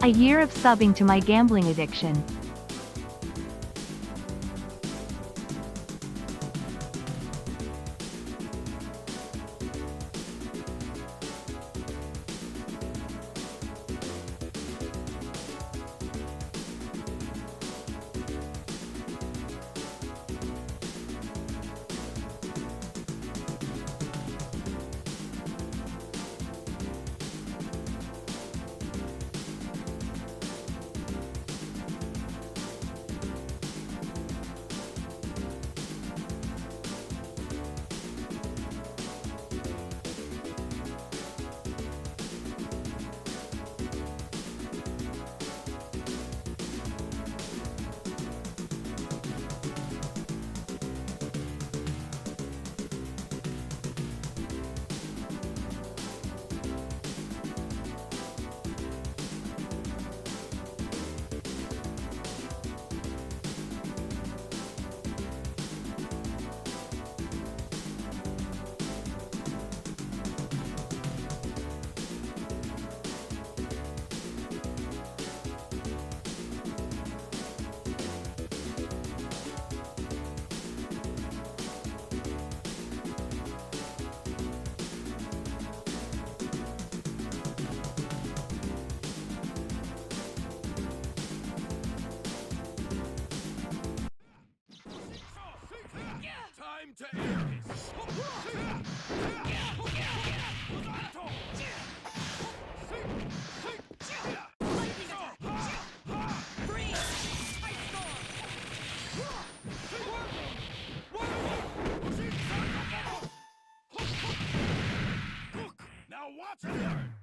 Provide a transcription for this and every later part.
A year of subbing to my gambling addiction. Time to end this! Now watch and learn!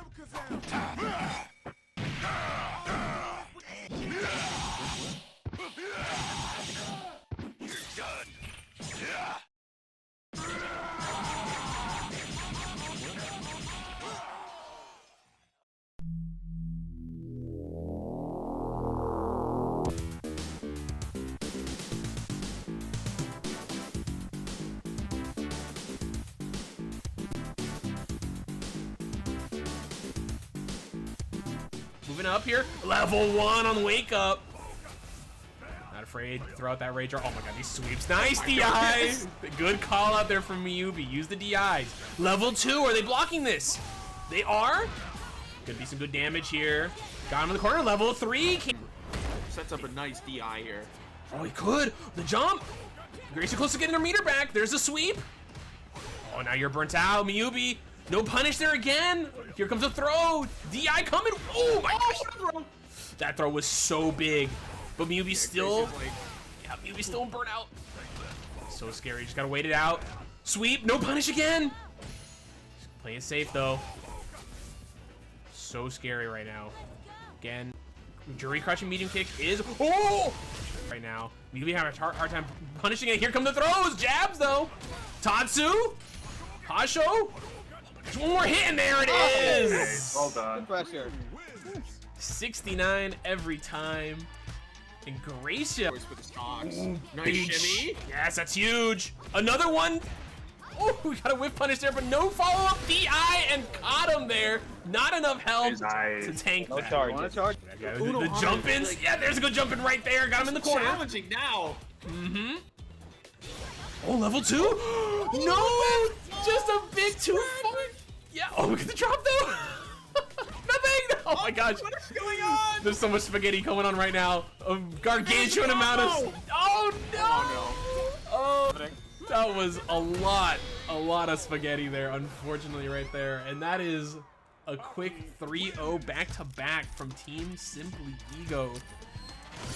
am Kazam. You're done. Moving up here, level 1 on wake up. Not afraid to throw out that rager. Oh my god, these sweeps. Nice DI. Good call out there from Miyubi. Use the DIs. Level 2, are they blocking this? They are? Could be some good damage here. Got him in the corner, level 3. Sets up a nice DI here. Oh, he could. The jump. Gracie close to getting her meter back. There's a sweep. Oh, now you're burnt out, Miyubi. No punish there again. Here comes a throw. DI coming. Oh my gosh. That throw was so big. But Miyubi's still, Miyubi's still in burnout. So scary. Just gotta wait it out. Sweep. No punish again. Playing it safe though. So scary right now. Again, jury crushing medium kick is right now. Miyubi having a hard time punishing it. Here come the throws. Jabs though. Tatsu. Hasho. There's one more hit and there it is. Well done. Pressure. 69 every time. And Gracia. With his dogs. Nice Big shimmy. Yes, that's huge. Another one. Oh, we got a whiff punish there, but no follow-up DI and caught him there. Not enough health to tank that. Charge. Yeah, the jump-ins. Yeah, there's a good jump-in right there. Got him in the corner. Challenging now. Mm-hmm. Oh, level 2? No! Just a big 2-4. Yeah. Oh, look at the drop, though. Nothing. Oh, my gosh. What is going on? There's so much spaghetti going on right now. A gargantuan amount of... Oh, no. Oh, that was a lot of spaghetti there, unfortunately, right there. And that is a quick 3-0 back-to-back from Team Simply Ego.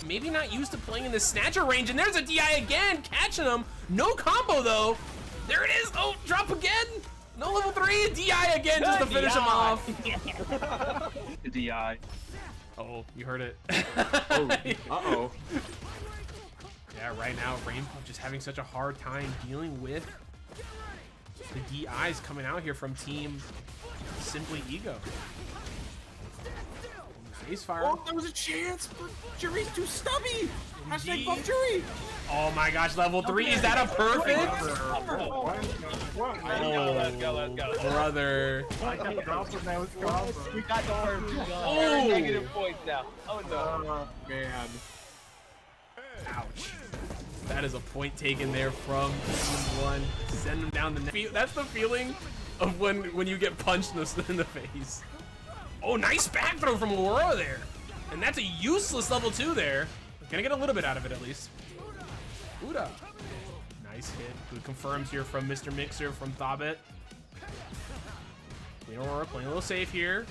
Maybe not used to playing in the snatcher range, and there's a DI again, catching him. No combo though. There it is. Oh, drop again. No level 3, DI again, just to finish him off. The DI. Oh, you heard it. Uh-oh. Yeah, right now Rainbow just having such a hard time dealing with the DIs coming out here from Team Simply Ego. Face fire. Oh, there was a chance, but Jury's too stubby. Hashtag Indeed. buff Jury. Oh my gosh, level 3, is that a perfect? Let's go. Brother. We got the first. Oh. Negative points now. Oh no. Man. Ouch. That is a point taken there from Team 1. Send him down the net. That's the feeling of when you get punched in the face. Oh, nice back throw from Aurora there. And that's a useless level 2 there. Gonna get a little bit out of it at least. Uda. Nice hit. Good confirms here from Mr. Mixer from Thabit. Aurora playing a little safe here.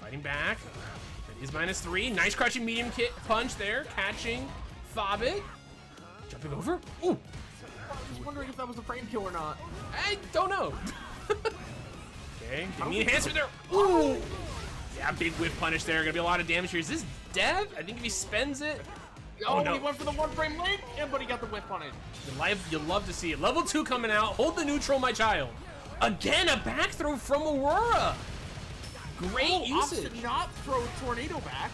Fighting back. That is -3. Nice crushing medium kick punch there. Catching Thabit. Jumping over. Ooh. I was wondering if that was a frame kill or not. I don't know. Okay, give me enhancement there. Ooh. Yeah, big whiff punish there. Gonna be a lot of damage here. Is this dev? I think if he spends it. Oh, no. He went for the 1 frame link, but he got the whip on it. You love to see it. Level 2 coming out. Hold the neutral, my child. Again, a back throw from Aurora. Great usage. Opts to not throw Tornado back.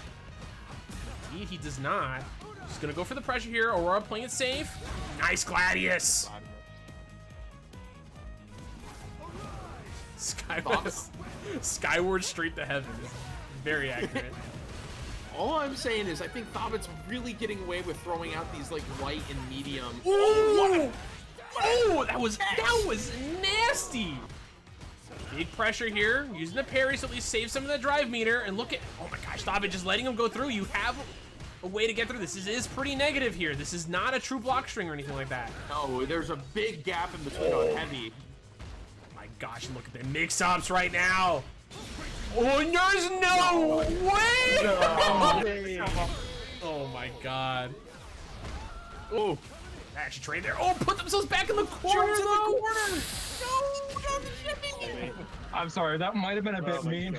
Indeed, he does not. Just gonna go for the pressure here. Aurora playing it safe. Nice Gladius. Skyward straight to heaven. Very accurate. All I'm saying is I think Thabit's really getting away with throwing out these like light and medium. Ooh! Oh, that was nasty. Big pressure here, using the parry so at least save some of that drive meter. And look at, oh my gosh, Thabit just letting him go through. You have a way to get through this. This is pretty negative here. This is not a true block string or anything like that. No, there's a big gap in between on heavy. My gosh, look at the mix-ups right now. Oh, there's no way! Oh my god. Oh, Actually trade there. Oh, put themselves back in the corner though. I'm sorry, that might have been a bit mean.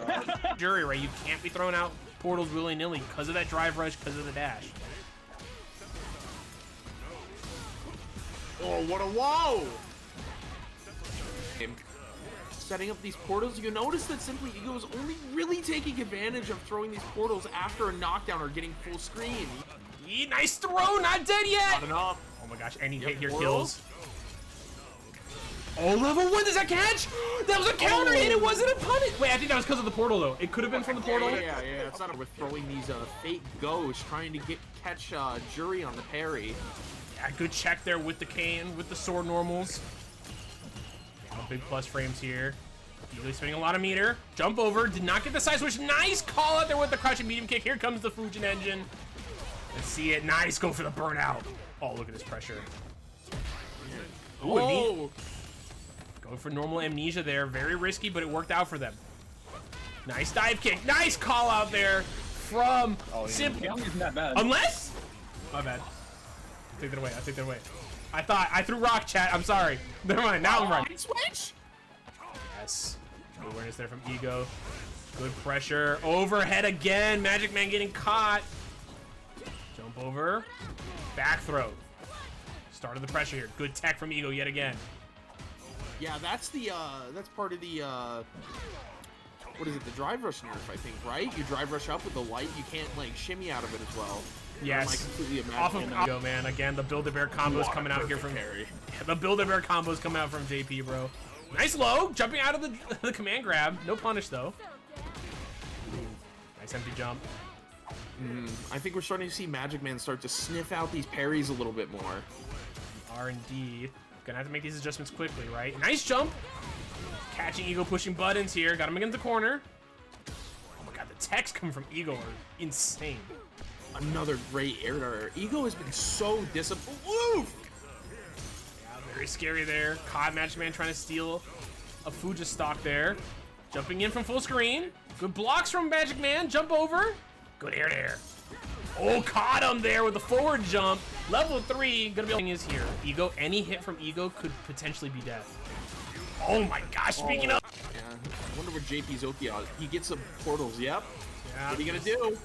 Jury, right? You can't be throwing out portals willy-nilly because of that drive rush, because of the dash. Oh, what a whoa! Setting up these portals, you notice that Simply Ego is only really taking advantage of throwing these portals after a knockdown or getting full screen. Nice throw, not dead yet. Not enough. Oh my gosh, any hit here portals. kills. Oh, level 1, does that catch? That was a counter hit, it wasn't a punish. Wait, I think that was because of the portal though. It could have been from the portal. Yeah, it's not with throwing these fake ghosts, trying to catch Jury on the parry. Yeah, good check there with the cane, with the sword normals. Big plus frames here. Ego's spending a lot of meter. Jump over, did not get the side switch. Nice call out there with the crouching medium kick. Here comes the Fujin engine. Let's see it. Nice, go for the burnout. Oh, look at this pressure. Ooh, Oh! Go for normal amnesia there. Very risky, but it worked out for them. Nice dive kick. Nice call out there from Simply. Isn't that bad? Unless? My bad. Take that away. I take that away. I threw rock, chat. I'm sorry. Never mind. Now I'm right. Switch! Yes. Good awareness there from Ego. Good pressure. Overhead again. Magic Man getting caught. Jump over. Back throw. Started the pressure here. Good tech from Ego yet again. Yeah, that's part of the, what is it, the drive rush nerf, I think, right? You drive rush up with the light, you can't, like, shimmy out of it as well. Yes. Am I completely Off of imagining Ego, man. Again, the Build-A-Bear combos coming out here from Harry. the Build-A-Bear combos coming out from JP, bro. Nice low, jumping out of the command grab. No punish though. Nice empty jump. I think we're starting to see Magic Man start to sniff out these parries a little bit more. R&D. Gonna have to make these adjustments quickly, right? Nice jump. Catching Ego, pushing buttons here. Got him against the corner. Oh my god, the techs coming from Ego are insane. Another great air dart. Ego has been so disciplined. Woof! Yeah, very scary there. Caught Magic Man trying to steal a Fuja stock there. Jumping in from full screen. Good blocks from Magic Man. Jump over. Good air to air. Oh, caught him there with the forward jump. Level 3, gonna be is here. Ego, any hit from Ego could potentially be death. Oh my gosh, speaking of. Yeah, I wonder what JP's Oki on. He gets some portals, yep. Yeah. What are you gonna do?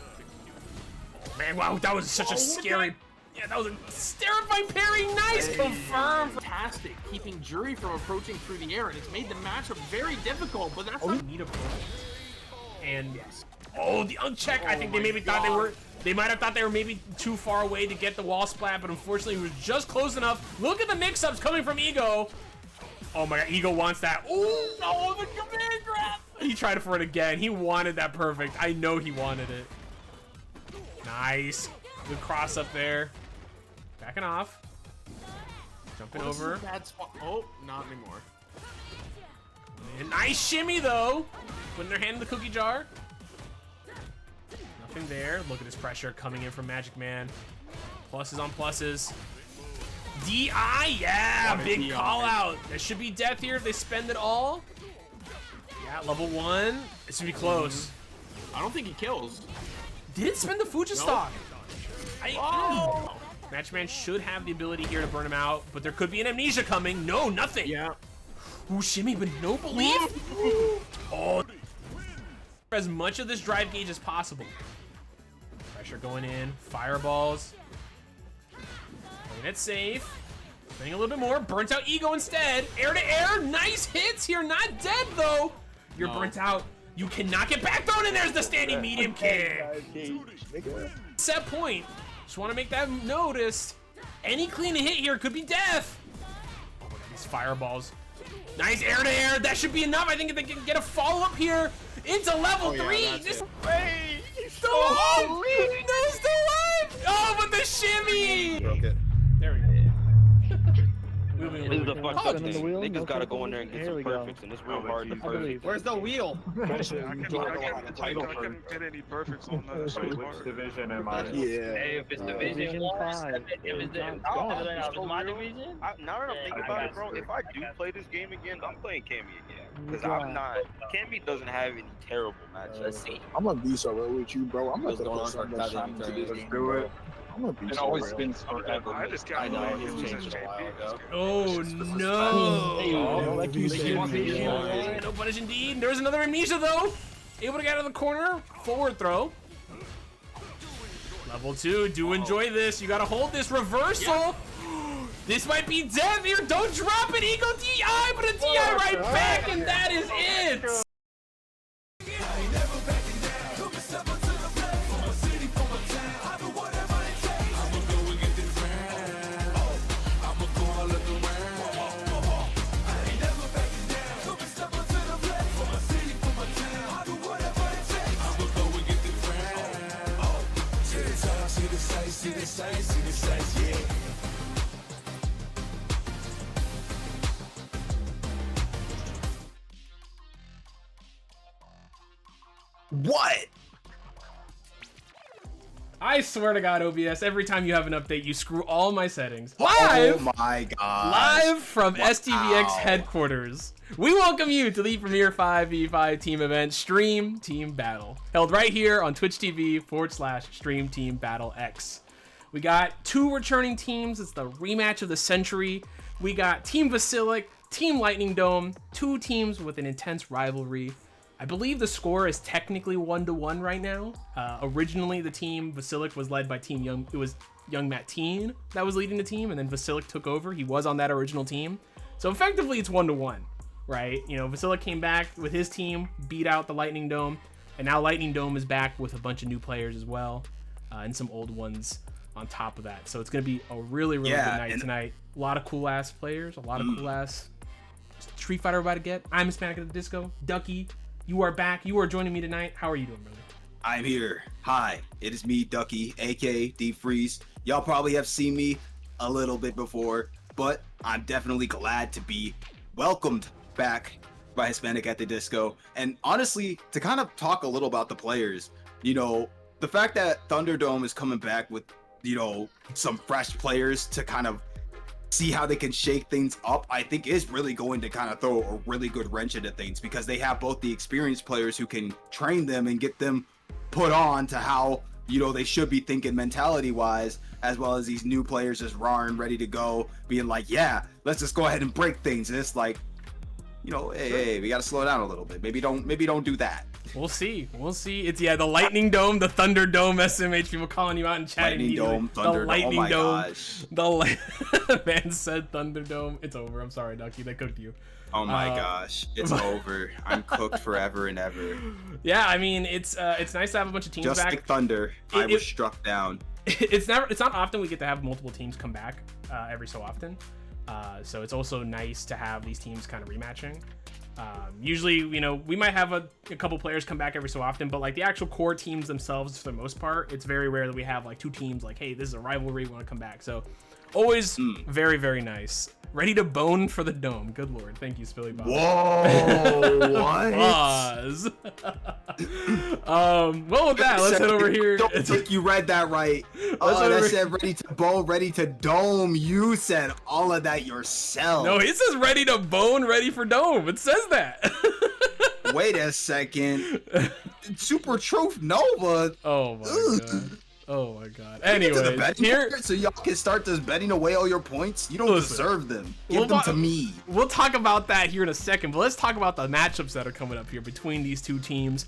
Man, wow, that was such a scary. Yeah, that was a terrifying parry. Nice confirm. Fantastic, keeping Jury from approaching through the air, and it's made the matchup very difficult, but that's not... Need a point. And oh, the uncheck. I think they maybe thought they might have thought they were maybe too far away to get the wall splat, but unfortunately it was just close enough. Look at the mix-ups coming from Ego. Oh my god, Ego wants that. Ooh, no, the command grab. He tried for it again. He wanted that perfect. I know he wanted it. Nice. Good cross up there. Backing off. Jumping over. Bad spot. Oh, not anymore. And nice shimmy though. Putting their hand in the cookie jar. Nothing there. Look at this pressure coming in from Magic Man. Pluses on pluses. DI, yeah, big call out. There should be death here if they spend it all. Yeah, level 1. This would be close. I don't think he kills. Did spend the Fuja stock. Magic Man should have the ability here to burn him out, but there could be an amnesia coming. No, nothing. Yeah. Ooh, shimmy, but no belief. Oh, as much of this drive gauge as possible. Pressure going in. Fireballs. Playing it safe. Spending a little bit more. Burnt out Ego instead. Air to air. Nice hits here. Not dead though. You're burnt out. You cannot get back thrown, and there's the standing medium kick. Set point. Just want to make that noticed. Any clean hit here could be death. Oh my god, these fireballs. Nice air to air. That should be enough. I think if they can get a follow up here into level 3. Just wait. He's still alive. No, still alive. Oh, but the shimmy. Broke it. There we go. This is the fucked up thing. Niggas gotta go in there and get some perfects, and it's real hard to perfect. Where's the wheel? I couldn't get any perfects on that so far. Division am I? Hey, if it's Division 1, if it's my division. Now that I'm thinking about it, bro, if I do play this game again, I'm playing Cammy again. Because I'm not. Cammy doesn't have any terrible matches. Let's see. I'm gonna be so real with you, bro. I'm gonna put some time into this game. Do it. It always spins forever. I just got Oh no! No punish indeed. There's another amnesia though. Able to get out of the corner. Forward throw. Level 2. Do enjoy this. You gotta hold this reversal. This might be death here. Don't drop it. Eagle DI, but a DI right back, and that is it. What? I swear to God, OBS, every time you have an update, you screw all my settings. Live! Oh my God. Live from STBX headquarters. We welcome you to the Premier 5v5 team event, Stream Team Battle, held right here on Twitch TV/Stream Team Battle X. We got 2 returning teams. It's the rematch of the century. We got Team Vasiliek, Team LightningDome, 2 teams with an intense rivalry. I believe the score is technically 1-1 right now. Originally, the team Vasiliek was led by Team Young. It was Young Mateen that was leading the team, and then Vasiliek took over. He was on that original team, so effectively it's 1-1, right? You know, Vasiliek came back with his team, beat out the LightningDome, and now LightningDome is back with a bunch of new players as well, and some old ones on top of that. So it's gonna be a really good night tonight. A lot of cool ass players, a lot of cool ass Street Fighter about to get. I'm Hispanic at the Disco. Ducky, you are back. You are joining me tonight. How are you doing, brother? I'm here. Hi, it is me, Ducky, aka Deep Freeze. Y'all probably have seen me a little bit before, but I'm definitely glad to be welcomed back by Hispanic at the Disco. And honestly, to kind of talk a little about the players, you know, the fact that Thunderdome is coming back with, you know, some fresh players to kind of see how they can shake things up, I think is really going to kind of throw a really good wrench into things, because they have both the experienced players who can train them and get them put on to how, you know, they should be thinking mentality wise, as well as these new players just raw and ready to go, being like, yeah, let's just go ahead and break things. And it's like, you know, hey, we got to slow down a little bit. Maybe don't do that. We'll see. It's the LightningDome, the Thunderdome, SMH, people calling you out in chat. LightningDome, Thunderdome. Oh my gosh. The man said Thunderdome. It's over. I'm sorry, Ducky. They cooked you. Oh my gosh. It's over. I'm cooked forever and ever. Yeah, I mean, it's nice to have a bunch of teams just back. Like Thunder, I was struck down. It's not often we get to have multiple teams come back every so often. So it's also nice to have these teams kind of rematching. Usually, you know, we might have a couple players come back every so often, but like the actual core teams themselves, for the most part, it's very rare that we have like 2 teams like, hey, this is a rivalry, we want to come back. So always very, very nice. Ready to bone for the dome. Good lord. Thank you, Spilly Bob. Whoa, what? Pause. Well, with that, let's head over here. Don't think you read that right. Oh, that said ready to bone, ready to dome. You said all of that yourself. No, it says ready to bone, ready for dome. It says that. Wait a second. Super Truth Nova. Oh my god. Oh my god. Anyway, here, so y'all can start this betting away all your points. You don't deserve them. Give them to me. We'll talk about that here in a second, but let's talk about the matchups that are coming up here between these 2 teams.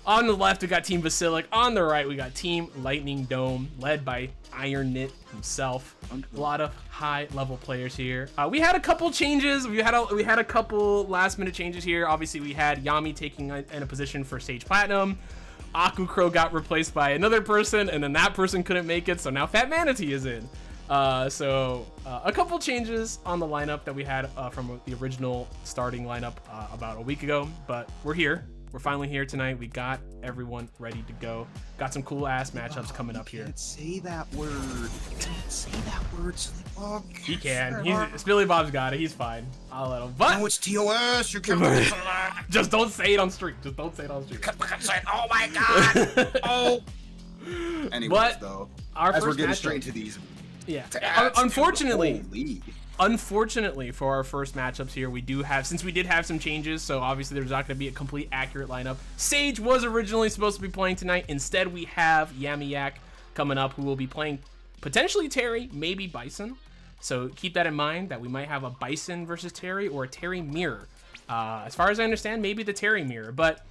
On the left, we got Team Vasiliek. On the right, we got Team LightningDome, led by Iron Knit himself. A lot of high-level players here. We had a couple changes. We had a couple last-minute changes here. Obviously, we had Yami taking in a position for Stage Platinum. Aku Crow got replaced by another person, and then that person couldn't make it, so now Fat Manatee is in. So a couple changes on the lineup that we had from the original starting lineup about a week ago, but we're here. We're finally here tonight. We got everyone ready to go. Got some cool ass matchups coming up here. Can't say that word. Say that word, Silly Bob. He can. Spilly Bob's got it. He's fine. I'll let him. But no, it's TOS. You can't. Just don't say it on stream. Just don't say it on stream. Oh my god. Oh. Anyways, though, as we're getting straight to these. Yeah. Unfortunately for our first matchups here, we do have, since we did have some changes, so obviously there's not going to be a complete accurate lineup. Sage was originally supposed to be playing tonight. Instead, we have Yamiyak coming up who will be playing potentially Terry, maybe Bison. So keep that in mind that we might have a Bison versus Terry or a Terry mirror. As far as I understand, maybe the Terry mirror. But,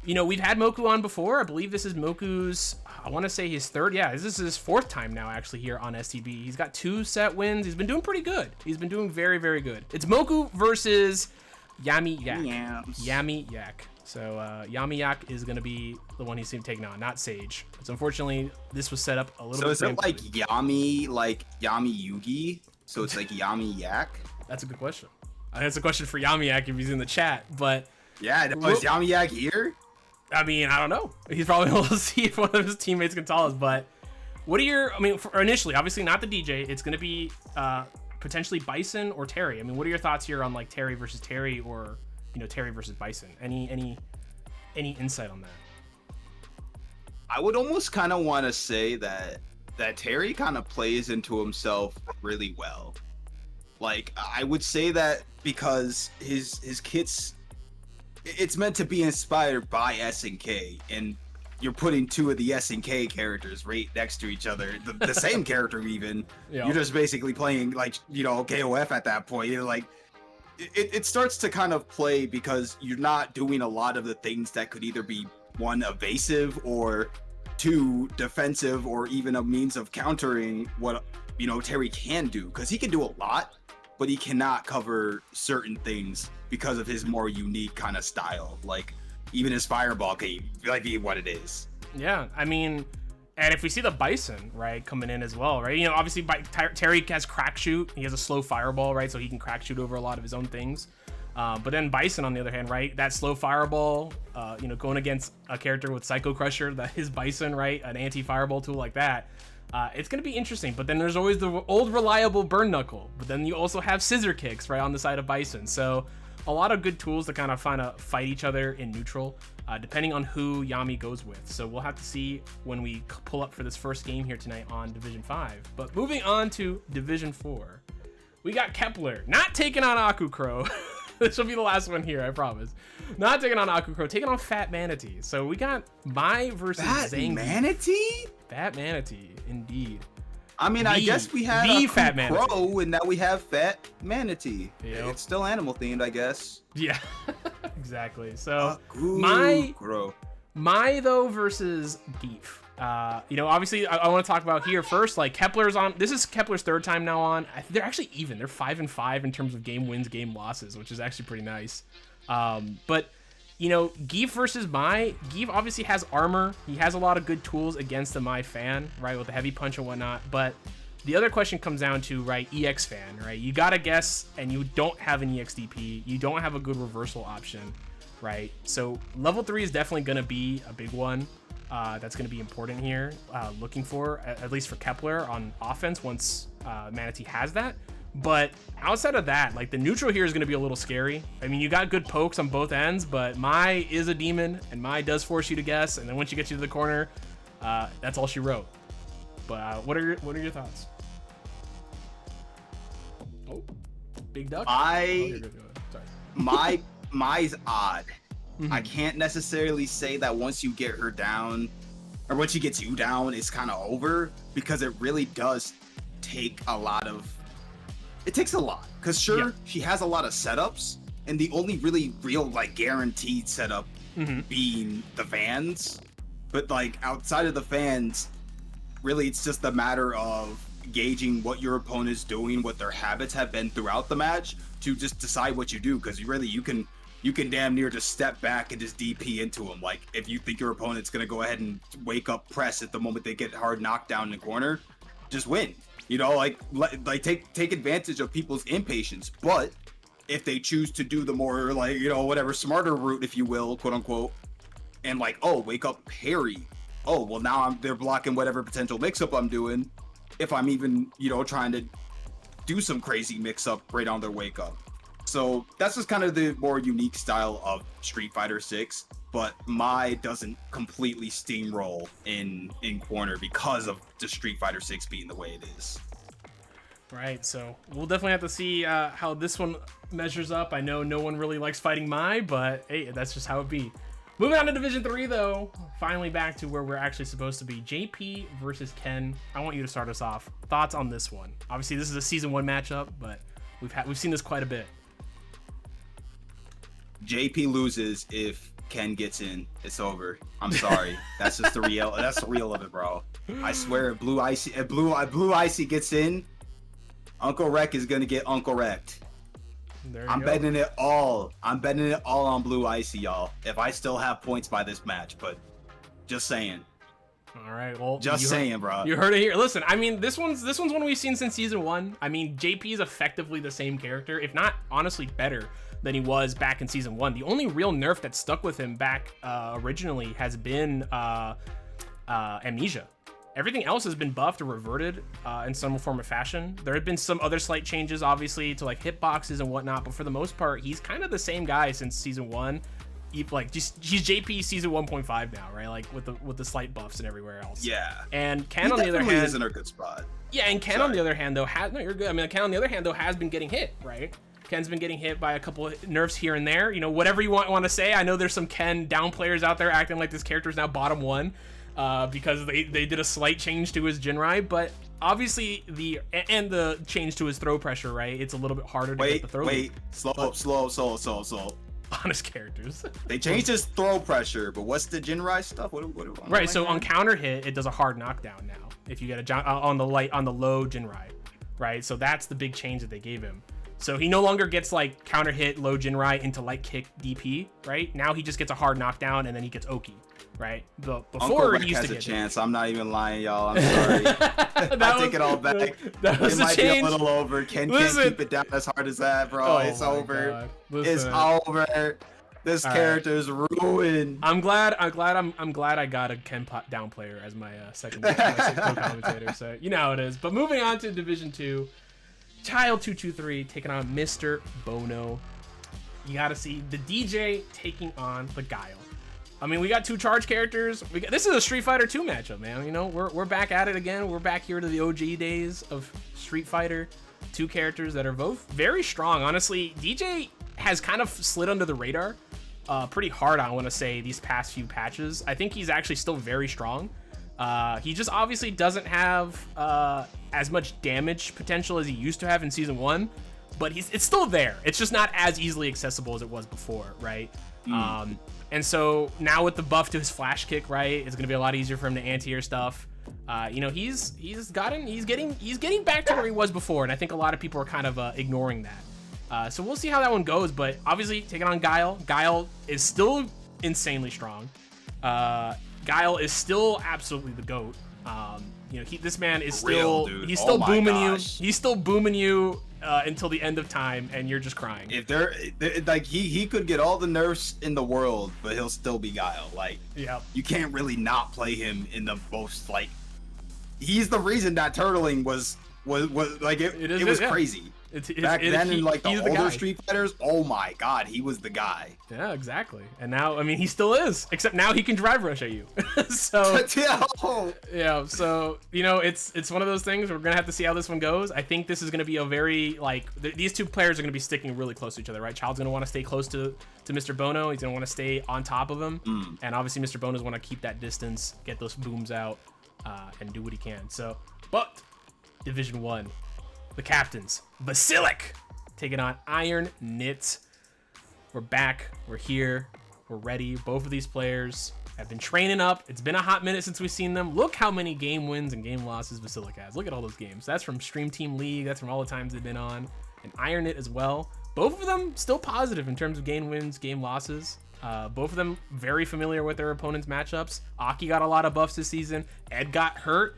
you know, we've had Moku on before. I believe this is Moku's, I want to say his third. Yeah, this is his fourth time now actually here on STB. He's got 2 set wins. He's been doing pretty good. He's been doing very, very good. It's Moku versus Yami Yak. Yami Yak. So Yami Yak is going to be the one he's taking on, not Sage. So unfortunately, this was set up a little bit. So is it like Yami Yugi? So it's like Yami Yak? That's a good question. That's a question for Yami Yak if he's in the chat. But yeah, is Yami Yak here? I mean, I don't know. He's probably able to see if one of his teammates can tell us. But what are your, I mean, initially, obviously not the DJ. It's going to be potentially Bison or Terry. I mean, what are your thoughts here on like Terry versus Terry or, you know, Terry versus Bison? Any insight on that? I would almost kind of want to say that Terry kind of plays into himself really well. Like, I would say that because his kits, it's meant to be inspired by SNK, and you're putting 2 of the SNK characters right next to each other, the same character even. Yeah. You're just basically playing like, you know, KOF at that point. You're like, it starts to kind of play because you're not doing a lot of the things that could either be 1, evasive, or 2, defensive, or even a means of countering what, you know, Terry can do, because he can do a lot, but he cannot cover certain things because of his more unique kind of style. Like even his fireball can like be what it is. Yeah, I mean, and if we see the Bison, right, coming in as well, right? You know, obviously Terry has crack shoot. He has a slow fireball, right? So he can crack shoot over a lot of his own things. But then Bison, on the other hand, right? That slow fireball, you know, going against a character with Psycho Crusher, that is Bison, right? An anti-fireball tool like that. It's going to be interesting. But then there's always the old reliable Burn Knuckle. But then you also have Scissor Kicks, right, on the side of Bison. So a lot of good tools to kind of fight each other in neutral, depending on who Yami goes with. So we'll have to see when we pull up for this first game here tonight on Division 5. But moving on to Division 4, we got Kepler not taking on Akukro. This will be the last one here, I promise. Not taking on Akukro, taking on Fat Manatee. So we got Mai versus Zangief. Manatee? Fat Manatee, indeed. I mean, I guess we had the Fat Manatee. Crow, and now we have Fat Manatee. Yep. It's still animal themed, I guess. Yeah, exactly. So Mai though versus Geef. You know, obviously I want to talk about here first, like Kepler's on, this is Kepler's 3rd time now on. They're actually even, they're 5-5 in terms of game wins, game losses, which is actually pretty nice. But you know, Geef versus Mai, Geef obviously has armor. He has a lot of good tools against the Mai fan, right, with the heavy punch and whatnot. But the other question comes down to, right, EX fan, right? You gotta guess, and you don't have an EXDP. You don't have a good reversal option, right? So level 3 is definitely gonna be a big one. That's going to be important here, looking for, at least for Kepler on offense once Manatee has that. But outside of that, like the neutral here is going to be a little scary. I mean, you got good pokes on both ends, but Mai is a demon, and Mai does force you to guess. And then once you get you to the corner, that's all she wrote. But what are your thoughts? Oh, Big Duck. Mai's odd. I can't necessarily say that once you get her down, or once she gets you down, it's kind of over, because it really does take a lot. Because she has a lot of setups, and the only really real, like, guaranteed setup being the fans. But, like, outside of the fans, really it's just a matter of gauging what your opponent's doing, what their habits have been throughout the match, to just decide what you do, because you can damn near just step back and just DP into them. Like, if you think your opponent's going to go ahead and wake up press at the moment they get hard knocked down in the corner, just win. You know, like take advantage of people's impatience. But if they choose to do the more, like, you know, whatever, smarter route, if you will, quote unquote, and like, oh, wake up parry. Oh, well, now they're blocking whatever potential mix-up I'm doing, if I'm even, you know, trying to do some crazy mix-up right on their wake up. So that's just kind of the more unique style of Street Fighter 6, but Mai doesn't completely steamroll in corner because of the Street Fighter 6 being the way it is. Right, so we'll definitely have to see how this one measures up. I know no one really likes fighting Mai, but hey, that's just how it be. Moving on to Division 3, though. Finally back to where we're actually supposed to be. JP versus Ken. I want you to start us off. Thoughts on this one? Obviously, this is a Season 1 matchup, but we've seen this quite a bit. JP loses if Ken gets in. It's over. I'm sorry. That's just the real. That's the real of it, bro. I swear, if Blue Icy gets in, Uncle Rec is gonna get Uncle Wrecked. I'm betting it all. I'm betting it all on Blue Icy, y'all. If I still have points by this match, but just saying. All right, well, just saying, bro. You heard it here. Listen, I mean, this one's one we've seen since Season 1. I mean, JP is effectively the same character, if not honestly better than he was back in Season 1. The only real nerf that stuck with him back originally has been Amnesia. Everything else has been buffed or reverted in some form or fashion. There have been some other slight changes, obviously, to like hitboxes and whatnot, but for the most part, he's kind of the same guy since Season 1. He's JP Season 1.5 now, right? Like with the slight buffs and everywhere else. Yeah. And Ken on the other hand is in a good spot. Yeah, and Ken on the other hand though you're good. I mean, Ken on the other hand though has been getting hit, right? Ken's been getting hit by a couple of nerfs here and there. You know, whatever you want to say. I know there's some Ken down players out there acting like this character is now bottom 1. Because they did a slight change to his Jinrai, but obviously the change to his throw pressure, right? It's a little bit harder to get the throw. Slow. Honest characters. They changed his throw pressure, but what's the Jinrai stuff? What right, so on counter hit, it does a hard knockdown now. If you get on the low Jinrai, right? So that's the big change that they gave him. So he no longer gets like counter hit, low Jinrai into light kick DP, right? Now he just gets a hard knockdown and then he gets Oki. Right, before he used to get a chance. I'm not even lying, y'all. I'm sorry. I take it all back. That was it might change. be a little over. Ken can't keep it down as hard as that, bro. It's over. It's over. This character's ruined. I'm glad I got a Ken down player as my second co-commentator. So you know how it is. But moving on to Division 2, Child 223 taking on Mr. Bono. You got to see the DJ taking on the Guile. I mean, we got 2 charge characters. This is a Street Fighter 2 matchup, man. You know, we're back at it again. We're back here to the OG days of Street Fighter. 2 characters that are both very strong. Honestly, DJ has kind of slid under the radar pretty hard, I want to say, these past few patches. I think he's actually still very strong. He just obviously doesn't have as much damage potential as he used to have in Season 1, but it's still there. It's just not as easily accessible as it was before, right? And so now with the buff to his flash kick, right, it's gonna be a lot easier for him to anti-air stuff. You know, he's getting back to where he was before, and I think a lot of people are kind of ignoring that. So we'll see how that one goes. But obviously taking on Guile. Guile is still insanely strong. Guile is still absolutely the GOAT. You know, this man is still booming you. He's still booming you until the end of time, and you're just crying. If like he could get all the nerfs in the world, but he'll still be Guile. Like, you can't really not play him in the most, like, he's the reason that turtling was like it was crazy. Back then, in like the older Street Fighters, oh my god, he was the guy. Yeah, exactly. And now, I mean, he still is, except now he can drive rush at you. So yeah, so you know, it's one of those things. We're gonna have to see how this one goes. I think this is gonna be a very, like, these 2 players are gonna be sticking really close to each other, right? Child's gonna want to stay close to Mr. Bono. He's gonna want to stay on top of him, and obviously Mr. Bono's want to keep that distance, get those booms out, and do what he can. So, but Division 1. The captains, Vasiliek, taking on Iron Knit. We're back. We're here. We're ready. Both of these players have been training up. It's been a hot minute since we've seen them. Look how many game wins and game losses Vasiliek has. Look at all those games. That's from Stream Team League. That's from all the times they've been on. And Iron Knit as well. Both of them still positive in terms of game wins, game losses. Both of them very familiar with their opponents' matchups. Aki got a lot of buffs this season. Ed got hurt.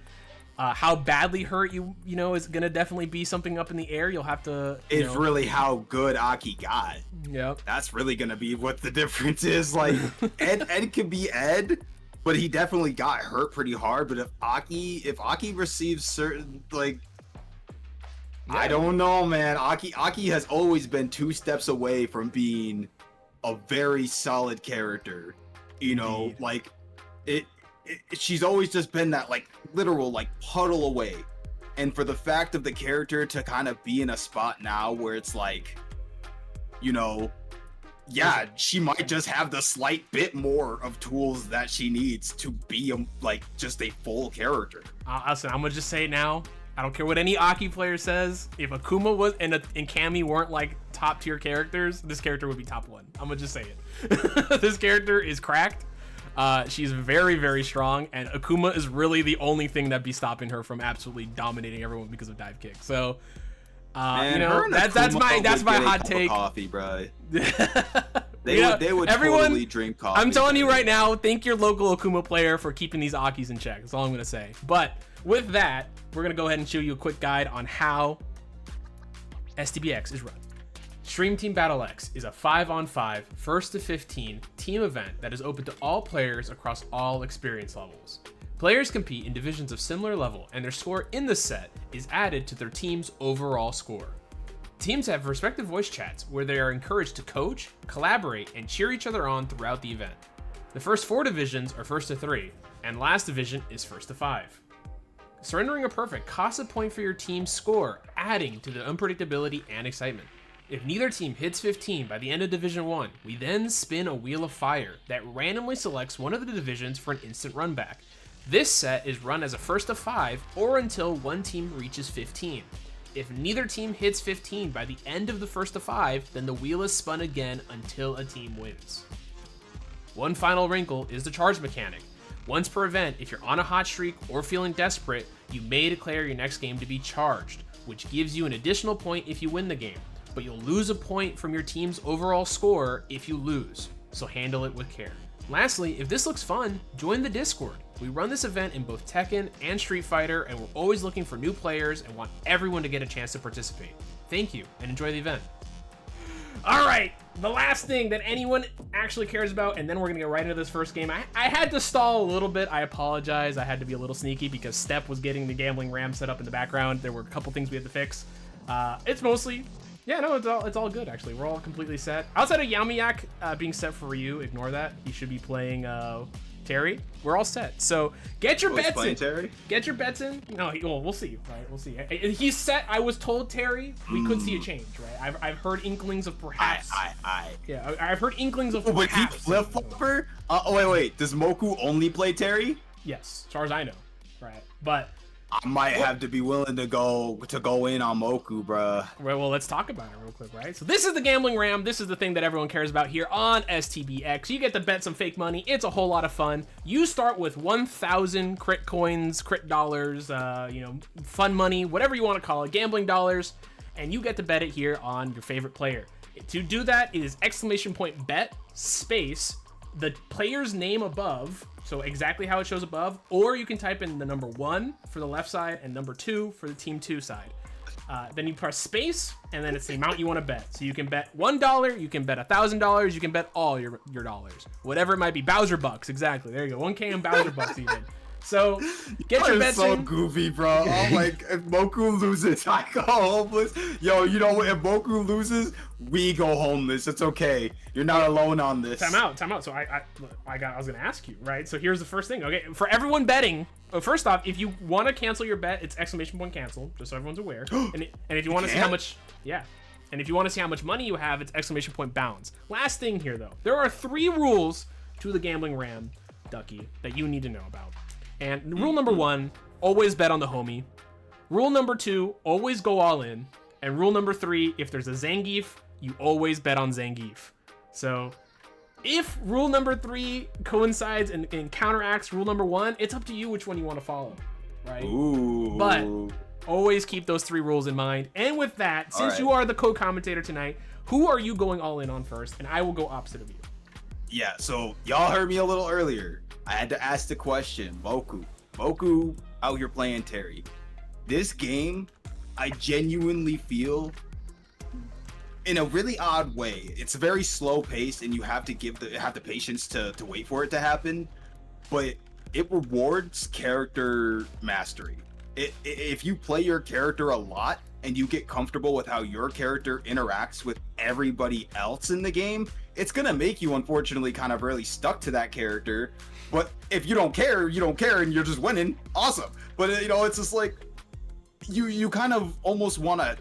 How badly hurt you know is gonna definitely be something up in the air. You'll have to. It's really how good Aki got. Yep. That's really gonna be what the difference is. Like Ed could be Ed, but he definitely got hurt pretty hard. But if Aki receives certain, like, I don't know, man. Aki has always been 2 steps away from being a very solid character. You know, like she's always just been that, like, literal, like, puddle away. And for the fact of the character to kind of be in a spot now where it's like, you know, yeah, she might just have the slight bit more of tools that she needs to be just a full character. Listen, I'm gonna just say it now. I don't care what any Aki player says. If Akuma was and Cammy weren't like top tier characters, this character would be top 1. I'm gonna just say it. This character is cracked. She's very, very strong, and Akuma is really the only thing that'd be stopping her from absolutely dominating everyone because of dive kick. So, Man, that's my hot take. Coffee, bro. They would everyone, totally drink coffee. I'm telling you right now, thank your local Akuma player for keeping these Akis in check. That's all I'm gonna say. But with that, we're gonna go ahead and show you a quick guide on how STBX is run. Stream Team Battle X is a 5-on-5, 1st to 15 team event that is open to all players across all experience levels. Players compete in divisions of similar level, and their score in the set is added to their team's overall score. Teams have respective voice chats where they are encouraged to coach, collaborate, and cheer each other on throughout the event. The first 4 divisions are 1st to 3, and last division is 1st to 5. Surrendering a perfect costs a point for your team's score, adding to the unpredictability and excitement. If neither team hits 15 by the end of Division 1, we then spin a Wheel of Fire that randomly selects one of the divisions for an instant run back. This set is run as a 1st to 5 or until one team reaches 15. If neither team hits 15 by the end of the 1st to 5, then the wheel is spun again until a team wins. One final wrinkle is the charge mechanic. Once per event, if you're on a hot streak or feeling desperate, you may declare your next game to be charged, which gives you an additional point if you win the game, but you'll lose a point from your team's overall score if you lose, so handle it with care. Lastly, if this looks fun, join the Discord. We run this event in both Tekken and Street Fighter, and we're always looking for new players and want everyone to get a chance to participate. Thank you, and enjoy the event. All right, the last thing that anyone actually cares about, and then we're gonna get right into this first game. I had to stall a little bit. I apologize. I had to be a little sneaky because Step was getting the gambling ram set up in the background. There were a couple things we had to fix. It's mostly, yeah, no, it's all good actually. We're all completely set. Outside of Yamiyak being set for Ryu, ignore that. He should be playing Terry. We're all set. So get your bets in. Terry? Get your bets in. No, we'll see. Right, we'll see. He's set. I was told Terry. We could see a change. Right. I've heard inklings of perhaps. Yeah, I've heard inklings of But he perhaps. flip flopper? Wait. Does Moku only play Terry? Yes, as far as I know. Right, but I might have to be willing to go in on Moku, bruh. well, let's talk about it real quick, right? So this is the gambling ram. This is the thing that everyone cares about here on STBX. You get to bet some fake money. It's a whole lot of fun. You start with 1,000 crit coins, crit dollars, fun money, whatever you want to call it, gambling dollars, and you get to bet it here on your favorite player. To do that, it is !bet space the player's name above. So exactly how it shows above, or you can type in the number 1 for the left side and number 2 for the team 2 side. Then you press space, and then it's the amount you want to bet. So you can bet $1, you can bet $1,000, you can bet all your dollars, whatever it might be. Bowser bucks, exactly. There you go, 1K in Bowser bucks even. So get your bets so in. goofy, bro. I'm like, if Moku loses, I go homeless. Yo, you know what? If Moku loses, we go homeless. It's okay. You're not alone on this. Time out. So I was gonna ask you, right? So here's the first thing. Okay, for everyone betting, first off, if you want to cancel your bet, it's !cancel, just so everyone's aware. and if you want to see how much, and if you want to see how much money you have, it's !bounds. Last thing here, though, there are 3 rules to the gambling ram, Ducky, that you need to know about. And rule number 1, always bet on the homie. Rule number 2, always go all in. And rule number 3, if there's a Zangief, you always bet on Zangief. So if rule number 3 coincides and counteracts rule number 1, it's up to you which one you want to follow, right? Ooh. But always keep those 3 rules in mind. And with that, since you are the co-commentator tonight, who are you going all in on first? And I will go opposite of you. Yeah, so y'all heard me a little earlier. I had to ask the question, Moku out here playing Terry. This game, I genuinely feel, in a really odd way, it's very slow paced and you have to have the patience to wait for it to happen, but it rewards character mastery. If you play your character a lot and you get comfortable with how your character interacts with everybody else in the game, it's gonna make you, unfortunately, kind of really stuck to that character. But if you don't care, and you're just winning, awesome. But it's just like you kind of almost want to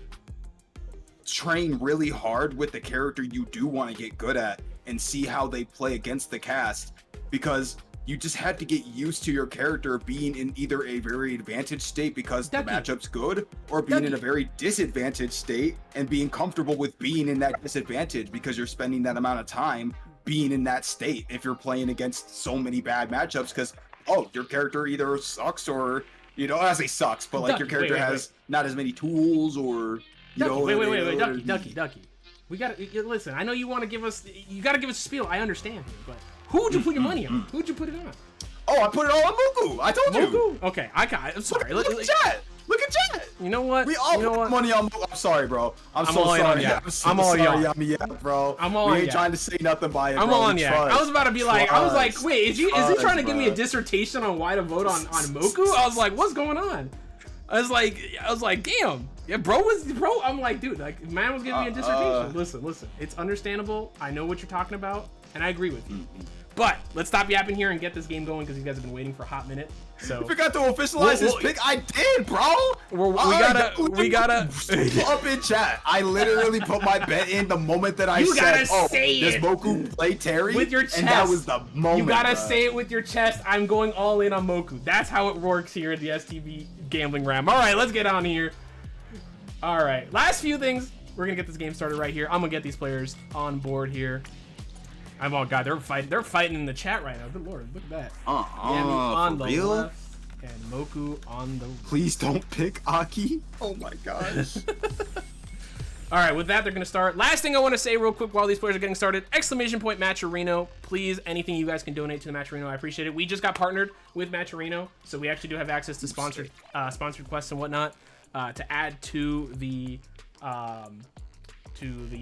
train really hard with the character you do want to get good at and see how they play against the cast, because you just had to get used to your character being in either a very advantaged state because the matchup's good, or being in a very disadvantaged state and being comfortable with being in that disadvantage because you're spending that amount of time being in that state if you're playing against so many bad matchups, because your character either sucks or, you know, I say sucks, but like your character has not as many tools, or you know. Wait, Ducky. We gotta listen. I know you want to give us. You gotta give us a spiel. I understand, but who'd you put your money on? Who'd you put it on? Oh, I put it all on Moku. I told you. Okay, I got it. I'm sorry. Look at chat. Look at chat. You know what? We all put money on Moku. I'm sorry, bro. I'm so sorry. I'm all sorry. Bro. I'm all We ain't trying to say nothing by it, I'm bro. all on I was about to be like, wait, is he trying to give me a dissertation on why to vote on Moku? I was like, what's going on? I was like, damn. Yeah, bro. I'm like, dude, like, man was giving me a dissertation. Listen. It's understandable. I know what you're talking about, and I agree with you. But let's stop yapping here and get this game going because you guys have been waiting for a hot minute. So you forgot to officialize this pick. I did, bro. We gotta up in chat. I literally put my bet in the moment that I said, does Moku play Terry? With your chest. And that was the moment. You gotta say it with your chest. I'm going all in on Moku. That's how it works here at the STB gambling round. All right, let's get on here. All right, last few things. We're gonna get this game started right here. I'm gonna get these players on board here. Oh god, they're fighting in the chat right now. Good lord, look at that. On the left and Moku on the right. Please don't pick Aki. Oh my gosh. All right, with that, they're gonna start. Last thing I want to say real quick while these players are getting started: !Matcherino. Please, anything you guys can donate to the Matcherino, I appreciate it. We just got partnered with Matcherino, so we actually do have access to sponsored quests and whatnot to add to the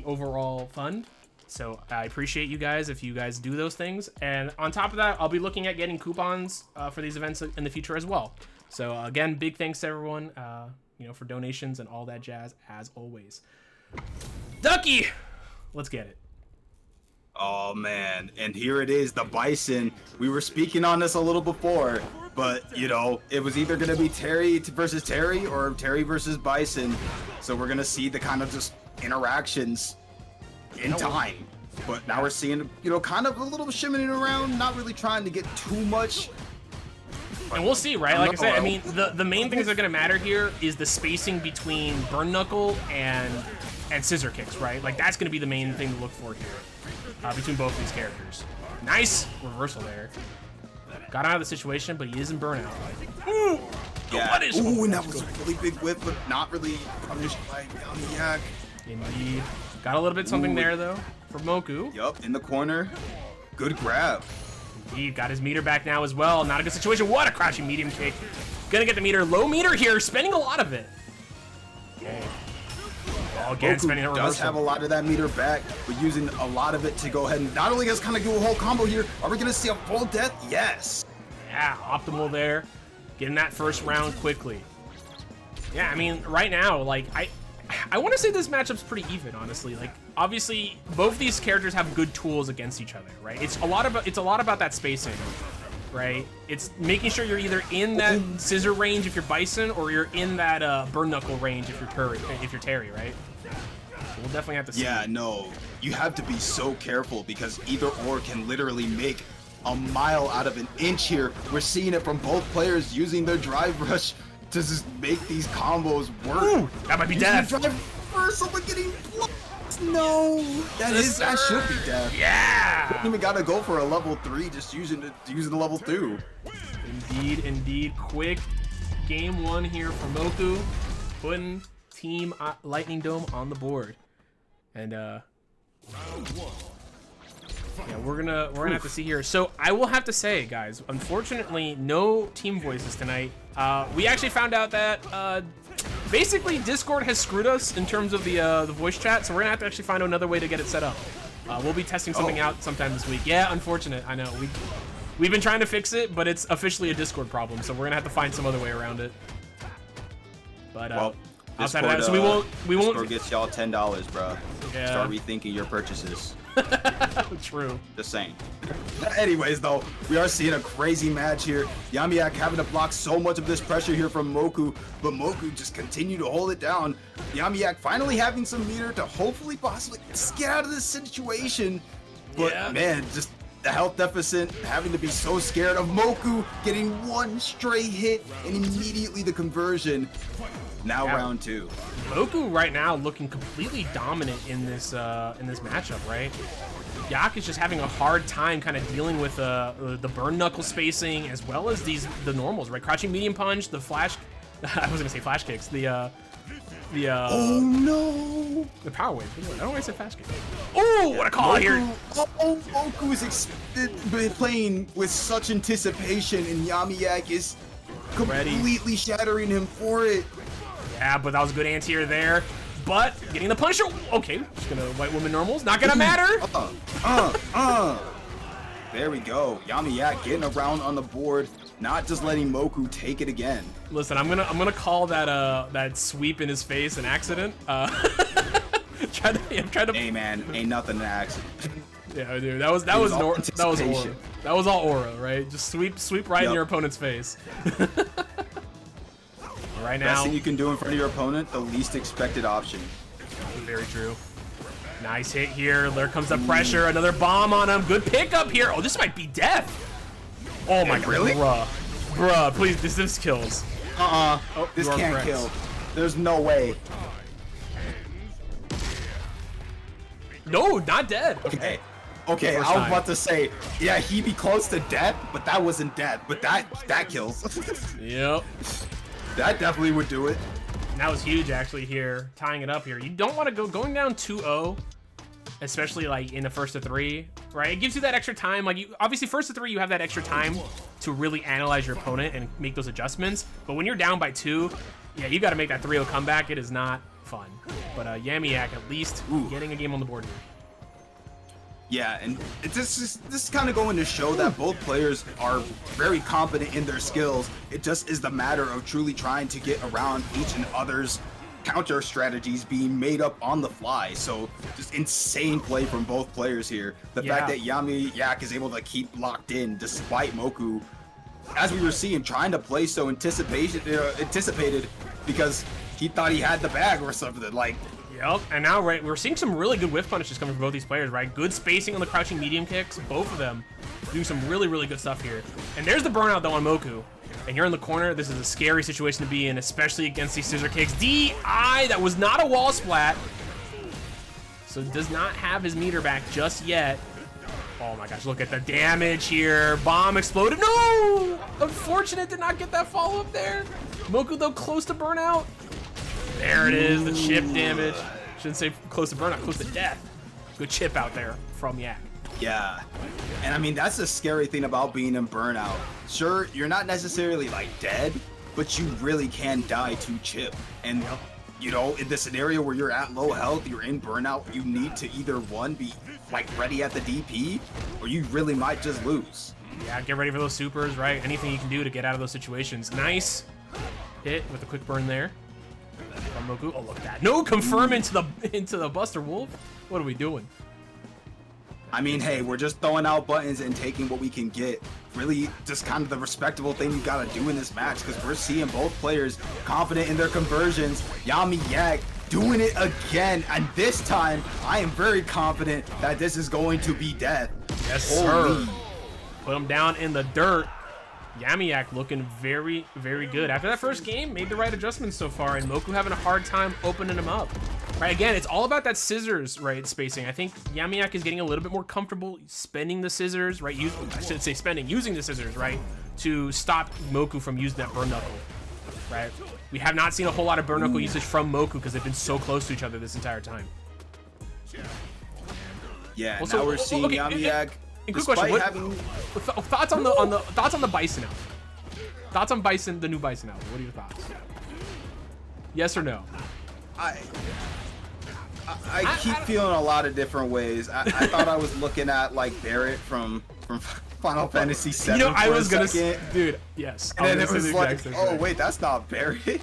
overall fund. So I appreciate you guys if you guys do those things. And on top of that, I'll be looking at getting coupons for these events in the future as well. So again, big thanks to everyone, for donations and all that jazz as always. Ducky, let's get it. Oh man, and here it is, the Bison. We were speaking on this a little before, but it was either gonna be Terry versus Terry or Terry versus Bison. So we're gonna see the kind of just interactions in time, but now we're seeing kind of a little shimming around, not really trying to get too much, and we'll see, right? Like I said, I mean, the main things that are going to matter here is the spacing between burn knuckle and scissor kicks, right? Like that's going to be the main thing to look for here between both these characters. Nice reversal there. Got out of the situation, but he is in burnout. Ooh, yeah. Ooh, and that was a really big whip, but not really punished by Vasiliek. Indeed. Got a little bit something there, though, for Moku. Yup, in the corner. Good grab. Indeed, got his meter back now as well. Not a good situation. What a crouching medium kick. Gonna get the meter. Low meter here, spending a lot of it. Okay. Oh, again, spending a reversal. Does have a lot of that meter back, but using a lot of it to go ahead and not only just kind of do a whole combo here, are we gonna see a full death? Yes. Yeah, optimal there. Getting that first round quickly. Yeah, I mean, right now, like, I want to say this matchup's pretty even, honestly. Like, obviously, both these characters have good tools against each other, right? It's a lot about that spacing, right? It's making sure you're either in that scissor range if you're Bison, or you're in that burn knuckle range if you're Terry, right? So we'll definitely have to see. Yeah, no, you have to be so careful because either or can literally make a mile out of an inch here. We're seeing it from both players using their drive rush to just make these combos work. Ooh, that might be death. Someone getting blocked. No, that should be death. Yeah. Don't even gotta go for a level 3, just using the level 2. Indeed. Quick game 1 here for Moku, putting Team LightningDome on the board, and yeah, we're gonna have to see here. So I will have to say, guys, unfortunately, no team voices tonight. We actually found out that basically Discord has screwed us in terms of the voice chat, so we're gonna have to actually find another way to get it set up. We'll be testing something out sometime this week. Yeah, unfortunate. I know we've been trying to fix it, but it's officially a Discord problem, so we're gonna have to find some other way around it. But outside of that, so we won't. Discord gets y'all $10, bro. Yeah. Start rethinking your purchases. True. Just saying. Anyways, though, we are seeing a crazy match here. Yamiak having to block so much of this pressure here from Moku, but Moku just continue to hold it down. Yamiak finally having some meter to hopefully possibly just get out of this situation. But man, just the health deficit, having to be so scared of Moku getting one stray hit and immediately the conversion. Now round 2. Moku right now looking completely dominant in this matchup, right? Yak is just having a hard time kind of dealing with the burn knuckle spacing as well as the normals, right? Crouching medium punch, the flash. I was gonna say flash kicks. Oh no! The power wave. I don't know why I said flash kick. Oh, what a call here! Moku is playing with such anticipation, and Yamiak is completely shattering him for it. Yeah, but that was a good anti-air there. But getting the Punisher. Okay, just gonna white woman normals. Not gonna matter. There we go. Yamiak getting around on the board, not just letting Moku take it again. Listen, I'm gonna call that sweep in his face an accident. I'm trying to. Hey man, ain't nothing an accident. Yeah, dude, that was aura. That was all aura, right? Just sweep right in your opponent's face. Right now, best thing you can do in front of your opponent, the least expected option. Very true. Nice hit here. There comes the pressure. Another bomb on him. Good pickup here. Oh, this might be death. Oh my god, really? Bruh, please, this kills. Oh, this can't correct. kill. There's no way. No, not dead. Okay, I was about to say, yeah, he'd be close to death, but that wasn't death. But that kills. Yep. That definitely would do it. And that was huge, actually, here. Tying it up here. You don't want to going down 2-0, especially, like, in the first of 3, right? It gives you that extra time. Like, obviously, first of 3, you have that extra time to really analyze your opponent and make those adjustments. But when you're down by 2, yeah, you got to make that 3-0 comeback. It is not fun. But Yamiak at least getting a game on the board here. Yeah, and this is kind of going to show that both players are very competent in their skills. It just is the matter of truly trying to get around each and other's counter strategies being made up on the fly. So just insane play from both players here. The fact that Yamiak is able to keep locked in despite Moku, as we were seeing, trying to play so anticipated because he thought he had the bag or something. Like, yep, and now we're seeing some really good whiff punishes coming from both these players, right? Good spacing on the crouching medium kicks, both of them doing some really, really good stuff here. And there's the burnout though on Moku. And you're in the corner, this is a scary situation to be in, especially against these scissor kicks. DI, that was not a wall splat. So does not have his meter back just yet. Oh my gosh, look at the damage here. Bomb exploded, no! Unfortunate to not get that follow-up there. Moku though close to burnout. There it is, the chip damage. Shouldn't say close to burnout, close to death. Good chip out there from Yak. yeah. And I mean, that's the scary thing about being in burnout. Sure, you're not necessarily like dead, but you really can die to chip. And you know, in the scenario where you're at low health, you're in burnout, you need to either one, be like ready at the DP, or you really might just lose. Yeah, get ready for those supers, right? Anything you can do to get out of those situations. Nice hit with a quick burn there. From Moku. Oh, look at that. No confirm into the Buster Wolf. What are we doing? I mean, hey, we're just throwing out buttons and taking what we can get. Really, just kind of the respectable thing you gotta do in this match, because we're seeing both players confident in their conversions. Yamiak doing it again, and this time, I am very confident that this is going to be death. Yes, sir. Put him down in the dirt. Yamiak looking very, very good. After that first game, made the right adjustments so far, and Moku having a hard time opening him up. Right, again, it's all about that scissors, right, spacing. I think Yamiak is getting a little bit more comfortable spending the scissors, right? I should say using the scissors, right, to stop Moku from using that burn knuckle, right? We have not seen a whole lot of burn knuckle usage from Moku because they've been so close to each other this entire time. Yeah, also, now we're seeing Yamiak. Quick question: thoughts on the Bison outfit? Thoughts on Bison, the new Bison outfit? What are your thoughts? Yes or no? I keep feeling a lot of different ways. I thought I was looking at like Barrett from Final Fantasy VII. You know, I was gonna say, dude, yes. And then it was like, oh wait, that's not Barrett.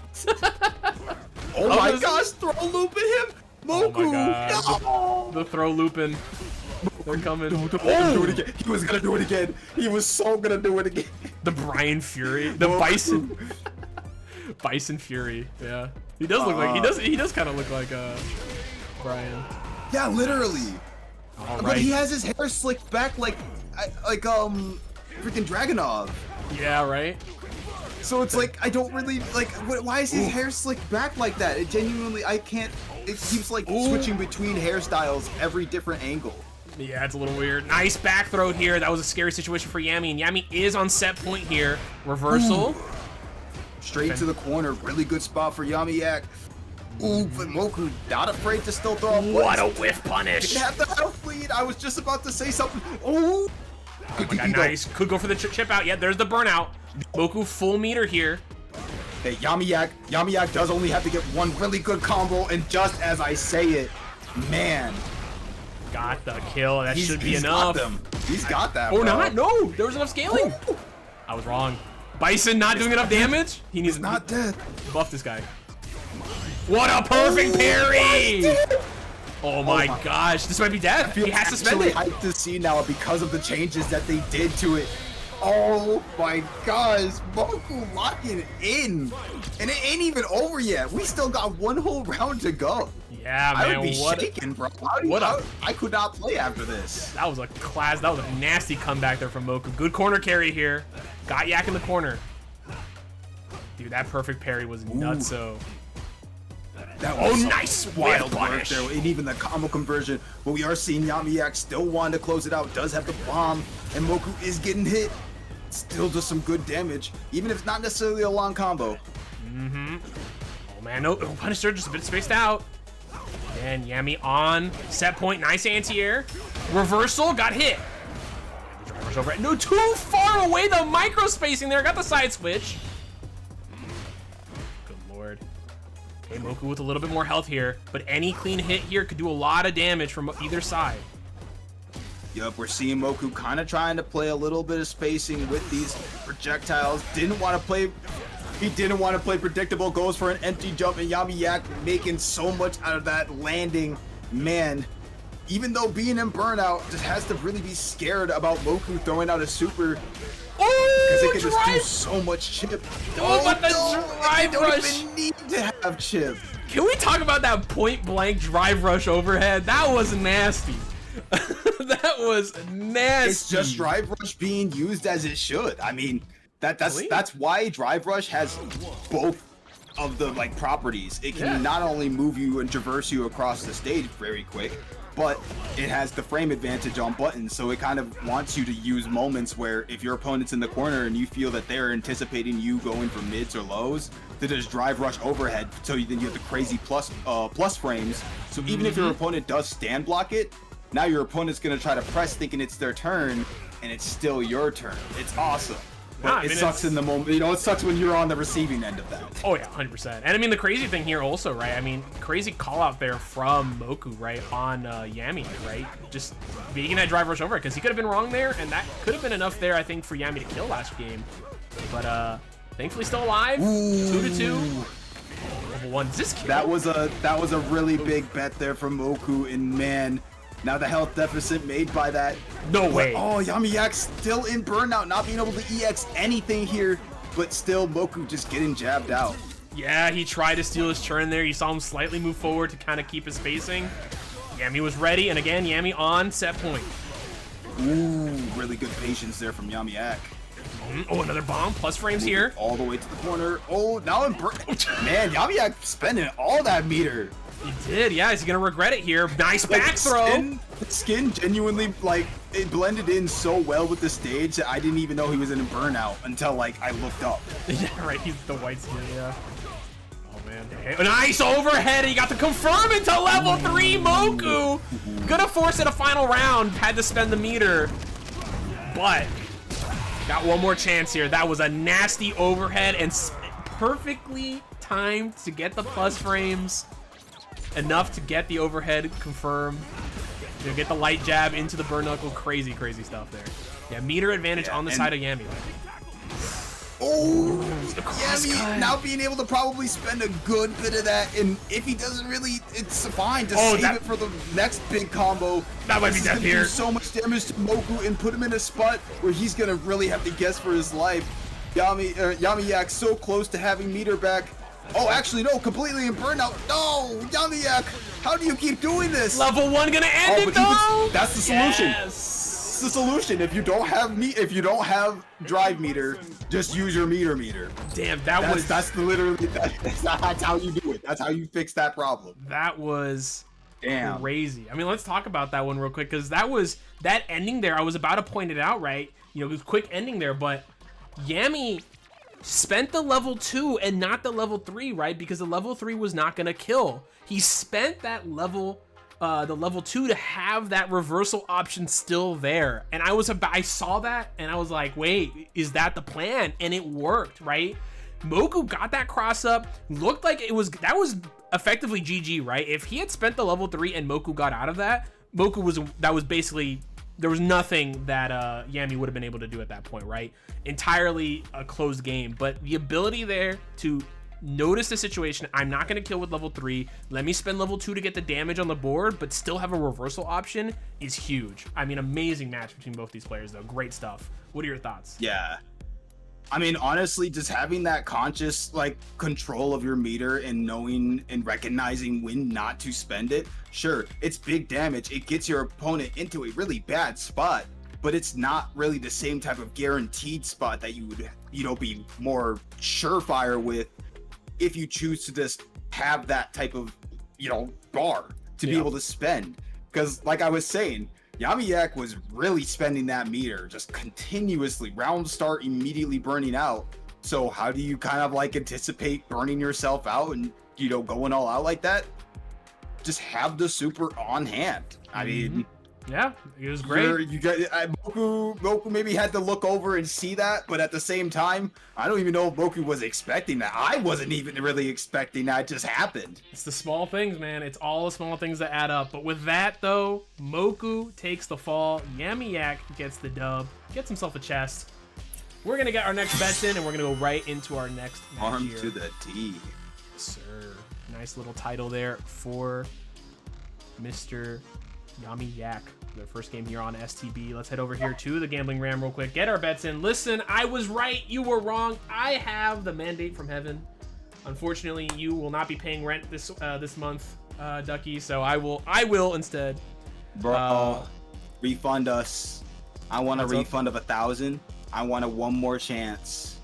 Oh my gosh, throw loop at him, Moku! Oh my god, no! the throw looping. They're coming. Don't do it again. He was gonna do it again. He was so gonna do it again. The Brian Fury, the Bison. Bison Fury. Yeah. He does look like he does kind of look like Brian. Yeah, literally. All right. But he has his hair slicked back like freaking Dragunov. Yeah, right. So it's like I don't really like. Why is his hair slicked back like that? It genuinely, I can't. It keeps like switching between hairstyles every different angle. Yeah, it's a little weird. Nice back throw here. That was a scary situation for Yami, and Yami is on set point here. Reversal. Ooh. Straight to the corner. Really good spot for Yamiak. Ooh, but Moku not afraid to still throw a What a whiff punish. Didn't have the health lead. I was just about to say something. Oh my God, nice. Could go for the chip out. Yeah, there's the burnout. Moku full meter here. Hey, Yamiak does only have to get one really good combo, and just as I say it, man. Got the kill. That should be enough. He's got that. Or not. No, there was enough scaling. I was wrong. Bison not doing enough damage. He needs not dead. Buff this guy. What a perfect parry! Oh my gosh, this might be death. He has suspended. I'm hyped to see now because of the changes that they did to it. Oh my gosh, Moku locking in, and it ain't even over yet. We still got one whole round to go. Yeah, man. I would be shaking, bro. I could not play after this. That was a nasty comeback there from Moku. Good corner carry here. Got Yak in the corner. Dude, that perfect parry was nutso. That was nice wild punish there, and even the combo conversion. But we are seeing Yamiak still wanting to close it out. Does have the bomb, and Moku is getting hit. Still does some good damage, even if it's not necessarily a long combo. Oh man, no Punisher just a bit spaced out. And Yami on set point, nice anti-air. Reversal, got hit. The driver's over. No, too far away, the micro spacing there. Got the side switch. Good lord. Okay, Moku with a little bit more health here, but any clean hit here could do a lot of damage from either side. Yup, we're seeing Moku kind of trying to play a little bit of spacing with these projectiles. He didn't want to play predictable, goes for an empty jump, and Yamiak making so much out of that landing. Man, even though being in burnout, just has to really be scared about Moku throwing out a super. Because it can just do so much chip. Oh, but the drive rush. Don't even need to have chip. Can we talk about that point blank drive rush overhead? That was nasty. That was nasty. It's just drive rush being used as it should. I mean, that's why drive rush has both of the like properties. It can not only move you and traverse you across the stage very quick, but it has the frame advantage on buttons, so it kind of wants you to use moments where if your opponent's in the corner and you feel that they're anticipating you going for mids or lows, to just drive rush overhead, so then you have the crazy plus frames. So even if your opponent does stand block it, now your opponent's gonna try to press thinking it's their turn, and it's still your turn. It's awesome. But it sucks in the moment. You know, it sucks when you're on the receiving end of that. Oh yeah, 100%. And I mean, the crazy thing here also, right? I mean, crazy call out there from Moku, right, on Yami, right? Just beating that drive rush over, because he could have been wrong there, and that could have been enough there, I think, for Yami to kill last game. But thankfully still alive. 2-2. Level 1. Does this kill? That was a really big bet there from Moku, and man. Now the health deficit made by that. No way. Oh, Yamiak's still in burnout, not being able to EX anything here, but still Moku just getting jabbed out. Yeah, he tried to steal his turn there. You saw him slightly move forward to kind of keep his spacing. Yami was ready, and again, Yami on set point. Ooh, really good patience there from Yamiak. Oh, another bomb. Plus frames here. All the way to the corner. Oh, now in man, Yamiak spending all that meter. He did, yeah. Is he gonna regret it here? Nice back throw. The skin genuinely, like, it blended in so well with the stage that I didn't even know he was in a burnout until, like, I looked up. Yeah, right. He's the white skin, yeah. Oh man. Okay. Nice overhead. He got to confirm into level 3. Moku gonna force it a final round. Had to spend the meter, but got one more chance here. That was a nasty overhead and perfectly timed to get the plus frames. Enough to get the overhead confirmed. You know, get the light jab into the burn knuckle. Crazy, crazy stuff there. Yeah, meter advantage on the side of Yami. Oh, crosscut. Yami now being able to probably spend a good bit of that, and if he doesn't really, it's fine to save it for the next big combo. That might be death here. Do so much damage to Moku and put him in a spot where he's gonna really have to guess for his life. Yami-Yak so close to having meter back. Oh, actually, no, completely in burnout. No, Yami-Yak, how do you keep doing this? Level 1 gonna end it though. That's the solution. Yes. The solution. If you don't have drive meter, just use your meter. Damn, that's how you do it. That's how you fix that problem. That was damn crazy. I mean, let's talk about that one real quick, because that ending there. I was about to point it out, right? You know, it was quick ending there, but Yami spent the level 2 and not the level 3, right? Because the level 3 was not gonna kill. He spent that level. The level 2 to have that reversal option still there, and I saw that and I was like, wait, is that the plan? And it worked, right? Moku got that cross up, looked like that was effectively GG, right? If he had spent the level 3 and Moku got out of that, that was basically, there was nothing that Yami would have been able to do at that point, right? Entirely a closed game, but the ability there to notice the situation. I'm not going to kill with level 3. Let me spend level 2 to get the damage on the board, but still have a reversal option is huge. I mean, amazing match between both these players, though. Great stuff. What are your thoughts? Yeah. I mean, honestly, just having that conscious, like, control of your meter and knowing and recognizing when not to spend it. Sure, it's big damage. It gets your opponent into a really bad spot, but it's not really the same type of guaranteed spot that you would, be more surefire with if you choose to just have that type of, bar to be able to spend. Because like I was saying, Yami-Yak was really spending that meter just continuously. Round start, immediately burning out. So how do you kind of like anticipate burning yourself out and, going all out like that? Just have the super on hand. I mean, yeah, it was great. Moku maybe had to look over and see that, but at the same time, I don't even know if Moku was expecting that. I wasn't even really expecting that. It just happened. It's the small things, man. It's all the small things that add up. But with that, though, Moku takes the fall. Yami-Yak gets the dub, gets himself a chest. We're going to get our next bets in, and we're going to go right into our next match Arm here. to the T. Sir. Nice little title there for Mr. Yami-Yak. The first game here on STB. Let's head over here to the Gambling Ram real quick. Get our bets in. Listen, I was right. You were wrong. I have the mandate from heaven. Unfortunately, you will not be paying rent this month, Ducky. So I will instead. Bro, refund us. I want a refund of 1,000. I want one more chance.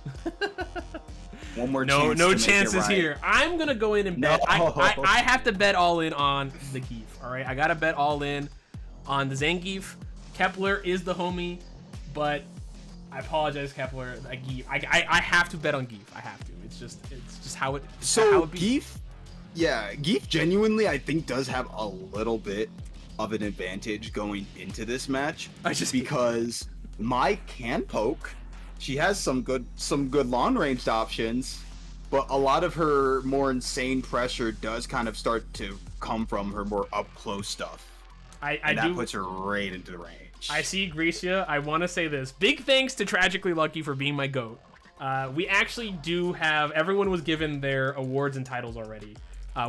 One more chance. No chances here. I'm gonna go in and bet. I have to bet all in on the Geef. All right, I gotta bet all in on the Zangief. Kepler is the homie, but I apologize, Kepler. I have to bet on Geef. I have to. It's just how it. So Geef, Geef genuinely I think does have a little bit of an advantage going into this match. Because Mai can poke. She has some good long ranged options, but a lot of her more insane pressure does kind of start to come from her more up close stuff. That puts her right into the range. I see Grecia. I want to say this. Big thanks to Tragically Lucky for being my GOAT. We actually do have... Everyone was given their awards and titles already.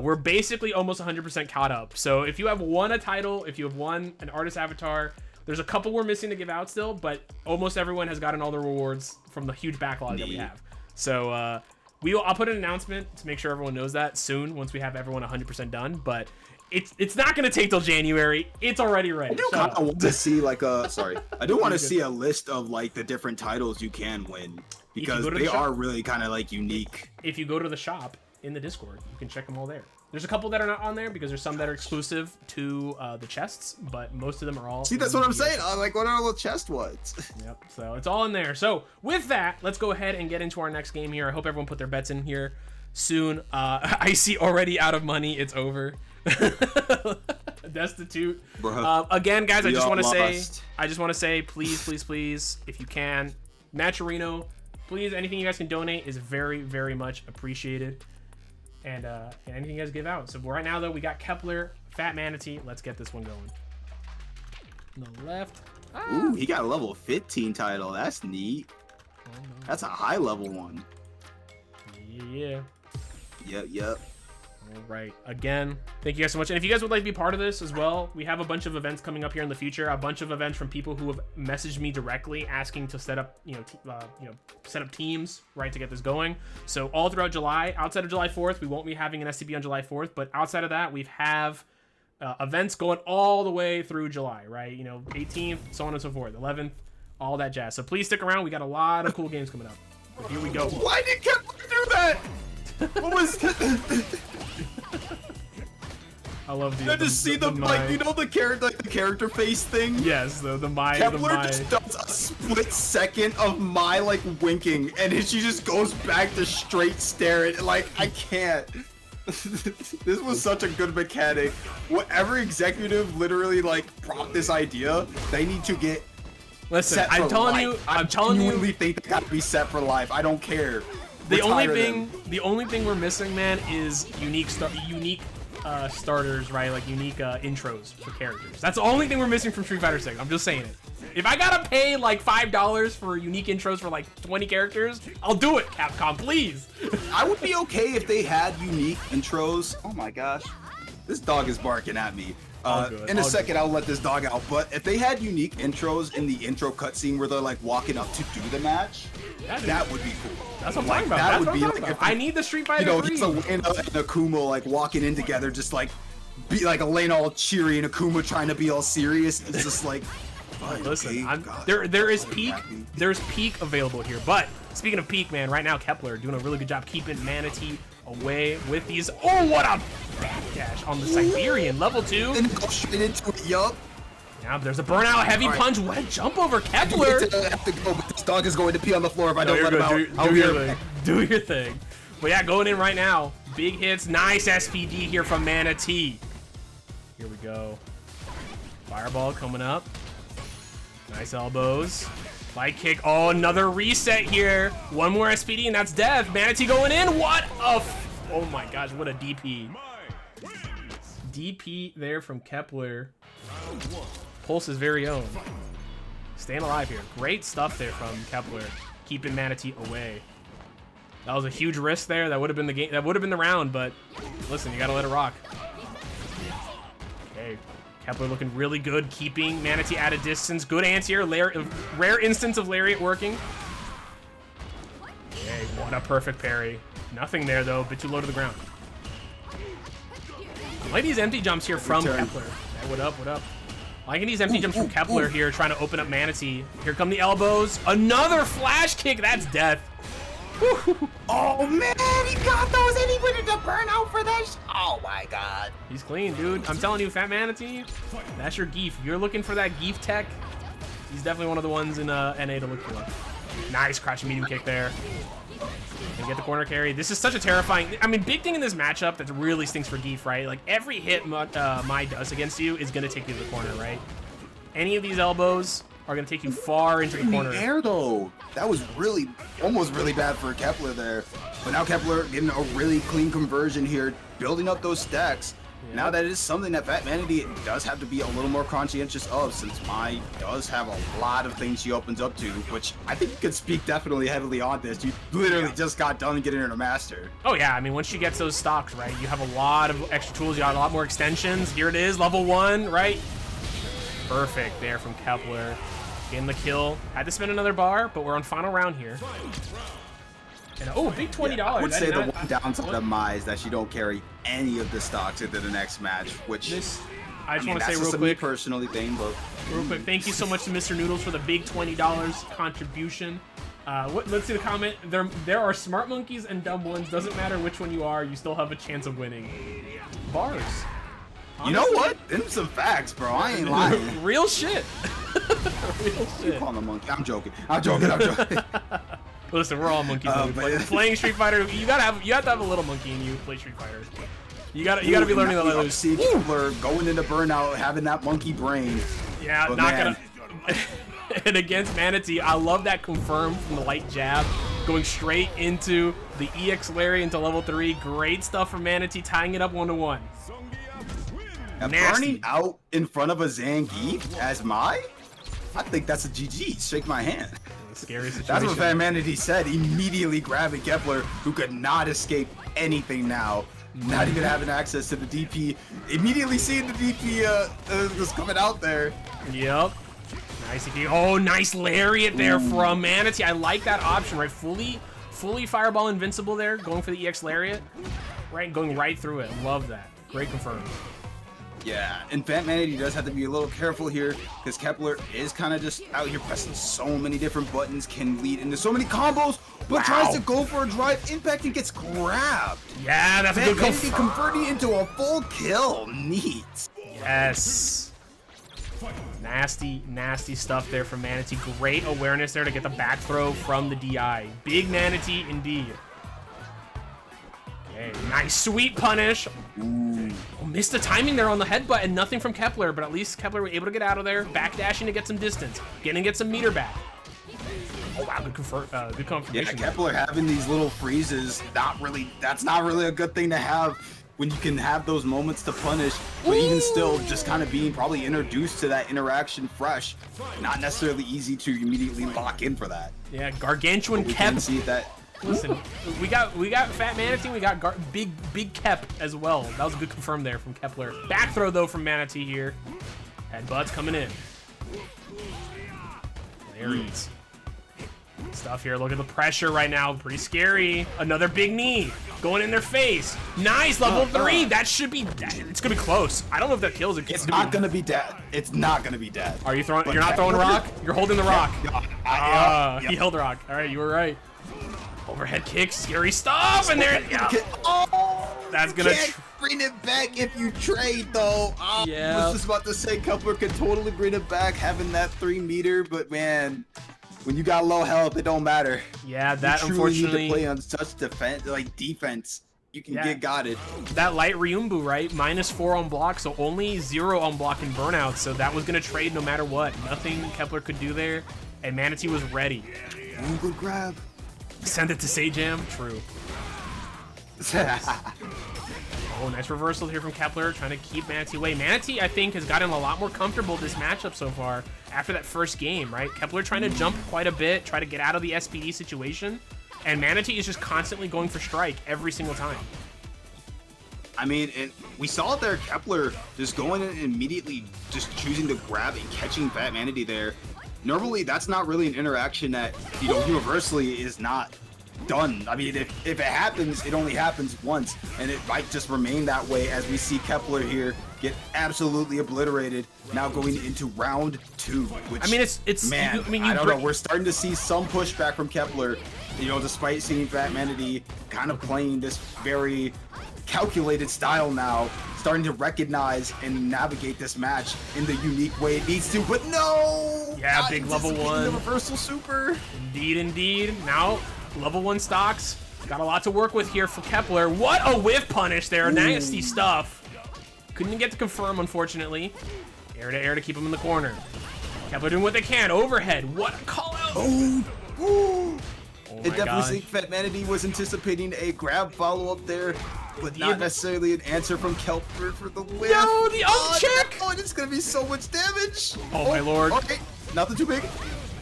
We're basically almost 100% caught up. So if you have won a title, if you have won an artist avatar, there's a couple we're missing to give out still, but almost everyone has gotten all the rewards from the huge backlog that we have. So I'll put an announcement to make sure everyone knows that soon once we have everyone 100% done, but... It's not gonna take till January. It's already ready. I do kind of want to see I do want to see a list of like the different titles you can win because they are really kind of like unique. If you go to the shop in the Discord, you can check them all there. There's a couple that are not on there because there's some that are exclusive to the chests, but most of them are all. See, that's what I'm saying. Like, what are all the chest ones? Yep. So it's all in there. So with that, let's go ahead and get into our next game here. I hope everyone put their bets in here soon. I see already out of money. It's over. Destitute. Again, guys, I just want to say, please, if you can, Matcherino, please, anything you guys can donate is very, very much appreciated. And anything you guys give out. So right now, though, we got Kepler, Fat Manatee. Let's get this one going. On the left. Ooh, he got a level 15 title. That's neat. That's a high level one. Yeah. Yep. All right. Again, thank you guys so much. And if you guys would like to be part of this as well, we have a bunch of events coming up here in the future. A bunch of events from people who have messaged me directly asking to set up, set up teams, right, to get this going. So all throughout July, outside of July 4th, we won't be having an STB on July 4th, but outside of that, we have events going all the way through July, right? 18th, so on and so forth, 11th, all that jazz. So please stick around. We got a lot of cool games coming up. But here we go. Why did Kepler do that? What was I love the. I just see the like the character face thing. Yes, the my. Kepler the my. just does a split second of my like winking, and then she just goes back to straight staring. Like I can't. This was such a good mechanic. Whatever executive literally like brought this idea, they need to get. Listen, set for I'm telling life. you. I telling you. genuinely think they gotta be set for life. I don't care. The only Retire thing we're missing, man, is unique starters, right? Like unique intros for characters. That's the only thing we're missing from Street Fighter 6. I'm just saying it. If I gotta pay like $5 for unique intros for like 20 characters, I'll do it, Capcom, please. I would be okay if they had unique intros. Oh my gosh, this dog is barking at me. In a second, I'll let this dog out. But if they had unique intros in the intro cutscene where they're like walking up to do the match, that would be cool. That's what I'm talking about. That would be like I need the Street Fighter 3. It's Elena and Akuma like walking in together, just like be like Elena all cheery and Akuma trying to be all serious. It's just like, listen, okay, there is peak. There's peak available here. But speaking of peak, man, right now Kepler doing a really good job keeping Manatee away with these. Oh, what a backdash on the Siberian level 2. And go straight into it, yup. Now there's a burnout, heavy punch. What a jump over Kepler. I have to go, but this dog is going to pee on the floor if I don't let him out. Do your thing. But yeah, going in right now. Big hits. Nice SPD here from Manatee. Here we go. Fireball coming up. Nice elbows. Light kick. Oh, another reset here. One more SPD and that's death. Manatee going in. What a... oh my gosh, what a DP. DP there from Kepler. Pulse's very own. Staying alive here. Great stuff there from Kepler. Keeping Manatee away. That was a huge risk there. That would have been the game. That would have been the round, but listen, you gotta let it rock. Okay. Kepler looking really good, keeping Manatee at a distance. Good anti-air, rare instance of Lariat working. Okay, what a perfect parry. Nothing there though, bit too low to the ground. I like these empty jumps here from Kepler. Hey, what up, what up? Liking these empty jumps from Kepler here, trying to open up Manatee. Here come the elbows. Another flash kick, that's death. Oh man, he got those and he went into burnout for that. Oh my god. He's clean, dude. I'm telling you, Fat Manatee, that's your Geef. If you're looking for that Geef tech, he's definitely one of the ones in NA to look for. Nice crouching medium kick there. And get the corner carry. This is such a terrifying... I mean, big thing in this matchup that really stinks for Geef, right? Like, every hit Mai does against you is going to take you to the corner, right? Any of these elbows are going to take you far into the corner. In the air, though. That was really, almost really bad for Kepler there. But now Kepler getting a really clean conversion here, building up those stacks. Yeah. Now that is something that Fat Manatee does have to be a little more conscientious of, since Mai does have a lot of things she opens up to, which I think you could speak definitely heavily on this. You literally just got done getting her to master. Oh yeah, I mean, once she gets those stocks, right, you have a lot of extra tools, you got a lot more extensions. Here it is, level 1, right? Perfect there from Kepler. Getting the kill. Had to spin another bar, but we're on final round here. And oh, big $20. Yeah, I would say the one downside of Mai is that she don't carry any of the stocks into the next match, which I just want to say real quick, personally thing, but real quick, thank you so much to Mr. Noodles for the big $20 contribution. Let's see the comment. There are smart monkeys and dumb ones. Doesn't matter which one you are, you still have a chance of winning. Bars. Honestly, you know what? Them some facts, bro. I ain't lying. Real shit. Real shit. You call him a monkey? I'm joking. I'm joking. Listen, we're all monkeys. Playing Street Fighter, you have to have a little monkey in you to play Street Fighter. You gotta be learning to let loose. See Kepler going into burnout, having that monkey brain. Yeah, but not gonna. And against Manatee, I love that confirm from the light jab, going straight into the EX Larry into level 3. Great stuff from Manatee, tying it up 1-1. Burning out in front of a Zangief as Mai? I think that's a GG. Shake my hand. Scary situation. That's what Vanity said, immediately grabbing Kepler, who could not escape anything now. Not even having access to the DP. Immediately seeing the DP was coming out there. Yep. Nice. Oh, nice lariat there from Manatee. I like that option, right? Fully fireball invincible there, going for the EX lariat. Right, going right through it. Love that. Great confirm. Yeah, and Fat Manatee does have to be a little careful here because Kepler is kind of just out here pressing so many different buttons, can lead into so many combos, but tries to go for a drive impact and gets grabbed. Yeah, that's a good Manatee converting into a full kill. Neat. Yes. Nasty, nasty stuff there from Manatee. Great awareness there to get the back throw from the DI. Big Manatee indeed. Okay, nice sweet punish. Oh, missed the timing there on the headbutt and nothing from Kepler, but at least Kepler was able to get out of there, backdashing to get some distance, get some meter back. Oh wow, good confirmation. Yeah, Kepler having these little freezes, that's not really a good thing to have when you can have those moments to punish, but even still just kind of being probably introduced to that interaction fresh, not necessarily easy to immediately lock in for that. Yeah, gargantuan Kep. See that. Listen, we got Fat Manatee, we got big Kep as well. That was a good confirm there from Kepler. Back throw though from Manatee here. Headbutts coming in. Lariats. Stuff here. Look at the pressure right now. Pretty scary. Another big knee going in their face. Nice, level 3. That should be. It's gonna be close. I don't know if that kills it. It's not gonna be dead. It's not gonna be dead. Are you throwing? You're not throwing rock. You're holding the rock. He held the rock. All right, you were right. Overhead kick, scary stuff, and there. Yeah. Oh, that's gonna. Bring it back if you trade though. Yeah. I was just about to say Kepler could totally bring it back having that 3 meter, but man, when you got low health, it don't matter. Yeah, that you truly unfortunately need to play on such defense. You can get gotted. That light Ryumbu, right? -4 on block, so only 0 on block and burnout. So that was gonna trade no matter what. Nothing Kepler could do there, and Manatee was ready. Oh, good grab. Send it to Sajam. True. Oh, nice reversal here from Kepler, trying to keep Manatee away. Manatee, I think, has gotten a lot more comfortable this matchup so far after that first game, right? Kepler trying to jump quite a bit, try to get out of the SPD situation, and Manatee is just constantly going for strike every single time. I mean, we saw there Kepler just going in and immediately just choosing to grab and catching Fat Manatee there. Normally, that's not really an interaction that, you know, universally is not done. I mean, if it happens, it only happens once, and it might just remain that way as we see Kepler here get absolutely obliterated. Now going into round 2, which, I mean, it's man, I don't know. We're starting to see some pushback from Kepler, you know, despite seeing Fat Manatee kind of playing this very calculated style now, starting to recognize and navigate this match in the unique way it needs to, but no! Yeah, big level 1. The reversal super. Indeed. Now, level 1 stocks. Got a lot to work with here for Kepler. What a whiff punish there. Ooh. Nasty stuff. Couldn't get to confirm, unfortunately. Air to air to keep him in the corner. Kepler doing what they can. Overhead. What a call out. Oh, it definitely seemed Fat Manatee was anticipating a grab follow-up there, but not necessarily an answer from Kepler for the win. No, the uncheck! Oh, it's gonna be so much damage. Oh my lord. Okay, nothing too big.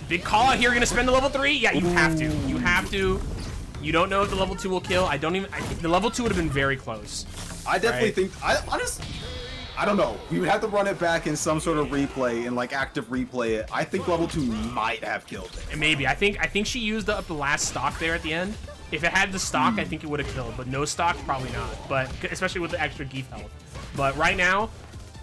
Big call out here. You're gonna spend the level 3? Yeah, you have to. You have to. You don't know if the level 2 will kill. I think the level 2 would have been very close. I definitely think. I don't know. We would have to run it back in some sort of replay and like active replay it. I think level 2 might have killed it. And maybe. I think she used up the last stock there at the end. If it had the stock, I think it would have killed. But no stock, probably not. But especially with the extra Geef health. But right now,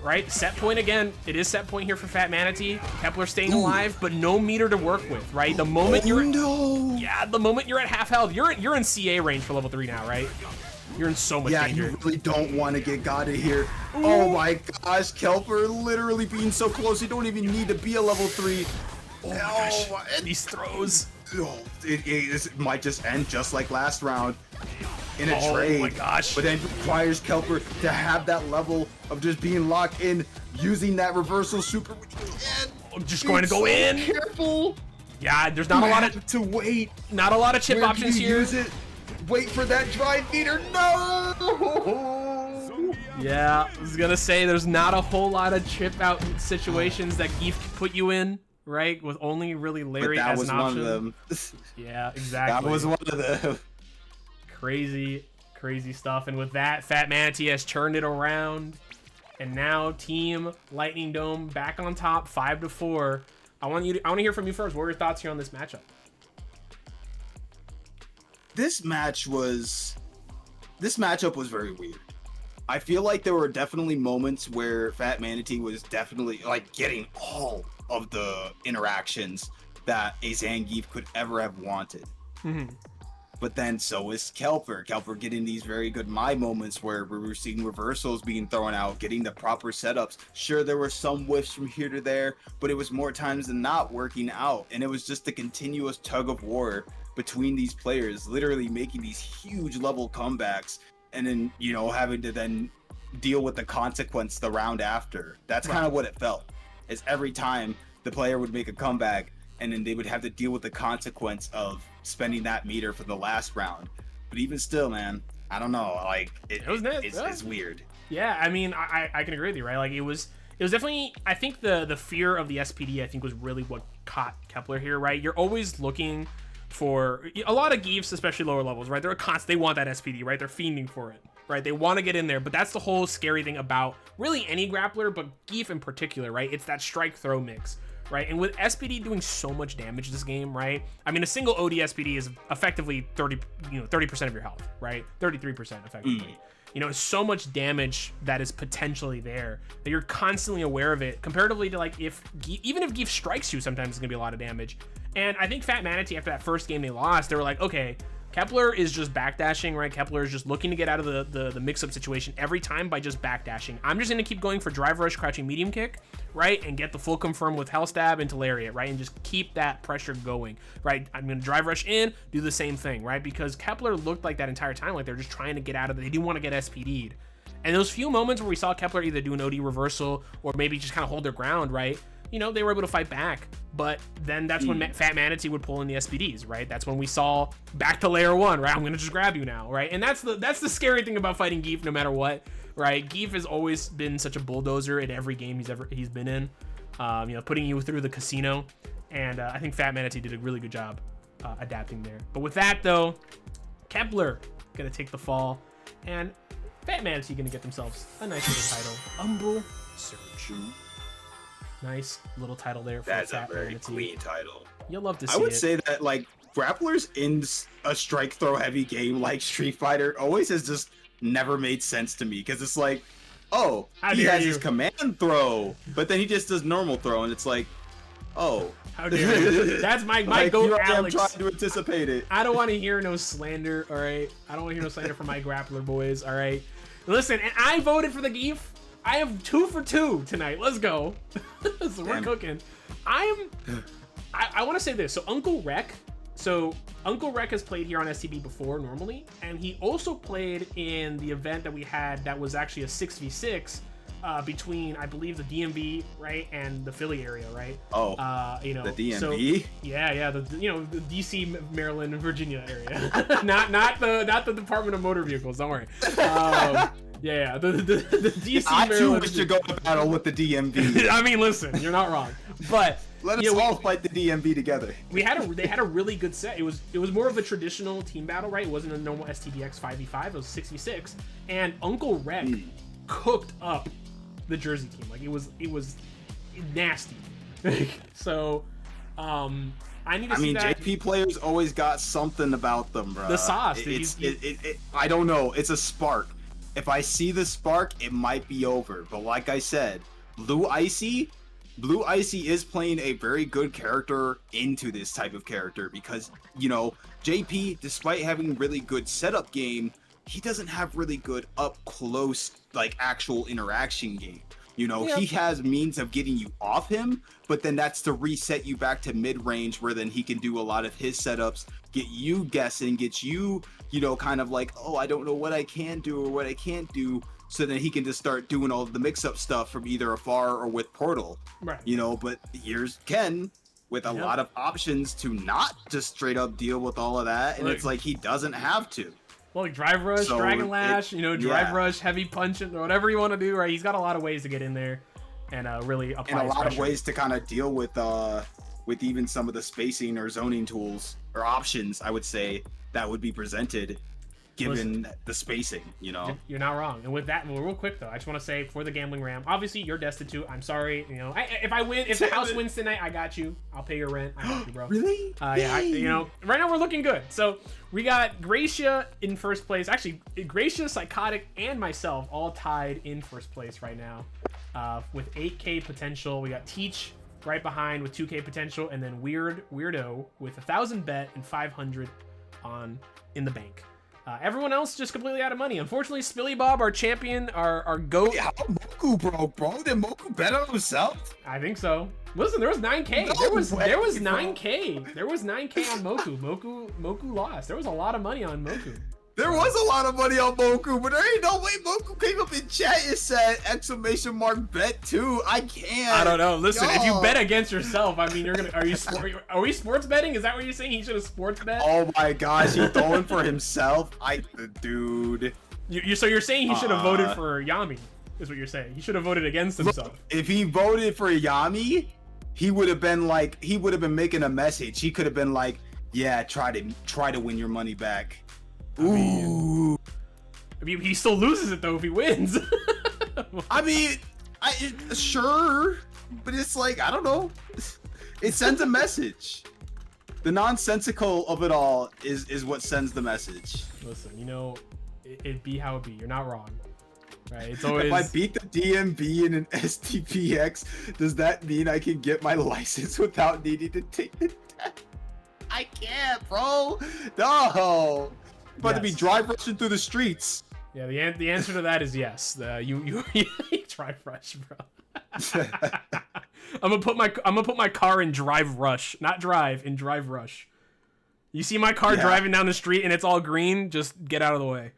right, set point again. It is set point here for Fat Manatee. Kepler staying alive, but no meter to work with, right? The moment the moment you're at half health, you're in CA range for level 3 now, right? You're in so much danger. Yeah, you really don't want to get gotted here. Ooh. Oh my gosh, Kepler literally being so close. You don't even need to be a level 3. Oh my gosh, these throws. Oh, it might just end just like last round in a trade. Oh my gosh. But then it requires Kepler to have that level of just being locked in, using that reversal super. I'm just going to go in. Careful. Yeah, there's not a lot of to wait. Not a lot of chip options here. Use it. Wait for that drive meter. No. Yeah, I was gonna say there's not a whole lot of chip out situations that Geef can put you in. right? With only really But Larry that as was an one option. of them. Yeah, exactly. That was one of them. Crazy stuff. And with that, Fat Manatee has turned it around. And now Team Lightning Dome back on top, 5-4. I want to hear from you first. What are your thoughts here on this matchup? This matchup was very weird. I feel like there were definitely moments where Fat Manatee was definitely like getting all of the interactions that a Zangief could ever have wanted. But then so is Kelper. Kelper getting these very good my moments where we were seeing reversals being thrown out, getting the proper setups. Sure, there were some whiffs from here to there, but it was more times than not working out. And it was just a continuous tug of war between these players, literally making these huge level comebacks and then, you know, having to then deal with the consequence the round after. That's kind of what it felt. Is every time the player would make a comeback and then they would have to deal with the consequence of spending that meter for the last round. But even still, man, I don't know. Like it's weird. Yeah, I mean, I can agree with you, right? Like it was definitely. I think the fear of the SPD, I think, was really what caught Kepler here, right? You're always looking for a lot of Geefs, especially lower levels, right? They're they want that SPD, right? They're fiending for it, right? They want to get in there, but that's the whole scary thing about really any grappler, but Geef in particular, right? It's that strike throw mix. Right, and with SPD doing so much damage this game, right? I mean, a single OD SPD is effectively 30% of your health, right? 33% effectively. You know, it's so much damage that is potentially there that you're constantly aware of it. Comparatively to like even if Geef strikes you, sometimes it's gonna be a lot of damage. And I think Fat Manatee, after that first game they lost, they were like, okay, Kepler is just backdashing, right? Kepler is just looking to get out of the mix-up situation every time by just backdashing. I'm just going to keep going for drive rush, crouching medium kick, right? And get the full confirm with hell stab into lariat, right? And just keep that pressure going, right? I'm going to drive rush in, do the same thing, right? Because Kepler looked like that entire time like they're just trying to get out of it. They didn't want to get SPD'd. And those few moments where we saw Kepler either do an OD reversal or maybe just kind of hold their ground, right? You know, they were able to fight back, but then that's when Fat Manatee would pull in the SPDs, right? That's when we saw back to layer 1, right? I'm gonna just grab you now, right? And that's the scary thing about fighting Geef, no matter what, right? Geef has always been such a bulldozer in every game he's been in, you know, putting you through the casino, and I think Fat Manatee did a really good job adapting there. But with that though, Kepler gonna take the fall, and Fat Manatee gonna get themselves a nice little title, Umbral Surge. Nice little title there. For That's Fat a very Manatee. clean title. You'll love to see I would it. say that like grapplers in a strike throw heavy game like Street Fighter always has just never made sense to me because it's like, oh, he has his command throw, but then he just does normal throw, and it's like, oh, how dare you? That's my like, goat, I'm Alex. trying to anticipate it. I don't want to hear no slander. All right, I don't want to hear no slander from my grappler boys. All right, listen, and I voted for the Geef. I have 2 for 2 tonight. Let's go. So we're cooking. I want to say this. So Uncle Rec has played here on STB before normally, and he also played in the event that we had that was actually a 6v6 between, I believe, the DMV, right, and the Philly area, right? Oh, you know, the DMV. So, yeah, the the DC, Maryland, and Virginia area, not the Department of Motor Vehicles. Don't worry. Yeah, the DC. I too Maryland, wish to go to battle with the DMV. I mean, listen, you're not wrong, but let us all fight the DMV together. They had a really good set. It was more of a traditional team battle, right? It wasn't a normal STBX 5v5. It was 6v6, and Uncle Rec cooked up the Jersey team. Like it was nasty. So, I need to see that. JP players always got something about them, bro. The sauce. I don't know. It's a spark. If I see the spark, it might be over. But like I said, Blue Icy is playing a very good character into this type of character because, you know, JP, despite having really good setup game, he doesn't have really good up close, like, actual interaction game. You know, he has means of getting you off him, but then that's to reset you back to mid-range where then he can do a lot of his setups, get you guessing, get you, you know, kind of like, oh, I don't know what I can do or what I can't do. So then he can just start doing all of the mix-up stuff from either afar or with Portal. Right. You know, but here's Ken with a lot of options to not just straight up deal with all of that. And it's like he doesn't have to. Well, like Drive Rush, Dragon Lash, you know, Drive Rush, Heavy Punch, or whatever you want to do, right? He's got a lot of ways to get in there. and really apply And a lot pressure. of ways to kind of deal with even some of the spacing or zoning tools or options, I would say, that would be presented given the spacing, you know. You're not wrong. And with that, well, real quick though, I just want to say for the gambling ram, obviously you're destitute. I'm sorry. You know, if I win, if the house wins tonight, I got you. I'll pay your rent. I got you, bro. Really? Yeah. You know, right now we're looking good. So we got Gracia in first place. Actually, Gracia, Psychotic, and myself all tied in first place right now, with 8K potential. We got Teach right behind with 2K potential, and then Weirdo with 1,000 bet and 500 in the bank. Everyone else just completely out of money. Unfortunately, Spilly Bob, our champion, our GOAT. How Moku, bro? Did Moku bet on himself? I think so. Listen, there was 9K. No there was way, 9K. There was 9K on Moku. Moku lost. There was a lot of money on Moku. There was a lot of money on Moku, but there ain't no way Moku came up in chat and said !bet too. I can't. I don't know. Listen, if you bet against yourself, I mean, are we sports betting? Is that what you're saying? He should have sports bet? Oh my gosh, he's going for himself. Dude. So you're saying he should have voted for Yami? Is what you're saying? He should have voted against himself. Look, if he voted for Yami, he would have been making a message. He could have been like, yeah, try to win your money back. Ooh. I mean, he still loses it though if he wins. I mean, sure, but it's like, I don't know. It sends a message. The nonsensical of it all is what sends the message. Listen, you know, it be how it be. You're not wrong. Right? It's always... If I beat the DMB in an STBX, does that mean I can get my license without needing to take the test? I can't, bro. No. About to be drive rushing through the streets. Yeah, the answer to that is yes. You drive rush, bro. I'm gonna put my car in drive rush, not drive, in drive rush. You see my car driving down the street and it's all green, just get out of the way.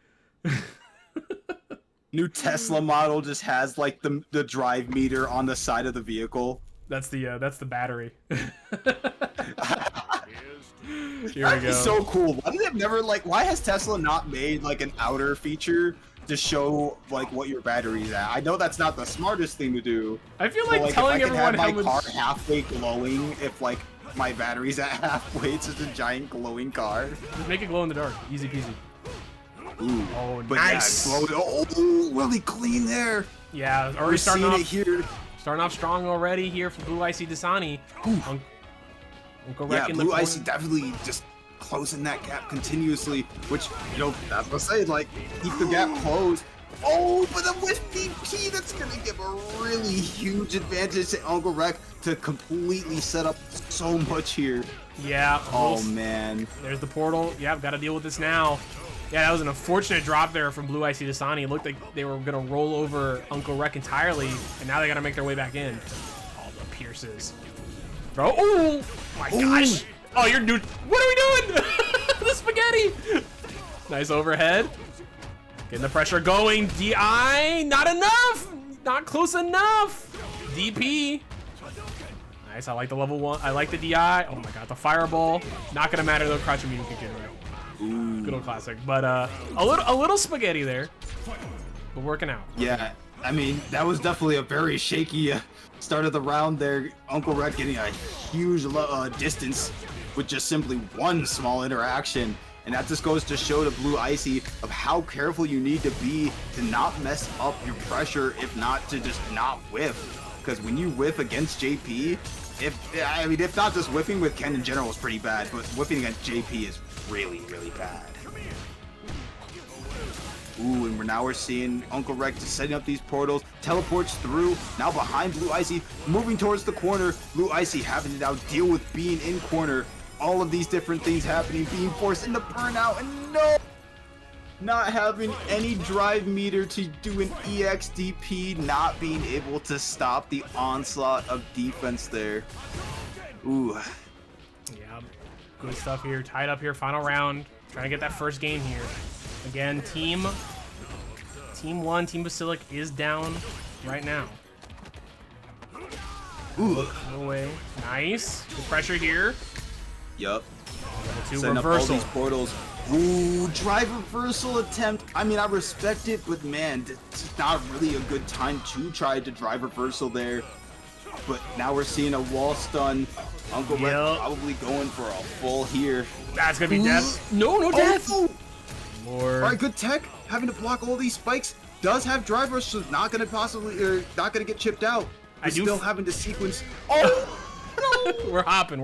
New Tesla model just has like the drive meter on the side of the vehicle. That's the battery. Here That'd we be go. so cool. Why has Tesla not made like an outer feature to show like what your battery's at? I know that's not the smartest thing to do. I feel like telling if I everyone could have my how car halfway glowing, if like my battery's at halfway, it's just a giant glowing car. Just make it glow in the dark. Easy peasy. Ooh, oh, but nice. Yeah, oh, really clean there. Yeah, already starting off strong already here for Blue Icy Dasani. Uncle Rec in the Blue corner. Icy definitely just closing that gap continuously, which, you know, that's what I say, like, keep the gap closed. Oh, but with DP, that's going to give a really huge advantage to Uncle Rec to completely set up so much here. Yeah. Oh, man. There's the portal. Yeah, got to deal with this now. Yeah, that was an unfortunate drop there from Blue Icy Dasani. It looked like they were going to roll over Uncle Rec entirely, and now they got to make their way back in. All the Pierces. Bro, oh my gosh. Oh, you're dude. What are we doing? The spaghetti. Nice overhead. Getting the pressure going. DI, not enough. Not close enough. DP. Nice, I like the level 1. I like the DI. Oh my god, the fireball. Not gonna matter though, crouch immediate kick in. Good old classic. But a little spaghetti there. But working out. Yeah, I mean, that was definitely a very shaky start of the round there. Uncle Rec getting a huge distance with just simply one small interaction. And that just goes to show to Blue Icy of how careful you need to be to not mess up your pressure, if not to just not whiff. Because when you whiff against JP, if not just whiffing with Ken in general is pretty bad, but whiffing against JP is really, really bad. Ooh, and we're seeing Uncle Rec just setting up these portals, teleports through, now behind Blue Icy, moving towards the corner. Blue Icy having to now deal with being in corner. All of these different things happening, being forced into burnout, and no! Not having any drive meter to do an EXDP, not being able to stop the onslaught of defense there. Ooh. Yeah, good stuff here. Tied up here, final round. Trying to get that first game here. Again, Team 1, Team Vasiliek is down right now. Ooh. No way. Nice. Good pressure here. Yup. setting up all these portals. Ooh, drive reversal attempt. I mean, I respect it, but man, it's not really a good time to try to drive reversal there. But now we're seeing a wall stun. Uncle Red probably going for a full here. That's gonna be death. No death. Oh. Lord. All right, good tech. Having to block all these spikes. Does have drive rush, so not gonna not gonna get chipped out. We're still having to sequence. Oh no! We're hopping.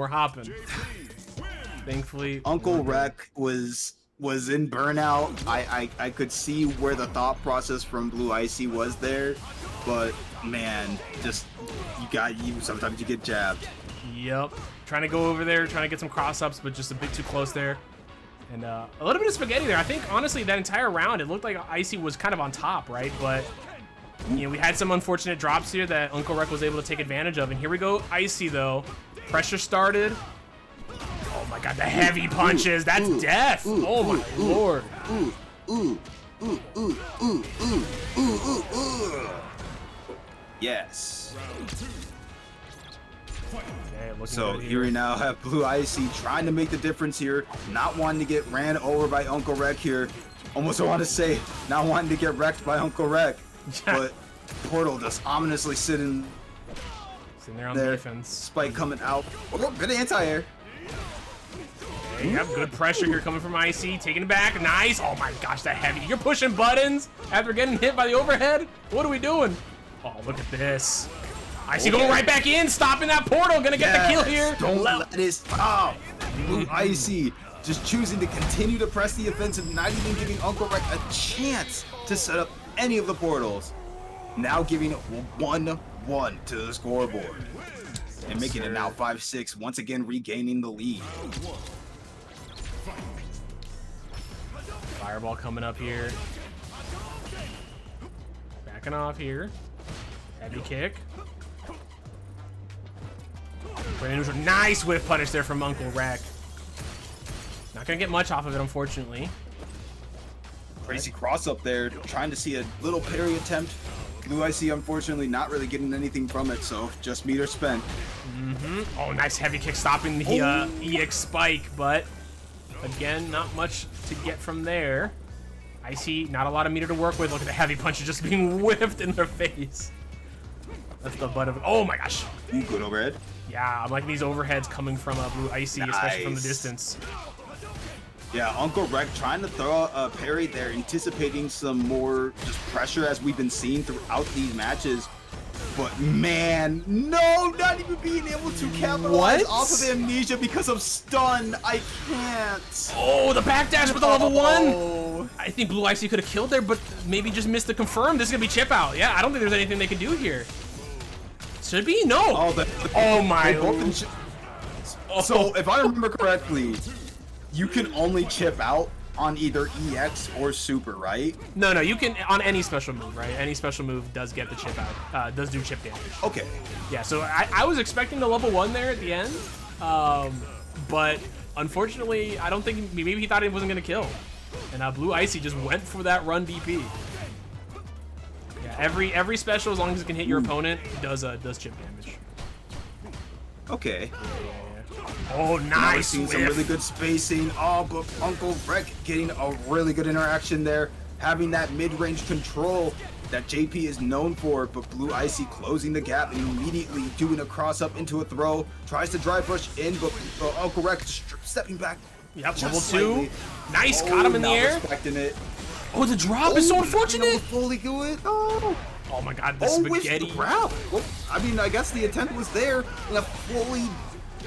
Thankfully, Uncle Rec was in burnout. I could see where the thought process from Blue Icy was there, but man, just sometimes you get jabbed. Yep. Trying to go over there, trying to get some cross-ups, but just a bit too close there. And a little bit of spaghetti there. I think, honestly, that entire round, it looked like Icy was kind of on top, right? But, you know, we had some unfortunate drops here that Uncle Rec was able to take advantage of. And here we go, Icy, though. Pressure started. Oh, my God, the heavy punches. That's death. Oh, my Lord. Yes. Okay, so here we now have Blue Icy trying to make the difference here, not wanting to get ran over by Uncle Rec here. Almost want to say not wanting to get wrecked by Uncle Rec, but Portal just ominously sitting there on defense. Spike coming out. Oh, good anti-air. Okay, you have good pressure here coming from Icy, taking it back. Nice. Oh my gosh, that heavy. You're pushing buttons after getting hit by the overhead. What are we doing? Oh, look at this. Icy going right back in, stopping that portal. Gonna get the kill here. Don't let it stop. Blue Icy just choosing to continue to press the offensive, not even giving Uncle Rec a chance to set up any of the portals. Now giving 1-1 to the scoreboard. And making it now 5-6, once again regaining the lead. Fireball coming up here. Backing off here. Heavy kick. Nice whiff punish there from Uncle Rec. Not gonna get much off of it, unfortunately. Crazy cross up there, trying to see a little parry attempt. Blue Icy, unfortunately, not really getting anything from it, so just meter spent. Oh, nice heavy kick stopping the EX spike, but again, not much to get from there. Icy, not a lot of meter to work with. Look at the heavy punches just being whiffed in their face. That's the butt of it. Oh my gosh. Ooh, good overhead. Yeah, I'm liking these overheads coming from Blue Icy, especially from the distance. Yeah, Uncle Rec trying to throw a parry there, anticipating some more just pressure as we've been seeing throughout these matches. But man, no, not even being able to capitalize off of amnesia because of stun. I can't. Oh, the backdash with the level 1. I think Blue Icy could have killed there, but maybe just missed the confirm. This is gonna be chip out. Yeah, I don't think there's anything they can do here. Should be? No. Oh my. So if I remember correctly, you can only chip out on either EX or Super, right? No, you can on any special move, right? Any special move does get the chip out, does do chip damage. Okay. Yeah, so I was expecting the level 1 there at the end, but unfortunately, I don't think, maybe he thought he wasn't gonna kill. And Blue Icy just went for that run DP. Yeah, every special, as long as it can hit your opponent, does chip damage. Okay. Oh, nice! Now we're seeing some really good spacing. Oh, but Uncle Rec getting a really good interaction there, having that mid-range control that JP is known for. But Blue Icy closing the gap and immediately doing a cross-up into a throw. Tries to drive push in, but Uncle Rec stepping back. Yep, level 2. Nice, caught him in the air. Respecting it. Oh, the drop is so unfortunate. Fully good. Oh my God, the spaghetti. Well, I mean, I guess the attempt was there. And a fully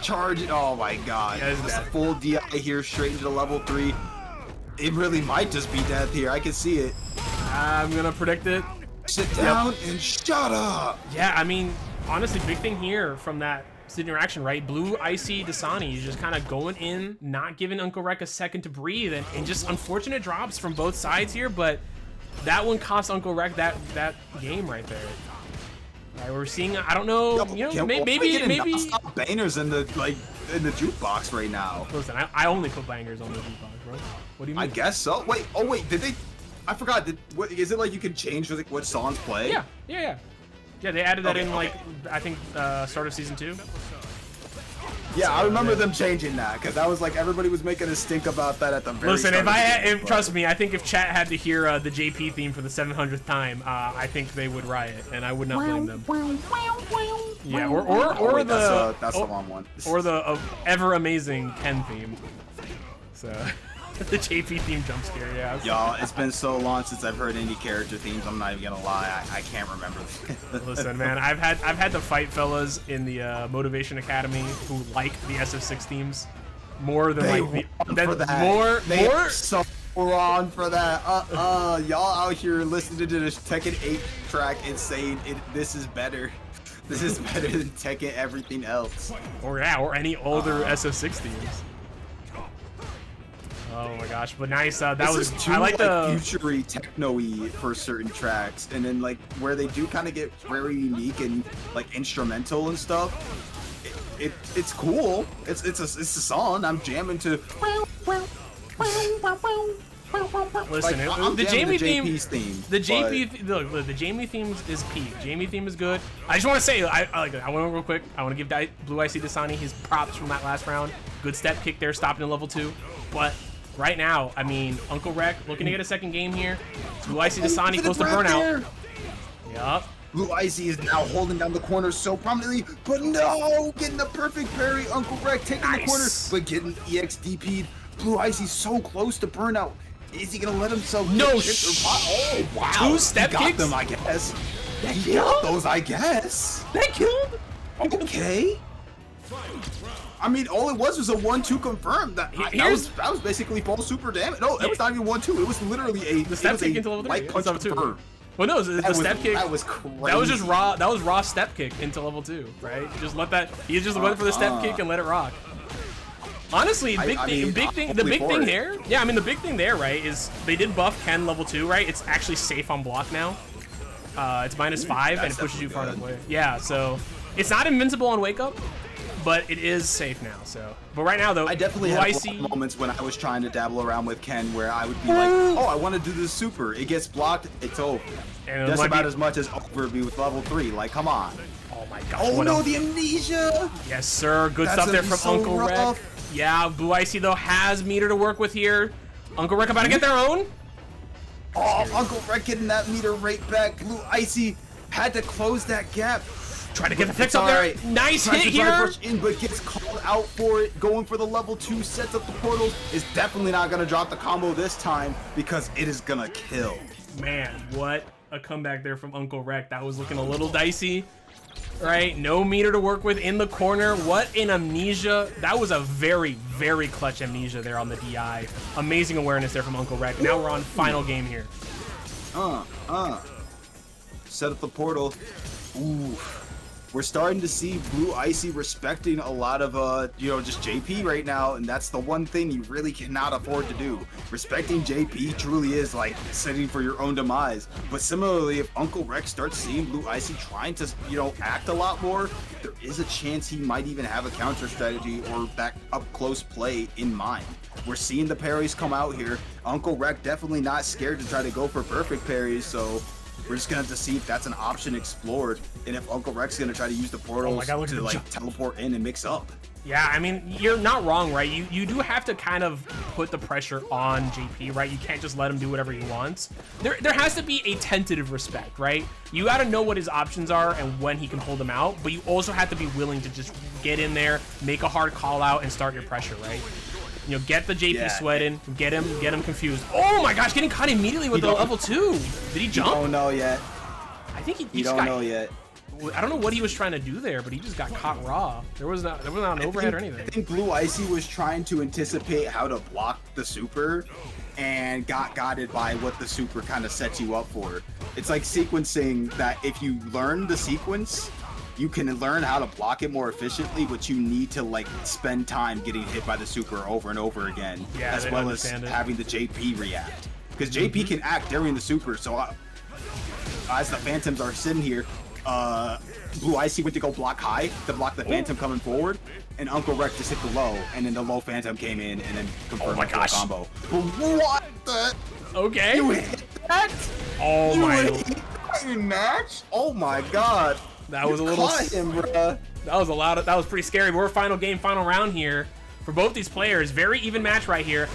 charged. Oh my God, that full DI here straight into level 3. It really might just be death here. I can see it. I'm gonna predict it. Sit down and shut up. Yeah, I mean, honestly, big thing here from that interaction, right? Blue Icy Dasani is just kind of going in, not giving Uncle Rec a second to breathe, and just unfortunate drops from both sides here, but that one cost Uncle Rec that game right there. All right, we're seeing, I don't know, you know, maybe stop bangers in the jukebox right now. Listen, I only put bangers on the jukebox, bro. What do you mean? I guess so. Wait, did they? I forgot. Is it like you can change what songs play? Yeah, they added that in like I think start of season 2. Yeah, So, I remember yeah. them changing that because that was like everybody was making a stink about that at the very Listen, start if of the I game, trust me, I think if chat had to hear the JP theme for the 700th time, I think they would riot, and I would not blame them. Yeah, or wait, the that's the wrong one. or the ever amazing Ken theme. So the JP theme jump scare, yeah. Y'all, it's been so long since I've heard any character themes. I'm not even gonna lie, I can't remember. Listen, man, I've had to fight fellas in the Motivation Academy who like the SF6 themes more than more. So wrong for that. Y'all out here listening to this Tekken 8 track and saying this is better. This is better than Tekken everything else. Or any older SF6 themes. Oh my gosh, but nice. That was too, I like the future-y, techno-y for certain tracks, and then like where they do kind of get very unique and like instrumental and stuff. It's cool. It's a song. I'm jamming to. Listen, like, the Jamie theme, the Jamie theme is peak. Jamie theme is good. I just want to say, I want to real quick. I want to give Blue Icy Dasani his props from that last round. Good step kick there, stopping in level 2. But right now, I mean, Uncle Rec looking to get a second game here. Blue Icy Dasani close to burnout. Yup. Blue Icy is now holding down the corner so prominently, but no, getting the perfect parry. Uncle Rec taking the corner, but getting EXDP'd. Blue Icy's so close to burnout. Is he gonna let himself? Oh wow! 2 step he got kicks. them, I guess. He got those, I guess. That killed. Okay. I mean, all it was a 1-2 confirmed. That was basically full super damage. No, it was not even 1-2. It was literally the step kick into level 3. light punch confirmed. Well, no, the step kick. That was crazy. That was just raw. That was raw step kick into level 2, right? Just let that. He just went for the step kick and let it rock. Honestly, the big thing there, yeah, I mean the big thing there, right, is they did buff Ken level 2, right? It's actually safe on block now. It's -5 and it pushes you far enough away. Yeah, so it's not invincible on wake up, but it is safe now. So, but right now though, I definitely had moments when I was trying to dabble around with Ken where I would be like, oh, I want to do this super. It gets blocked, it's over. And just about as much as over be with level 3. Like, come on. Oh my gosh. Oh no, the amnesia. Yes, sir. Good stuff there from Uncle Rec. Yeah, Blue Icy though has meter to work with here. Uncle Rec about to get their own. Oh, Uncle Rec getting that meter right back. Blue Icy had to close that gap. Trying to get the fix up there. Nice hit here. Rush in, but gets called out for it. Going for the level 2, sets up the portals. Is definitely not gonna drop the combo this time because it is gonna kill. Man, what a comeback there from Uncle Rec. That was looking a little dicey. Right, no meter to work with in the corner. What an amnesia. That was a very, very clutch amnesia there on the DI. Amazing awareness there from Uncle Rec. Now we're on final game here. Set up the portal. Ooh. We're starting to see Blue Icy respecting a lot of, just JP right now, and that's the one thing you really cannot afford to do. Respecting JP truly is like setting for your own demise. But similarly, if Uncle Rec starts seeing Blue Icy trying to, act a lot more, there is a chance he might even have a counter strategy or that up-close play in mind. We're seeing the parries come out here. Uncle Rec definitely not scared to try to go for perfect parries, so we're just gonna have to see if that's an option explored, and if Uncle Rec's gonna try to use the portals to teleport in and mix up. Yeah, I mean, you're not wrong, right? You do have to kind of put the pressure on JP, right? You can't just let him do whatever he wants. There has to be a tentative respect, right? You got to know what his options are and when he can pull them out, but you also have to be willing to just get in there, make a hard call out, and start your pressure, right? Get the JP sweating, get him confused. Oh my gosh, getting caught immediately with the level 2. Did he jump? You don't know yet. I think he don't know yet. I don't know what he was trying to do there, but he just got caught raw. There was not an overhead or anything. I think Blue Icy was trying to anticipate how to block the super and got guided by what the super kind of sets you up for. It's like sequencing that if you learn the sequence, you can learn how to block it more efficiently, but you need to spend time getting hit by the super over and over again, as well as having the JP react. Because JP can act during the super, so as the Phantoms are sitting here, Blue Icy went to go block high to block the Phantom coming forward, and Uncle Rec just hit the low, and then the low Phantom came in and then confirmed the combo. But what the? Okay. You hit that? Oh my. You hit that in match? Oh my god. That was a little. Caught him, bruh. That was a lot of, that was pretty scary. We're final game, final round here for both these players. Very even match right here.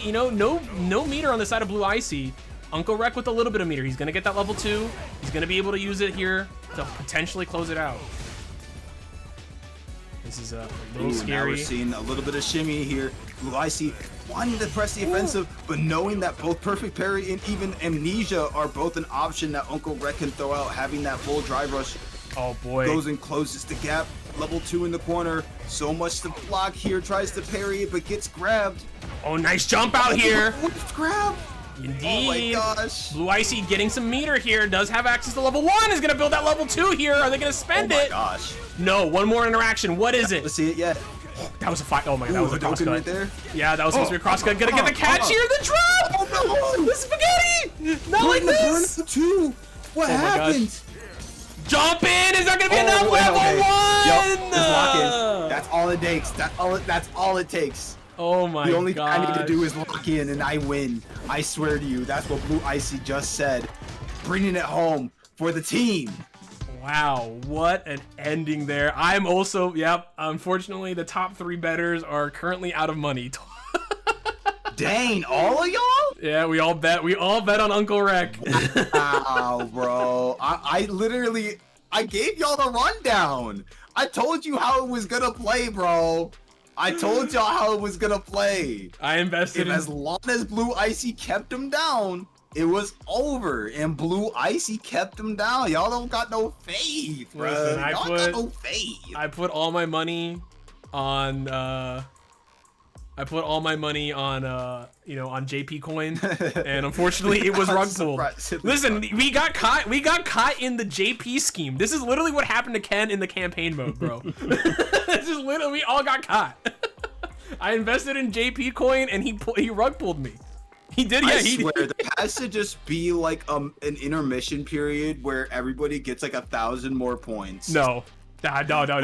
You know, no meter on the side of Blue Icy. Uncle Rec with a little bit of meter. He's gonna get that level 2. He's gonna be able to use it here to potentially close it out. This is a little scary. Now we're seeing a little bit of shimmy here. Blue Icy wanting to press the offensive, but knowing that both Perfect Parry and even Amnesia are both an option that Uncle Rec can throw out, having that full drive rush. Oh boy. Goes and closes the gap. Level 2 in the corner. So much to block here. Tries to parry it, but gets grabbed. Oh, nice jump out here. Gets grabbed. Indeed. Oh my gosh. Blue Icy getting some meter here. Does have access to level 1. Is going to build that level 2 here. Are they going to spend it? Oh my gosh. No, one more interaction. What is it? Let's see it yet. That was a fight. Oh my god, that was a cross cut. Right there. Yeah, that was supposed to be a cross cut. Gonna get the catch here. The drop. Oh no. The spaghetti. Not like this. What happened? Jump in! Is there gonna be enough level 1? Yep, just lock in. That's all it takes. That's all it takes. Oh my god. The only thing I need to do is lock in and I win. I swear to you, that's what Blue Icy just said. Bringing it home for the team. Wow, what an ending there. I'm also, yep, unfortunately the top 3 bettors are currently out of money. Dang, all of y'all? Yeah, we all bet on Uncle Rec. Wow, bro. I literally gave y'all the rundown. I told you how it was gonna play, bro. I told y'all how it was gonna play. I invested as long as Blue Icy kept him down, it was over. And Blue Icy kept him down. Y'all don't got no faith, bro. Listen, y'all got no faith. I put all my money on you know, on JP coin, and unfortunately it was rug pulled. Listen, we got caught in the JP scheme. This is literally what happened to Ken in the campaign mode, bro. This is literally, we all got caught. I invested in JP coin and he rug pulled me. He did, yeah. I swear, there has to just be like an intermission period where everybody gets like 1,000 more points. No. No, no,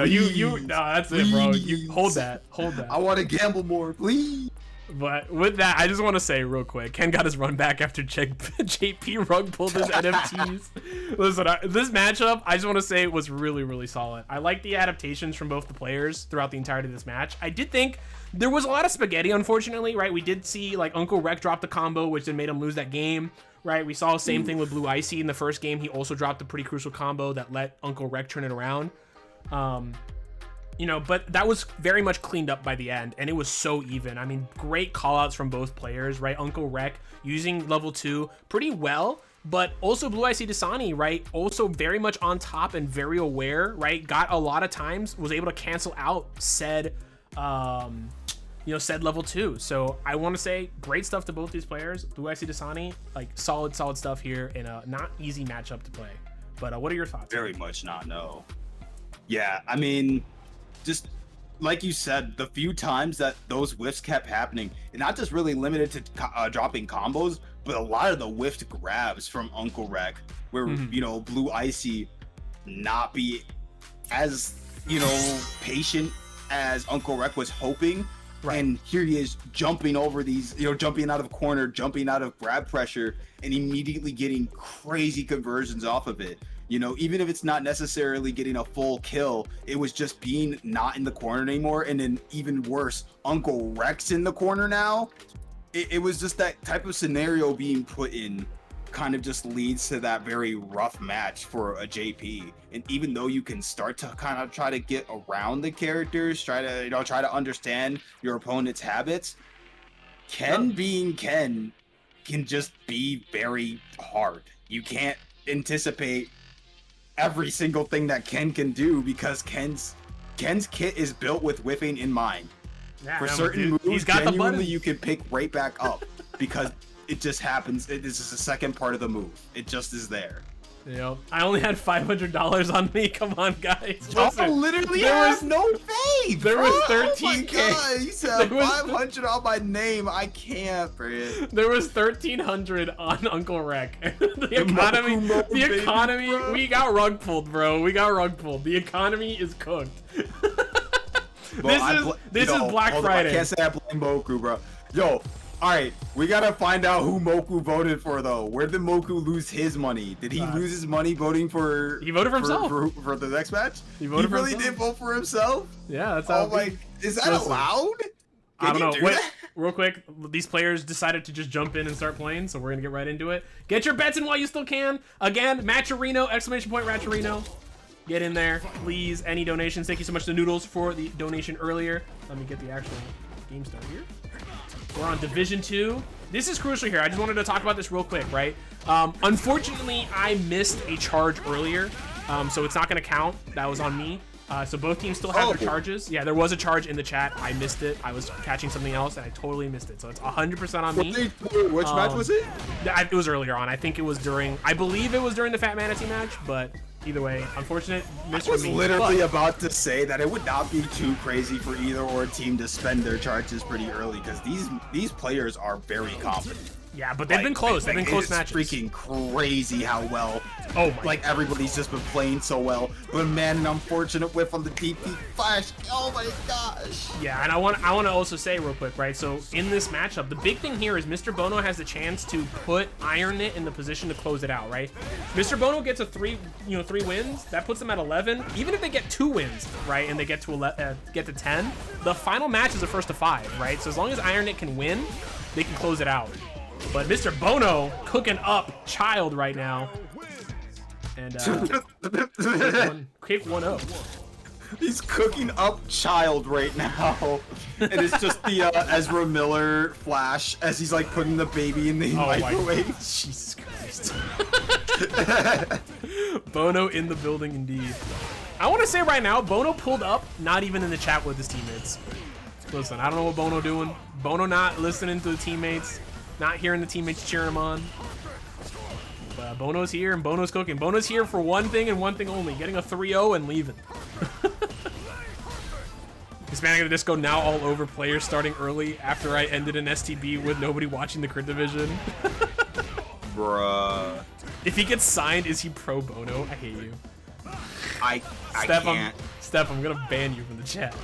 that's it, bro. You hold that. I want to gamble more, please. But with that, I just want to say real quick, Ken got his run back after JP rug pulled his NFTs. Listen, this matchup, I just want to say, was really, really solid. I like the adaptations from both the players throughout the entirety of this match. I did think there was a lot of spaghetti, unfortunately, right? We did see like Uncle Rec drop the combo, which then made him lose that game, right? We saw the same thing with Blue Icy in the first game. He also dropped a pretty crucial combo that let Uncle Rec turn it around. You know, but that was very much cleaned up by the end, and it was so even. I mean, great callouts from both players, right? Uncle Rec using level 2 pretty well, but also Blue Icy Dasani, right? Also very much on top and very aware, right? Got a lot of times, was able to cancel out said, you know, said level 2. So I want to say great stuff to both these players. Blue Icy Dasani, like solid stuff here in a not easy matchup to play. But what are your thoughts? Very much not, no. Yeah, I mean, just like you said, the few times that those whiffs kept happening, and not just really limited to dropping combos, but a lot of the whiffed grabs from Uncle Rec, where, you know, Blue Icy not be as, you know, patient as Uncle Rec was hoping. Right. And here he is jumping over these, you know, jumping out of corner, jumping out of grab pressure, and immediately getting crazy conversions off of it. You know, even if it's not necessarily getting a full kill, it was just being not in the corner anymore. And then even worse, Uncle Rec's in the corner now. It was just that type of scenario being put in kind of just leads to that very rough match for a JP. And even though you can start to kind of try to get around the characters, try to understand your opponent's habits, Ken being Ken can just be very hard. You can't anticipate every single thing that Ken can do because Ken's kit is built with whiffing in mind. Yeah, for certain moves, he's got genuinely you can pick right back up because it just happens. This is the second part of the move. It just is there. You know, I only had $500 on me. Come on, guys. Listen, literally there was no faith. There was 13K. Oh my God, you said 500 on my name. I can't, bro. There was 1,300 on Uncle Rec. The economy, we got rug pulled, bro. We got rug pulled. The economy is cooked. Well, this is Black Friday. I can't say I blame Moku, bro. Yo, All right, we gotta find out who Moku voted for though. Where did Moku lose his money? Did he lose his money voting for? He voted for himself for the next match. He voted for really himself. did vote for himself. Yeah, that's how. Oh my! Is that Listen, allowed? I don't know. Do Wait, that? real quick. These players decided to just jump in and start playing, so we're gonna get right into it. Get your bets in while you still can. Again, Matcherino! Exclamation point Ratcherino! Get in there, please. Any donations? Thank you so much to Noodles for the donation earlier. Let me get the actual game start here. We're on Division 2. This is crucial here. I just wanted to talk about this real quick, right? Unfortunately, I missed a charge earlier, so it's not going to count. That was on me. So both teams still have their charges. Yeah, there was a charge in the chat. I missed it. I was catching something else, and I totally missed it. So it's 100% on me. Which match was it? It was earlier on. I think it was during... I believe it was during the Fat Manatee match, but... Either way, unfortunate miss I was for me. literally about to say that it would not be too crazy for either or team to spend their charges pretty early because these players are very confident. Yeah, but they've been close. They've been close matches. It's freaking crazy how well. Oh my! Like everybody's just been playing so well. But man, an unfortunate whiff on the DP flash. Oh my gosh. Yeah, and I want to also say real quick, right? So in this matchup, the big thing here is Mr. Bono has the chance to put Iron Knit in the position to close it out, right? Mr. Bono gets a 3 wins. That puts them at 11. Even if they get 2 wins, right, and they get to 10, the final match is a first to 5, right? So as long as Iron Knit can win, they can close it out. But Mr. Bono cooking up Child right now. And kick one up. He's cooking up Child right now. And it's just the Ezra Miller flash as he's like putting the baby in the microwave. Jesus Christ. Bono in the building indeed. I want to say right now, Bono pulled up, not even in the chat with his teammates. Listen, I don't know what Bono doing. Bono not listening to the teammates. Not hearing the teammates cheering him on. But Bono's here and Bono's cooking. Bono's here for one thing and one thing only. Getting a 3-0 and leaving. Hispanic of the Disco now all over players starting early after I ended an STB with nobody watching the crit division. Bruh. If he gets signed, is he pro Bono? I hate you. I can't. Steph, I'm gonna ban you from the chat.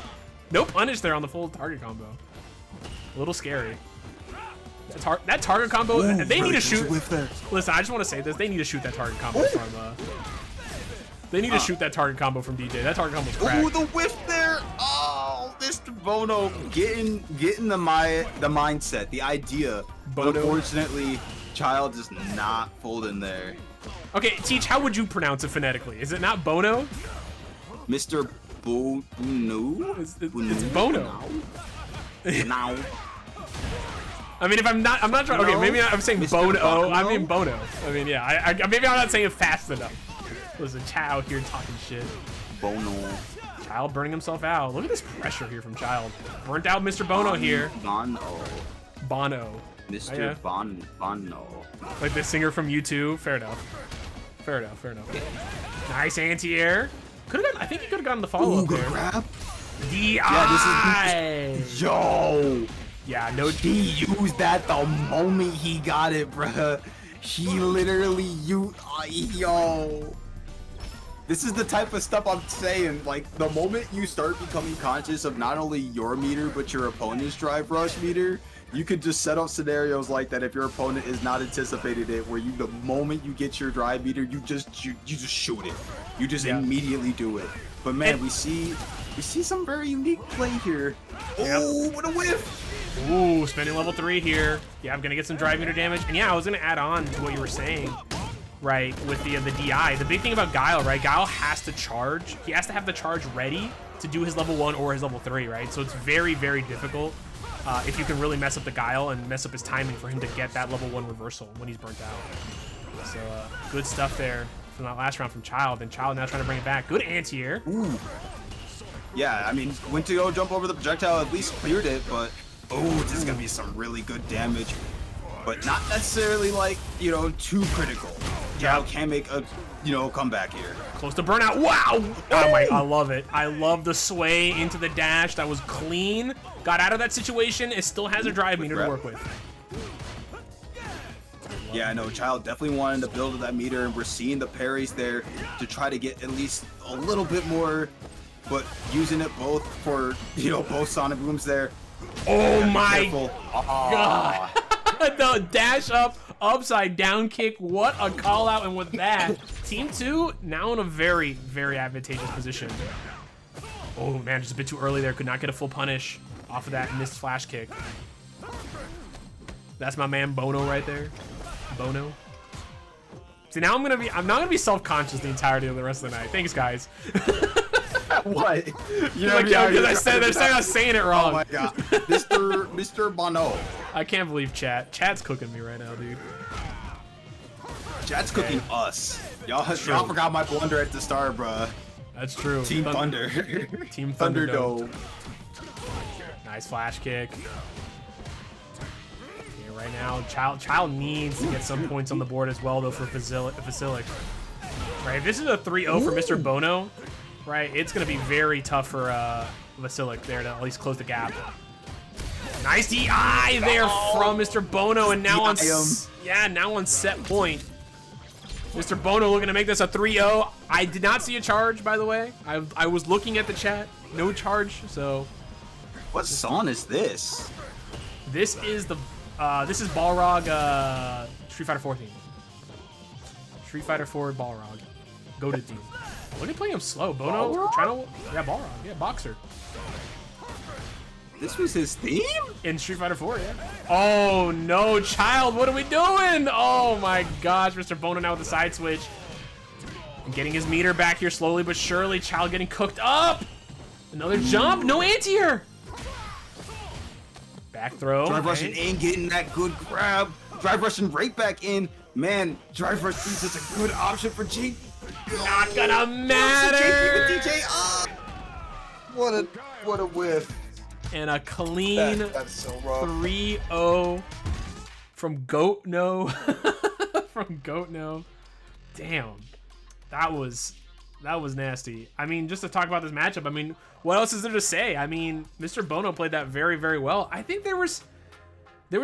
No punish there on the full target combo. A little scary. That target combo, they need to shoot. Listen, I just want to say this: they need to shoot that target combo from. They need to shoot that target combo from DJ. That target combo's cracked. Ooh, the whiff there! Oh, Mr. Bono getting the mindset, the idea. But unfortunately, Child is not folding there. Okay, Teach, how would you pronounce it phonetically? Is it not Bono? Mr. Bono? It's Bono. Now. I mean, if I'm not trying. Okay, maybe I'm saying Mr. Bono. Bono? I mean Bono. I mean, yeah. Maybe I'm not saying it fast enough. Listen, Chow here talking shit. Bono. Child burning himself out. Look at this pressure here from Child. Burnt out Mr. Bono here. Bono. Mr. Bono. Like the singer from U2. Fair enough. Fair enough. Nice anti-air. I think he could have gotten the follow-up there. Grab. DI. Yeah, this is yo. Yeah, no. He used that the moment he got it, bruh. He literally used. Yo. This is the type of stuff I'm saying. Like, the moment you start becoming conscious of not only your meter, but your opponent's drive rush meter, you could just set up scenarios like that if your opponent is not anticipated it, where the moment you get your drive meter, you just shoot it. You just immediately do it. But man, we see some very unique play here. Oh, what a whiff! Ooh, spending level 3 here. Yeah, I'm gonna get some drive meter damage. And yeah, I was gonna add on to what you were saying, right, with the DI. The big thing about Guile, right? Guile has to charge. He has to have the charge ready to do his level 1 or his level 3, right? So it's very, very difficult if you can really mess up the Guile and mess up his timing for him to get that level 1 reversal when he's burnt out. So good stuff there from that last round from Child. And Child now trying to bring it back. Good anti-air. Ooh. Yeah, I mean, went to go jump over the projectile, at least cleared it, but oh, this is gonna be some really good damage, but not necessarily like, too critical. Child can make a, comeback here. Close to burnout. Wow! Oh my, I love it. I love the sway into the dash. That was clean. Got out of that situation. It still has a drive meter to work with. Yeah, I know. Child definitely wanted to build that meter, and we're seeing the parries there to try to get at least a little bit more, but using it both for, both Sonic Booms there. Oh my Careful. god. The dash up, upside down kick. What a call out. And with that, team 2 now in a very, very advantageous position. Oh man, just a bit too early there. Could not get a full punish off of that missed flash kick. That's my man Bono right there. Bono. See, now I'm not gonna be self-conscious the entirety of the rest of the night. Thanks, guys. What? Because they're saying I was saying it wrong. Oh my god, Mr. Bono. I can't believe Chat's cooking me right now, dude. Chat's cooking us. Y'all forgot my blunder at the start, bruh. That's true. Team Thunder. Team Thunderdome. Nice flash kick. Yeah, right now, Child needs to get some points on the board as well, though, for Vasiliek. Right, if this is a 3-0 for Mr. Bono, right, it's going to be very tough for Vasiliek there to at least close the gap. Nice DI there from Mr. Bono, and now on set point. Mr. Bono looking to make this a 3-0. I did not see a charge, by the way. I was looking at the chat. No charge, so. What song is this? This is the Balrog Street Fighter 4 theme. Street Fighter 4 Balrog. Go to team. Look at him playing him slow. Bono trying to, yeah, Balrog, yeah, boxer. This was his theme? In Street Fighter 4, yeah. Oh no, Child, what are we doing? Oh my gosh, Mr. Bono now with the side switch. And getting his meter back here slowly but surely. Child getting cooked up. Another jump, no anti-air. Back throw. Drive rushing in, getting that good grab. Drive rushing right back in. Man, drive rush is such a good option for G. Not gonna matter. DJ, what a whiff. And a clean 3-0 from Goat No. From Goat No. Damn. That was nasty. I mean, just to talk about this matchup, I mean, what else is there to say? I mean, Mr. Bono played that very, very well. I think there was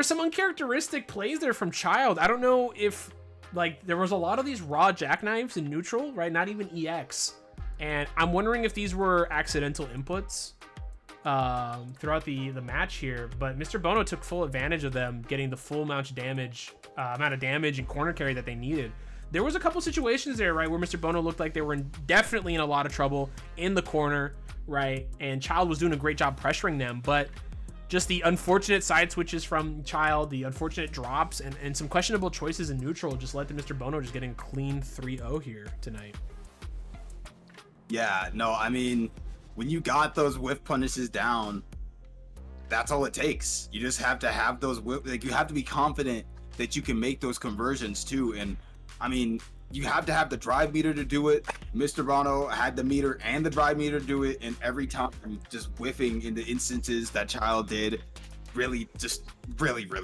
some uncharacteristic plays there from Child. I don't know if, like, there was a lot of these raw jackknives in neutral, right? Not even EX. And I'm wondering if these were accidental inputs throughout the match here, but Mr. Bono took full advantage of them getting the full amount of damage and corner carry that they needed. There was a couple situations there, right, where Mr. Bono looked like they were definitely in a lot of trouble in the corner, right, and Child was doing a great job pressuring them, but just the unfortunate side switches from Child, the unfortunate drops, and some questionable choices in neutral just led to Mr. Bono just getting a clean 3-0 here tonight. Yeah, no, I mean, when you got those whiff punishes down, that's all it takes. You just have to have those whiff, like, you have to be confident that you can make those conversions too. And I mean, you have to have the drive meter to do it. Mr. Bono had the meter and the drive meter to do it, and every time just whiffing in the instances that Child did, really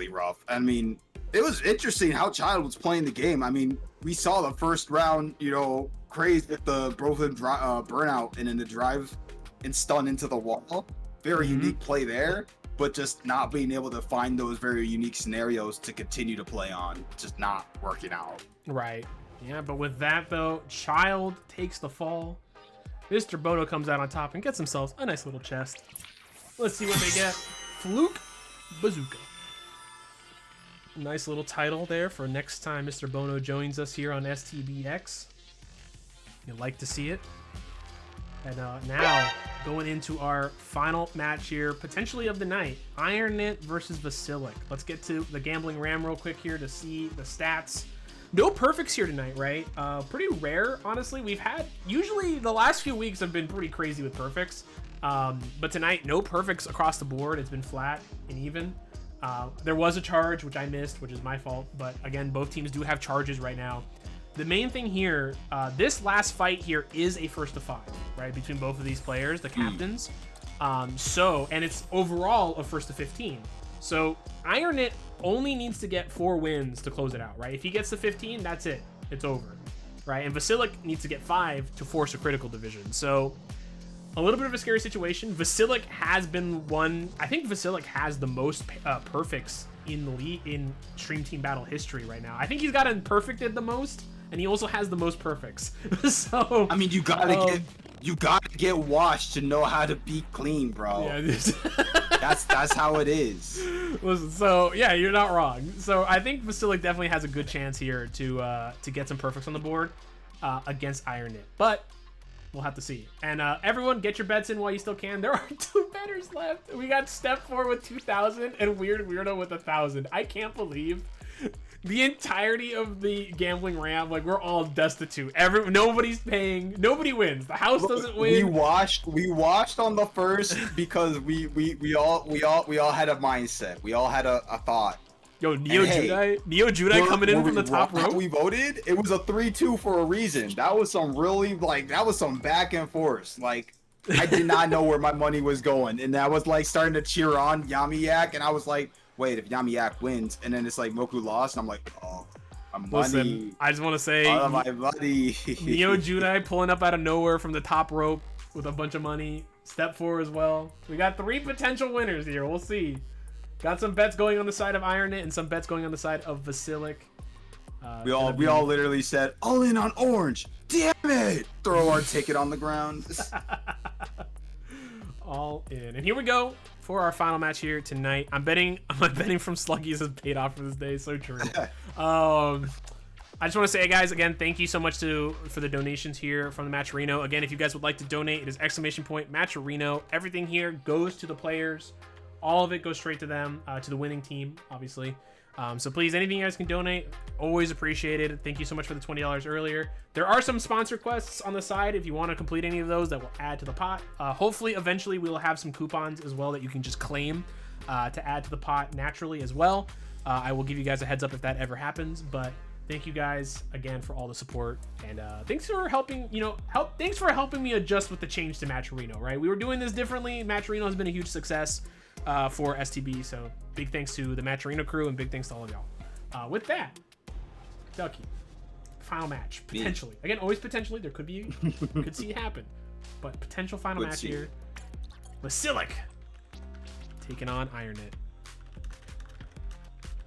rough. I mean, it was interesting how Child was playing the game. I mean, we saw the first round, you know, craze with the broken burnout and then the drive and stun into the wall. Very unique play there, but just not being able to find those very unique scenarios to continue to play on, just not working out. Right. Yeah, but with that though, Child takes the fall. Mr. Bono comes out on top and gets himself a nice little chest. Let's see what they get. Fluke Bazooka. Nice little title there for next time Mr. Bono joins us here on STBX. You'd like to see it. And now, going into our final match here, potentially of the night, IronNet versus Vasiliek. Let's get to the gambling ram real quick here to see the stats. No perfects here tonight, right? Pretty rare, honestly. We've had, usually the last few weeks have been pretty crazy with perfects. But tonight, no perfects across the board. It's been flat and even. There was a charge, which I missed, which is my fault. But again, both teams do have charges right now. The main thing here, this last fight here is a 1st to 5, right? Between both of these players, the captains. And it's overall a 1st to 15. So IronNet only needs to get 4 wins to close it out, right? If he gets to 15, that's it. It's over, right? And Vasiliek needs to get 5 to force a critical division. So a little bit of a scary situation. Vasiliek has been one. I think Vasiliek has the most perfects in the league in Stream Team Battle history right now. I think he's gotten perfected the most, and he also has the most perfects. So I mean, you gotta You gotta get washed to know how to be clean, bro. Yeah, That's how it is. Listen, so yeah, you're not wrong. So I think Vasiliek definitely has a good chance here to get some perfects on the board against IronKnit, but we'll have to see. And everyone, get your bets in while you still can. There are 2 bettors left. We got Step 4 with 2,000 and Weird Weirdo with 1,000. I can't believe the entirety of the gambling ramp, like we're all destitute. Nobody's paying. Nobody wins. The house doesn't win. We washed on the first because we all had a mindset. We all had a thought. Yo, Neo Judai coming in from the top row. We voted. It was a 3-2 for a reason. That was some back and forth. Like I did not know where my money was going, and I was like starting to cheer on Yamiyak, and I was like, wait, if Yamiyak wins, and then it's like Moku lost, and I'm like, oh, my money. Listen, I just want to say, oh, my money. Neo Judai pulling up out of nowhere from the top rope with a bunch of money. Step 4 as well. We got 3 potential winners here. We'll see. Got some bets going on the side of IronKnit and some bets going on the side of Vasiliek. We all literally said, all in on orange. Damn it! Throw our ticket on the ground. All in. And here we go for our final match here tonight. I'm betting from Sluggies has paid off for this day. So true. I just want to say, guys, again, thank you so much for the donations here from the Matcherino. Again, if you guys would like to donate, it is !Matcherino. Everything here goes to the players. All of it goes straight to them, to the winning team, obviously. So please, anything you guys can donate, always appreciated. Thank you so much for the $20 earlier. There are some sponsor quests on the side if you want to complete any of those that will add to the pot. Hopefully, eventually, we will have some coupons as well that you can just claim to add to the pot naturally as well. I will give you guys a heads up if that ever happens, but thank you guys again for all the support, and thanks for helping me adjust with the change to Matcherino, right? We were doing this differently. Matcherino has been a huge success for STB, so big thanks to the Matcherino crew and big thanks to all of y'all. With that, Ducky, final match, potentially. Again, always potentially. There could be, could see it happen, but potential final match here. Vasiliek taking on IronKnit.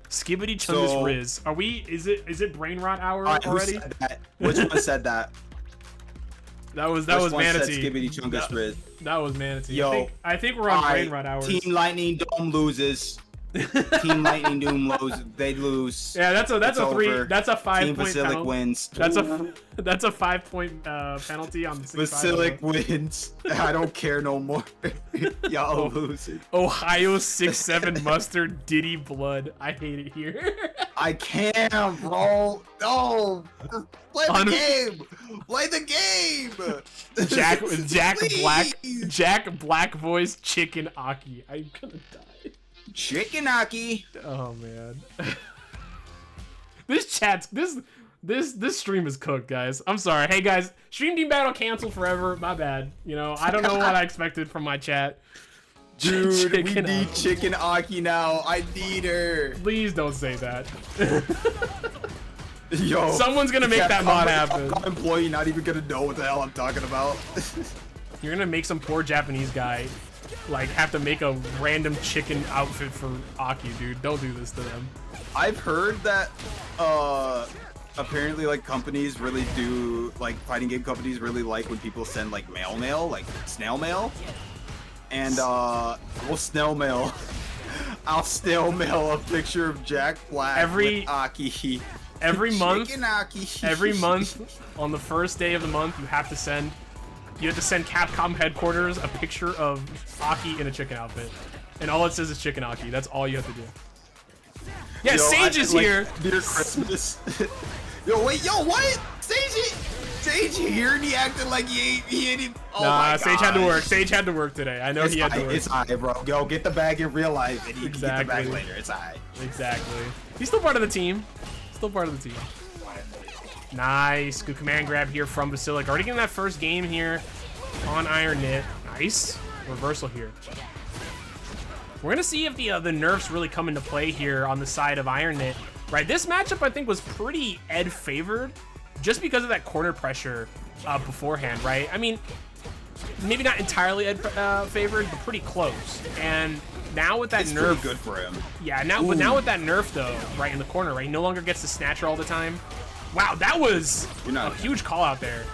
Skibbity Chungus Riz. Are we? Is it brain rot hour already? Who said that? Which one said that? That was Manatee. Skibbity Chungus Riz. That was Manatee. Yo, I think we're on brain rot hours. Team LightningDome loses. Team LightningDome loses. They lose. Yeah, that's a 3. That's a 5-point Team Vasiliek penalty. wins. That's a 5-point penalty on the Vasiliek wins. I don't care no more. Y'all losing. Ohio 6'7" mustard Diddy blood. I hate it here. I can't, bro. No. Play the game. Play the game. Jack Black voice Chicken Aki. I'm gonna die. Chicken Aki. Oh man. This stream is cooked, guys. I'm sorry. Hey guys, stream team battle canceled forever. My bad. You know, I don't know what I expected from my chat. Dude, we need Chicken Aki now. I need her. Please don't say that. Yo, someone's gonna make that mod happen. I'm employee not even gonna know what the hell I'm talking about. You're gonna make some poor Japanese guy like have to make a random chicken outfit for Aki, dude. Don't do this to them. I've heard that apparently like companies really do, like fighting game companies really like when people send like mail, like snail mail. And we'll snail mail. I'll snail mail a picture of Jack Black with Aki. Every month on the first day of the month, you have to send Capcom headquarters a picture of Aki in a chicken outfit, and all it says is Chicken Aki. That's all you have to do. Yeah, Sage is here. Near Christmas. Yo, wait, what? Sage here, and he acted like he ain't. Oh nah, Sage had to work. Sage had to work today. I know he had to work. It's alright, bro. Yo, get the bag in real life, and you can get the bag later. It's alright. Exactly. He's still part of the team. Nice. Good command grab here from Vasiliek. Already getting that first game here on IronKnit. Nice. Reversal here. We're going to see if the nerfs really come into play here on the side of IronKnit. Right, this matchup I think was pretty Ed favored just because of that corner pressure beforehand, right? I mean, maybe not entirely Ed favored, but pretty close. And now with that nerf, pretty good for him. Yeah, now with that nerf though, right in the corner, right, he no longer gets the snatcher all the time. Wow, that was a huge call out there.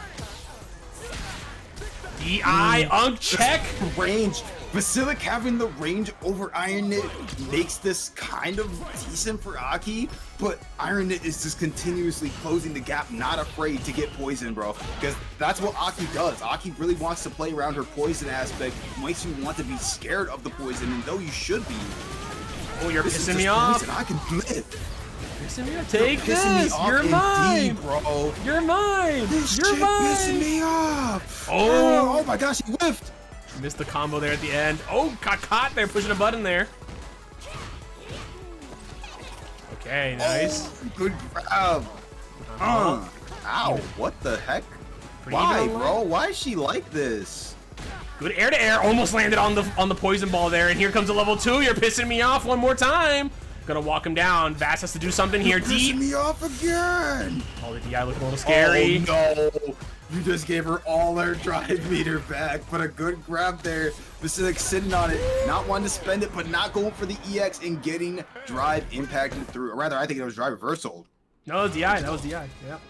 DI unk check. Range. Vasiliek having the range over Iron Knit makes this kind of decent for Aki, but Iron Knit is just continuously closing the gap, not afraid to get poison, bro. Because that's what Aki does. Aki really wants to play around her poison aspect, makes you want to be scared of the poison, and though you should be. Oh, you're pissing me off. I can live. Take this! You're mine! Indeed, bro. You're mine! This You're chick mine! pissing me off! Oh. Oh my gosh, he whiffed! Missed the combo there at the end. Oh, got caught there, pushing a button there. Okay, nice. Oh, good grab. Ow, what the heck? Pretty Why, even bro? Why is she like this? Good air to air, almost landed on the poison ball there, and here comes a level 2. You're pissing me off one more time. Gonna walk him down. Vass has to do something here. You're pissing me off again. Oh, the DI looking a little scary. Oh no! You just gave her all her drive meter back, but a good grab there. Vasiliek sitting on it, not wanting to spend it, but not going for the EX and getting drive impacted through. Or rather, I think it was drive reversal. No, it was DI. That was DI. Yep,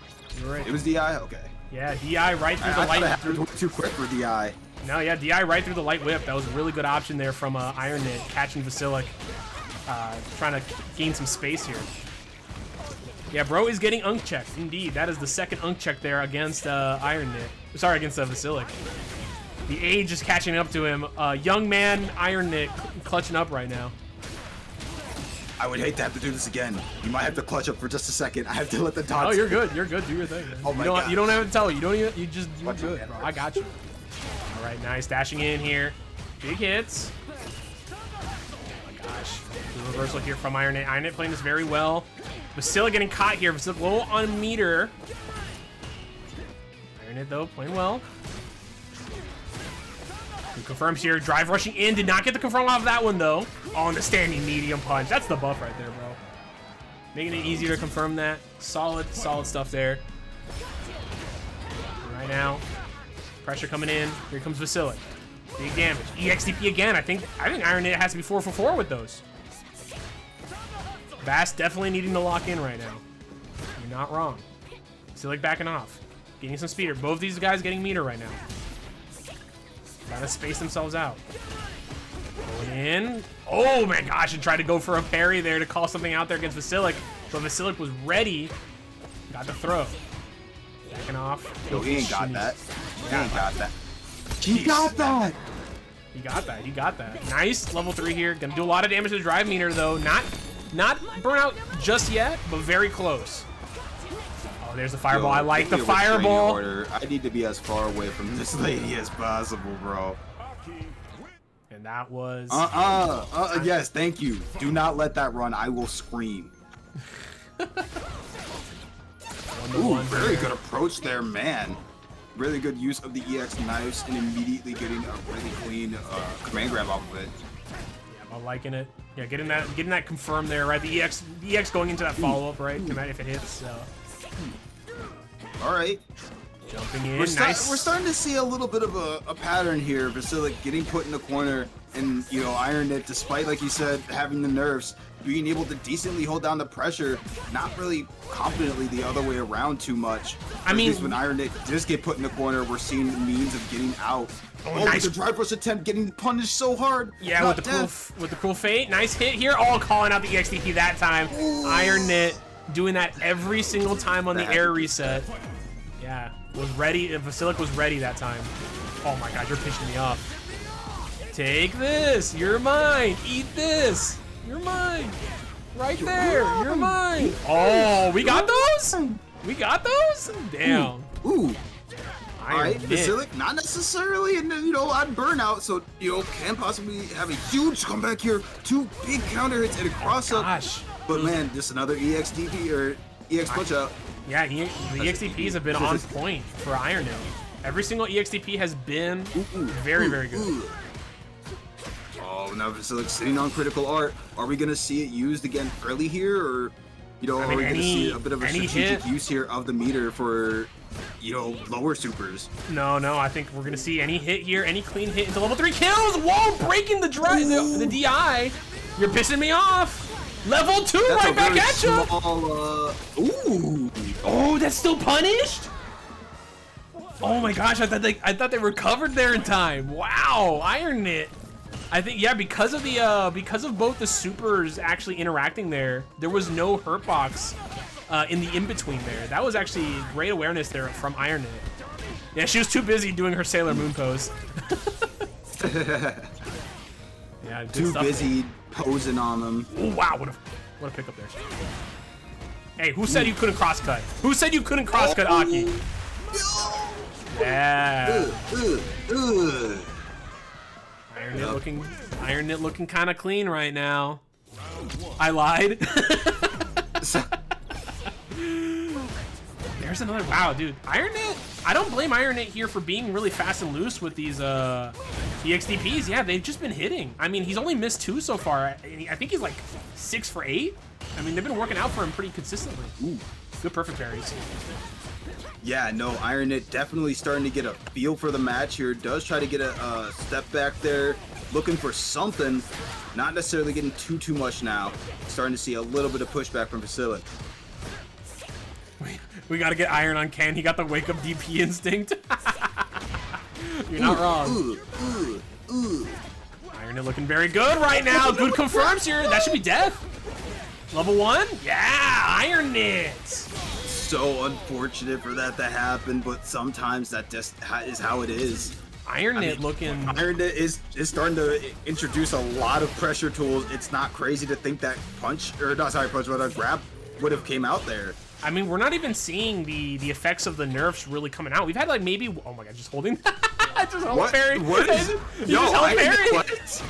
you're right. It was DI. Okay. Yeah, DI right through the light. I thought it was too quick for DI. No, yeah, DI right through the light whip. That was a really good option there from Iron Knit catching Vasiliek. Trying to gain some space here. Yeah, bro is getting unk checked. Indeed, that is the second unk check there against Iron Knit. Sorry, against Vasiliek. The age is catching up to him. Young man Iron Knit clutching up right now. I would hate to have to do this again. You might have to clutch up for just a second. I have to let the dots. Oh, you're good. You're good. Do your thing, man. Oh my God. You don't have to tell. You don't even. You just do Watch good, it. bro. I got you. All right, nice dashing in here. Big hits. Gosh, the reversal here from Iron Knit. Iron Knit playing this very well. Vasiliek getting caught here. Vasiliek low on meter. Iron Knit though playing well. He confirms here. Drive rushing in. Did not get the confirm off that one though. On the standing medium punch. That's the buff right there, bro. Making it easier to confirm that. Solid stuff there. Right now, pressure coming in. Here comes Vasiliek. Big damage. EXDP again. I think Iron Knit has to be 4 for 4 with those. Vass definitely needing to lock in right now. You're not wrong. Vasiliek backing off. Getting some speeder. Both these guys getting meter right now. Trying to space themselves out. Going in. Oh my gosh, and tried to go for a parry there to call something out there against Vasiliek. But Vasiliek was ready. Got the throw. Backing off. Yo, he ain't got that. He Yeah. ain't got that. He got that! He got that. He got that. Nice. Level 3 here. Gonna do a lot of damage to the drive meter, though. Not burnout just yet, but very close. Oh, there's the fireball. Yo, I like the give me a restraining fireball. order. I need to be as far away from this lady as possible, bro. And that was... Yes, thank you. Do not let that run. I will scream. Ooh, very good approach there, man. Really good use of the EX knives and immediately getting a really clean command grab off of it. Yeah, I'm liking it. Yeah, getting that confirmed there, right? The EX going into that follow-up, right? If it hits, so... All right. Jumping in, We're nice. starting to see a little bit of a pattern here. Vasiliek getting put in the corner, and Iron Knit, despite like you said having the nerfs, being able to decently hold down the pressure, not really competently the other way around too much. I mean, at least when Iron Knit just get put in the corner, we're seeing the means of getting out. Oh, nice. The drive rush attempt getting punished so hard. Yeah, Not with the cruel fate. Nice hit here. Oh, calling out the EXDP that time. Ooh. Iron Knit doing that every single time on the air reset. Yeah, was ready. Vasiliek was ready that time. Oh my God, you're pissing me off. Take this. You're mine. Eat this. You're mine. Right there. You're mine. Oh, we got those? We got those? Damn. Ooh. All right, Knit. Vasiliek, not necessarily, on burnout, so can possibly have a huge comeback here. 2 big counter hits and a cross up. Gosh. But man, just another EXDP or EX punch out. Yeah, the EXDPs have been on point for Iron Knit. Every single EXDP has been very, very good. Oh, now Vasiliek sitting on critical art. Are we gonna see it used again early here, or are we gonna see a bit of a strategic use here of the meter for lower supers? No, I think we're gonna see any hit here, any clean hit into level 3 kills. Whoa, breaking the DI. You're pissing me off. Level 2 right back at you. Ooh. Oh, that's still punished? Oh my gosh, I thought they recovered there in time. Wow, Iron Knit. I think, yeah, because of both the supers actually interacting there was no hurt box in the in-between there. That was actually great awareness there from Iron Knit. Yeah, she was too busy doing her Sailor Moon pose. Yeah, too busy posing on them. Oh wow, what a pickup there. Hey, who said you couldn't cross-cut? Who said you couldn't cross-cut Aki? Yeah. Iron Knit looking kind of clean right now. I lied. There's another. Wow, dude. Iron Knit. I don't blame Iron Knit here for being really fast and loose with these EXDPs. Yeah, they've just been hitting. I mean, he's only missed 2 so far. I think he's like 6 for 8. I mean, they've been working out for him pretty consistently. Ooh, good perfect parries. Yeah, no, Iron Knit definitely starting to get a feel for the match here. Does try to get a step back there, looking for something. Not necessarily getting too much now. Starting to see a little bit of pushback from Vasiliek. We gotta get Iron on Ken. He got the wake up DP instinct. You're not wrong. Iron Knit looking very good right now. Good confirms here. That should be death. Level 1? Yeah, Iron Knit. So unfortunate for that to happen, but sometimes that just is how it is. Iron Knit looking. Iron Knit is starting to introduce a lot of pressure tools. It's not crazy to think that punch, or not sorry, punch, but a grab would have came out there. I mean, we're not even seeing the effects of the nerfs really coming out. We've had like maybe, oh my god, just holding. Just hold parry. What is? Yo, Iron Knit,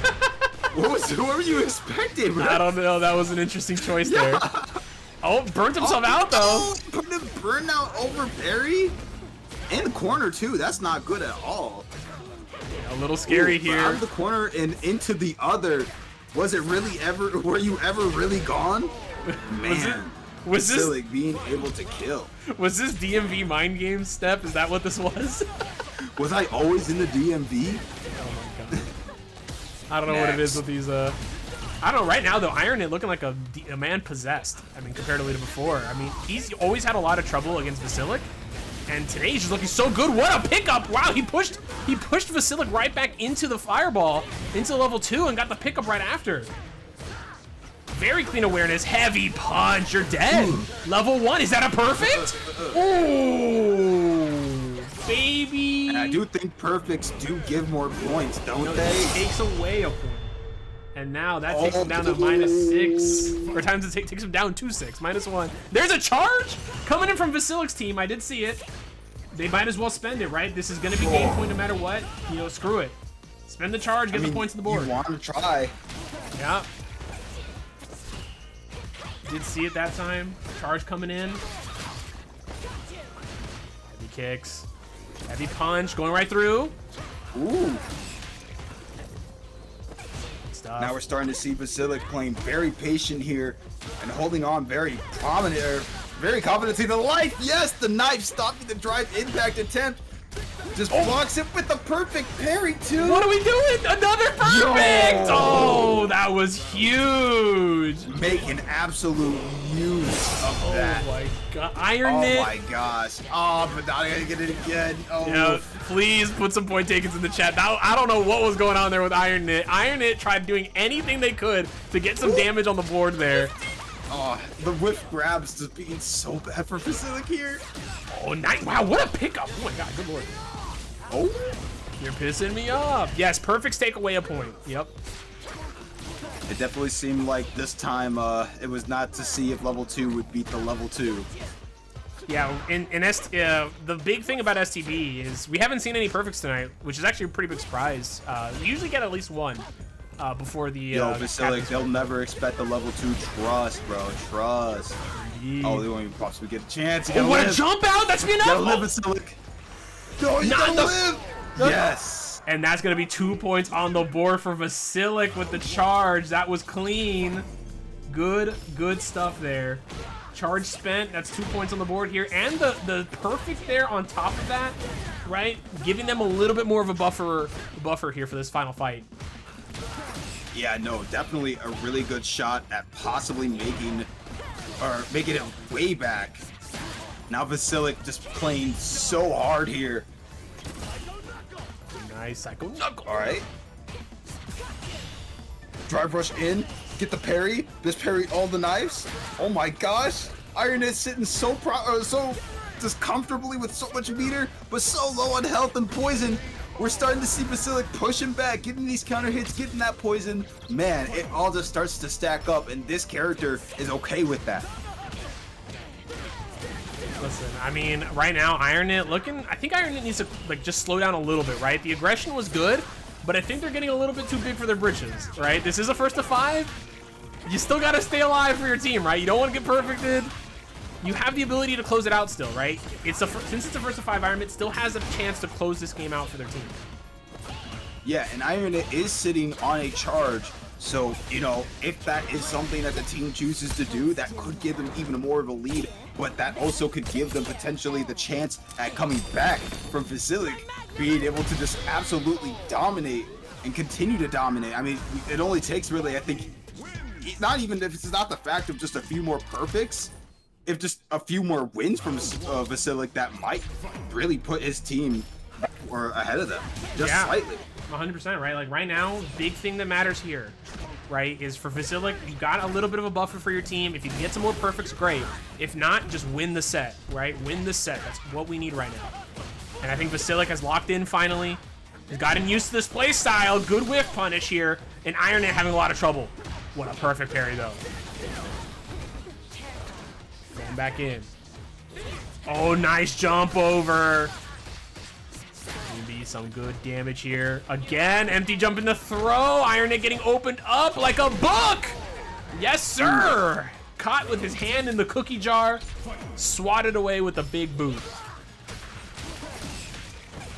what were you expecting, bro? I don't know. That was an interesting choice there. Oh, burnt himself out though. Put him burn out over parry in the corner too. That's not good at all. A little scary here. Out of the corner and into the other. Was it really ever? Were you ever really gone? Man, was this Vasiliek being able to kill? Was this DMV mind game step? Is that what this was? Was I always in the DMV? Oh my god. I don't know what it is with these. I don't know. Right now though, Iron Knit looking like a man possessed. I mean, comparatively to before. I mean, he's always had a lot of trouble against Vasiliek. And today he's just looking so good. What a pickup! Wow, he pushed Vasiliek right back into the fireball, into level 2, and got the pickup right after. Very clean awareness. Heavy punch. You're dead. Level 1. Is that a perfect? Ooh, baby. And I do think perfects do give more points, don't they? It takes away a point. And now that takes him down to -6. Or times it takes him down to 6. -1. There's a charge coming in from Vasiliek's team. I did see it. They might as well spend it, right? This is going to be game point no matter what. You know, screw it. Spend the charge, get the points on the board. You want to try. Yeah. Did see it that time. Charge coming in. Heavy kicks. Heavy punch going right through. Ooh. Now we're starting to see Vasiliek playing very patient here and holding on very prominent, very confident to the life. Yes, the knife stopping the drive impact attempt. Just blocks it with the perfect parry too. What are we doing? Another perfect! Yo. Oh, that was huge. Making absolute use of that. Oh my god. Iron Knit. Oh my gosh. Oh, but now I gotta get it again. Oh. Yeah, please put some point takings in the chat. Now, I don't know what was going on there with Iron Knit. Iron Knit tried doing anything they could to get some damage on the board there. Oh, the whiff grabs just being so bad for Vasiliek here. Oh, nice. Wow, what a pickup. Oh my god, good lord. Oh, you're pissing me off. Yes, perfects take away a point. Yep. It definitely seemed like this time it was not to see if level 2 would beat the level 2. Yeah, the big thing about STB is we haven't seen any perfects tonight, which is actually a pretty big surprise. We usually get at least one before the. Yo, Vasiliek, they'll never expect the level 2. Trust, bro. Trust. Oh, they won't even possibly get a chance. Oh, what a jump out! That's me enough. Gotta live, Vasiliek. No, you gotta live. Yes. And that's gonna be 2 points on the board for Vasiliek with the charge. That was clean. Good stuff there. Charge spent. That's 2 points on the board here, and the perfect there on top of that, right? Giving them a little bit more of a buffer here for this final fight. Yeah, no, definitely a really good shot at possibly making it way back. Now Vasiliek just playing so hard here, Nice Psycho Knuckle. All right. Drive rush in. Get the parry. This parry all the knives. Oh my gosh. Iron is sitting so just comfortably with so much meter, but so low on health and poison. We're starting to see Vasiliek pushing back, getting these counter hits, getting that poison. Man, it all just starts to stack up, and this character is okay with that. Listen, I mean, right now, IronKnit looking, I think IronKnit needs to like just slow down a little bit, right? The aggression was good, but I think they're getting a little bit too big for their britches, right? This is a first to 5. You still gotta stay alive for your team, right? You don't want to get perfected. You have the ability to close it out still, right? Since it's a first to 5, IronKnit still has a chance to close this game out for their team. Yeah, and IronKnit is sitting on a charge, so, you know, if that is something that the team chooses to do, that could give them even more of a lead, but that also could give them potentially the chance at coming back from Vasiliek, being able to just absolutely dominate and continue to dominate. I mean, it only takes really, I think, not even if it's not the fact of just a few more perfects, if just a few more wins from Vasiliek, that might really put his team or ahead of them, just slightly. 100%, right? Like right now, big thing that matters here, right, is for Vasiliek, you got a little bit of a buffer for your team. If you can get some more perfects, great. If not, just win the set, right? Win the set. That's what we need right now. And I think Vasiliek has locked in finally. He's gotten used to this play style. Good whiff punish here. And IronKnit having a lot of trouble. What a perfect parry, though. Going back in. Oh, nice jump over. Be some good damage here. Again, empty jump in the throw. IronKnit getting opened up like a book. Yes, sir. Caught with his hand in the cookie jar. Swatted away with a big boot.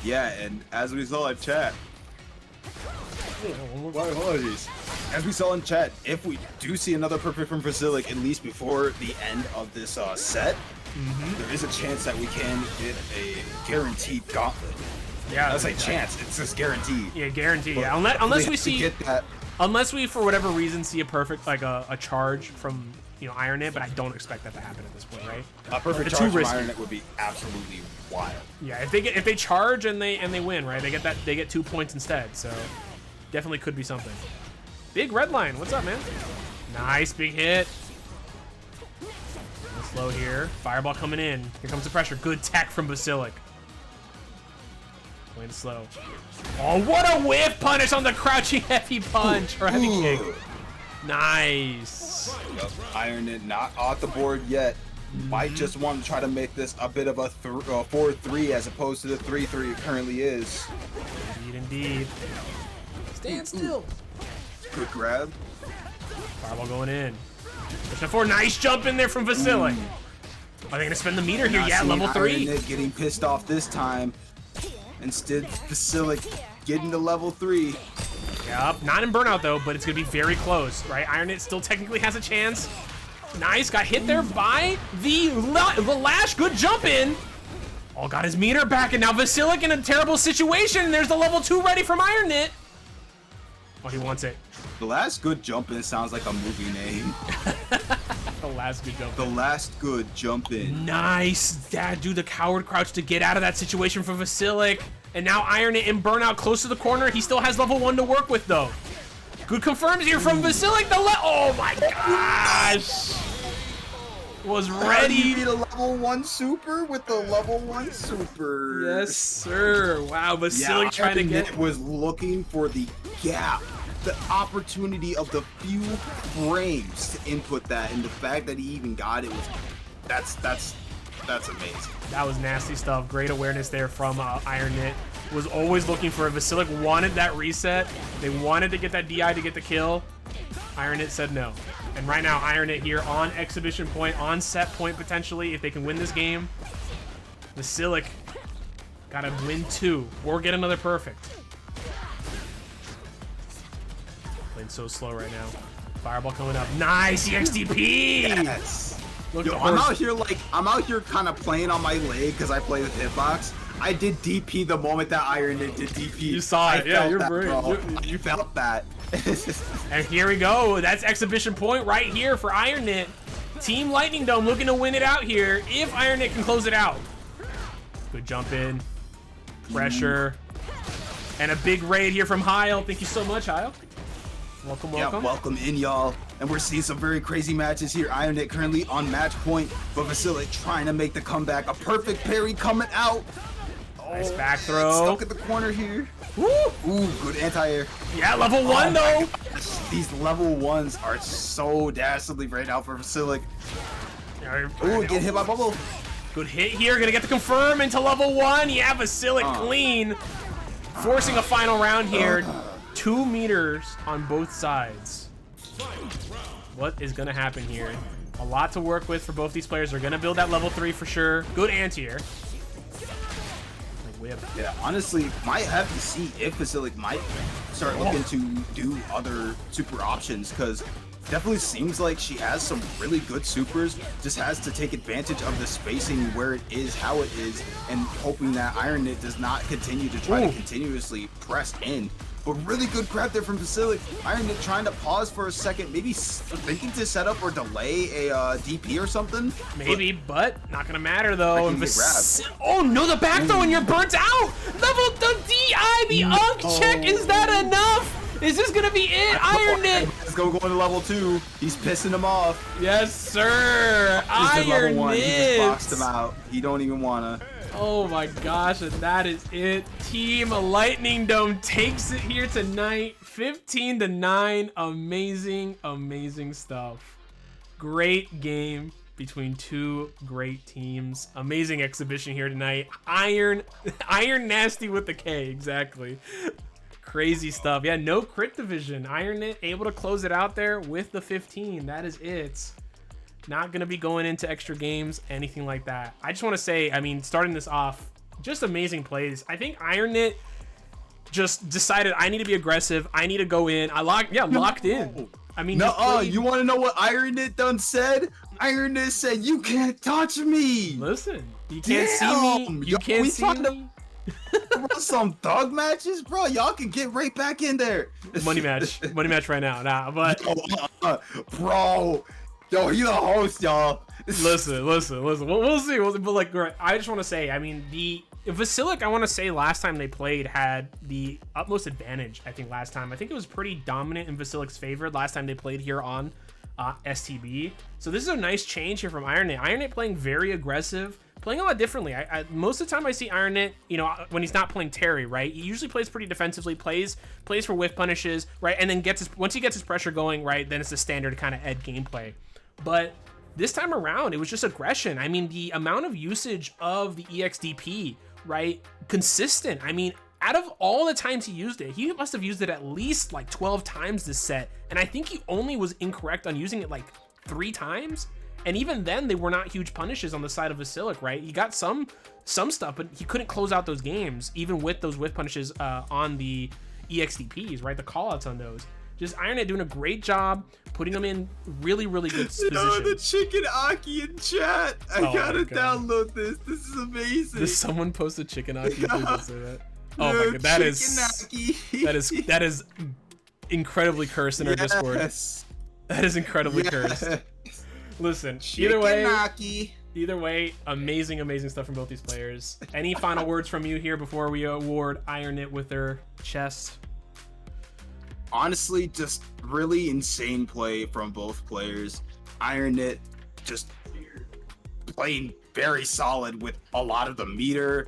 Yeah, and as we saw in chat, my apologies. As we saw in chat, if we do see another perfect from Vasiliek, at least before the end of this set, there is a chance that we can get a guaranteed gauntlet. Yeah, that's a chance. It's just guaranteed. Yeah, guaranteed. Yeah, unless we see, get that. Unless we for whatever reason see a perfect like a charge from IronKnit, but I don't expect that to happen at this point, right? A perfect charge from IronKnit would be absolutely wild. Yeah, if they charge and they win, right? They get 2 points instead. So definitely could be something. Big red line. What's up, man? Nice big hit. Slow here. Fireball coming in. Here comes the pressure. Good tech from Vasiliek. Playing slow. Oh, what a whiff punish on the crouching heavy punch or heavy kick. Nice. Yep. IronKnit not off the board yet. Might just want to try to make this a bit of a 4-3 as opposed to the 3-3 it currently is. Indeed. Stand still. Good grab. Fireball going in. Pushing it forward. Nice jump in there from Vasiliek. Are they going to spend the meter here? Yeah, level 3. IronKnit getting pissed off this time. Instead, Vasiliek getting to level 3. Yep, not in burnout though, but it's gonna be very close, right? IronKnit still technically has a chance. Nice, got hit there by the lash. Good jump in. Oh, got his meter back, and now Vasiliek in a terrible situation. There's the level 2 ready from IronKnit. Oh, he wants it. The last good jump in sounds like a movie name. The last good jump in. The last good jump in. Nice. Dad, do the coward crouch to get out of that situation for Vasiliek. And now IronKnit in burnout close to the corner. He still has level 1 to work with, though. Good confirms here from Vasiliek. Oh, my gosh. Was ready. You beat a level 1 super with the level 1 super. Yes, sir. Wow, Vasiliek trying to get... was looking for the gap. The opportunity of the few frames to input that, and the fact that he even got it was that's amazing. That was nasty stuff. Great awareness there from IronKnit. Was always looking for it. Vasiliek wanted that reset. They wanted to get that DI to get the kill. IronKnit said no. And right now, IronKnit here on exhibition point, on set point potentially, if they can win this game. Vasiliek gotta win 2 or get another perfect. Playing so slow right now. Fireball coming up. Nice EXDP! Yes. Yo, I'm out here kind of playing on my leg because I play with Hitbox. I did DP the moment that IronKnit did DP. You saw it. Yeah, you're brave. You felt that. And here we go. That's exhibition point right here for IronKnit. Team LightningDome looking to win it out here if IronKnit can close it out. Good jump in. Pressure. And a big raid here from Heil. Thank you so much, Heil. Welcome, welcome. Yeah, welcome in, y'all. And we're seeing some very crazy matches here. IronNet currently on match point, but Vasiliek trying to make the comeback. A perfect parry coming out. Nice back throw. Stuck at the corner here. Woo! Ooh, good anti-air. Yeah, level 1 though. These level 1s are so dastardly right now for Vasiliek. Ooh, get hit by bubble. Good hit here. Gonna get the confirm into level 1. Yeah, Vasiliek clean. Forcing a final round here. 2 meters on both sides. What is gonna happen here? A lot to work with for both these players. They're gonna build that level 3 for sure. Good anti-air. Whip. Yeah, honestly, might have to see if Vasiliek might start looking to do other super options, because definitely seems like she has some really good supers, just has to take advantage of the spacing where it is, how it is, and hoping that IronNet does not continue to try to continuously press in. But really good grab there from Vasiliek. IronNet trying to pause for a second, maybe thinking to set up or delay a DP or something. Maybe, but not gonna matter though. Oh no, the back throw and you're burnt out! Level the DI, the UNC check, is that enough? Is this gonna be it? IronNet! Let's go to level 2. He's pissing him off. Yes, sir! IronNet! He just boxed him out. He don't even wanna. Oh my gosh, and that is it. Team LightningDome takes it here tonight. 15-9. Amazing, amazing stuff. Great game between two great teams. Amazing exhibition here tonight. Iron Nasty with the K, exactly. Crazy stuff. Yeah, no crit division. IronNet able to close it out there with the 15. That is it. Not going to be going into extra games, anything like that. I just want to say, I mean, starting this off, just amazing plays. I think IronNet just decided I need to be aggressive. I need to go in. Locked in. I mean, you want to know what IronNet done said? IronNet said, "You can't touch me." Listen, you can't see me. You can't see me. Some thug matches, bro. Y'all can get right back in there. Money match right now. Nah, but bro. Yo, he the host, y'all. Listen. We'll see. But like, I just want to say, I mean, the Vasiliek, I want to say last time they played had the utmost advantage. I think last time. I think it was pretty dominant in Vasiliek's favor last time they played here on STB. So this is a nice change here from IronNet. IronNet playing very aggressive, playing a lot differently. Most of the time I see IronNet, you know, when he's not playing Terry, right? He usually plays pretty defensively, plays for whiff punishes, right? And then once he gets his pressure going, right, then it's the standard kind of Ed gameplay. But this time around, it was just aggression. I mean, the amount of usage of the EXDP, right? Consistent. I mean, out of all the times he used it, he must have used it at least like 12 times this set. And I think he only was incorrect on using it like 3 times. And even then, they were not huge punishes on the side of Vasiliek, right? He got some stuff, but he couldn't close out those games, even with those whiff punishes on the EXDPs, right? The callouts on those. Just IronNet doing a great job, putting them in really, really good positions. No, the chicken Aki in chat. I gotta download this. This is amazing. Did someone post a chicken Aki? Please say that. Oh my god, that is incredibly cursed in our Discord. That is incredibly cursed. Listen, either way, amazing stuff from both these players. Any final words from you here before we award IronNet with their chest? Honestly, just really insane play from both players. IronNet just playing very solid with a lot of the meter,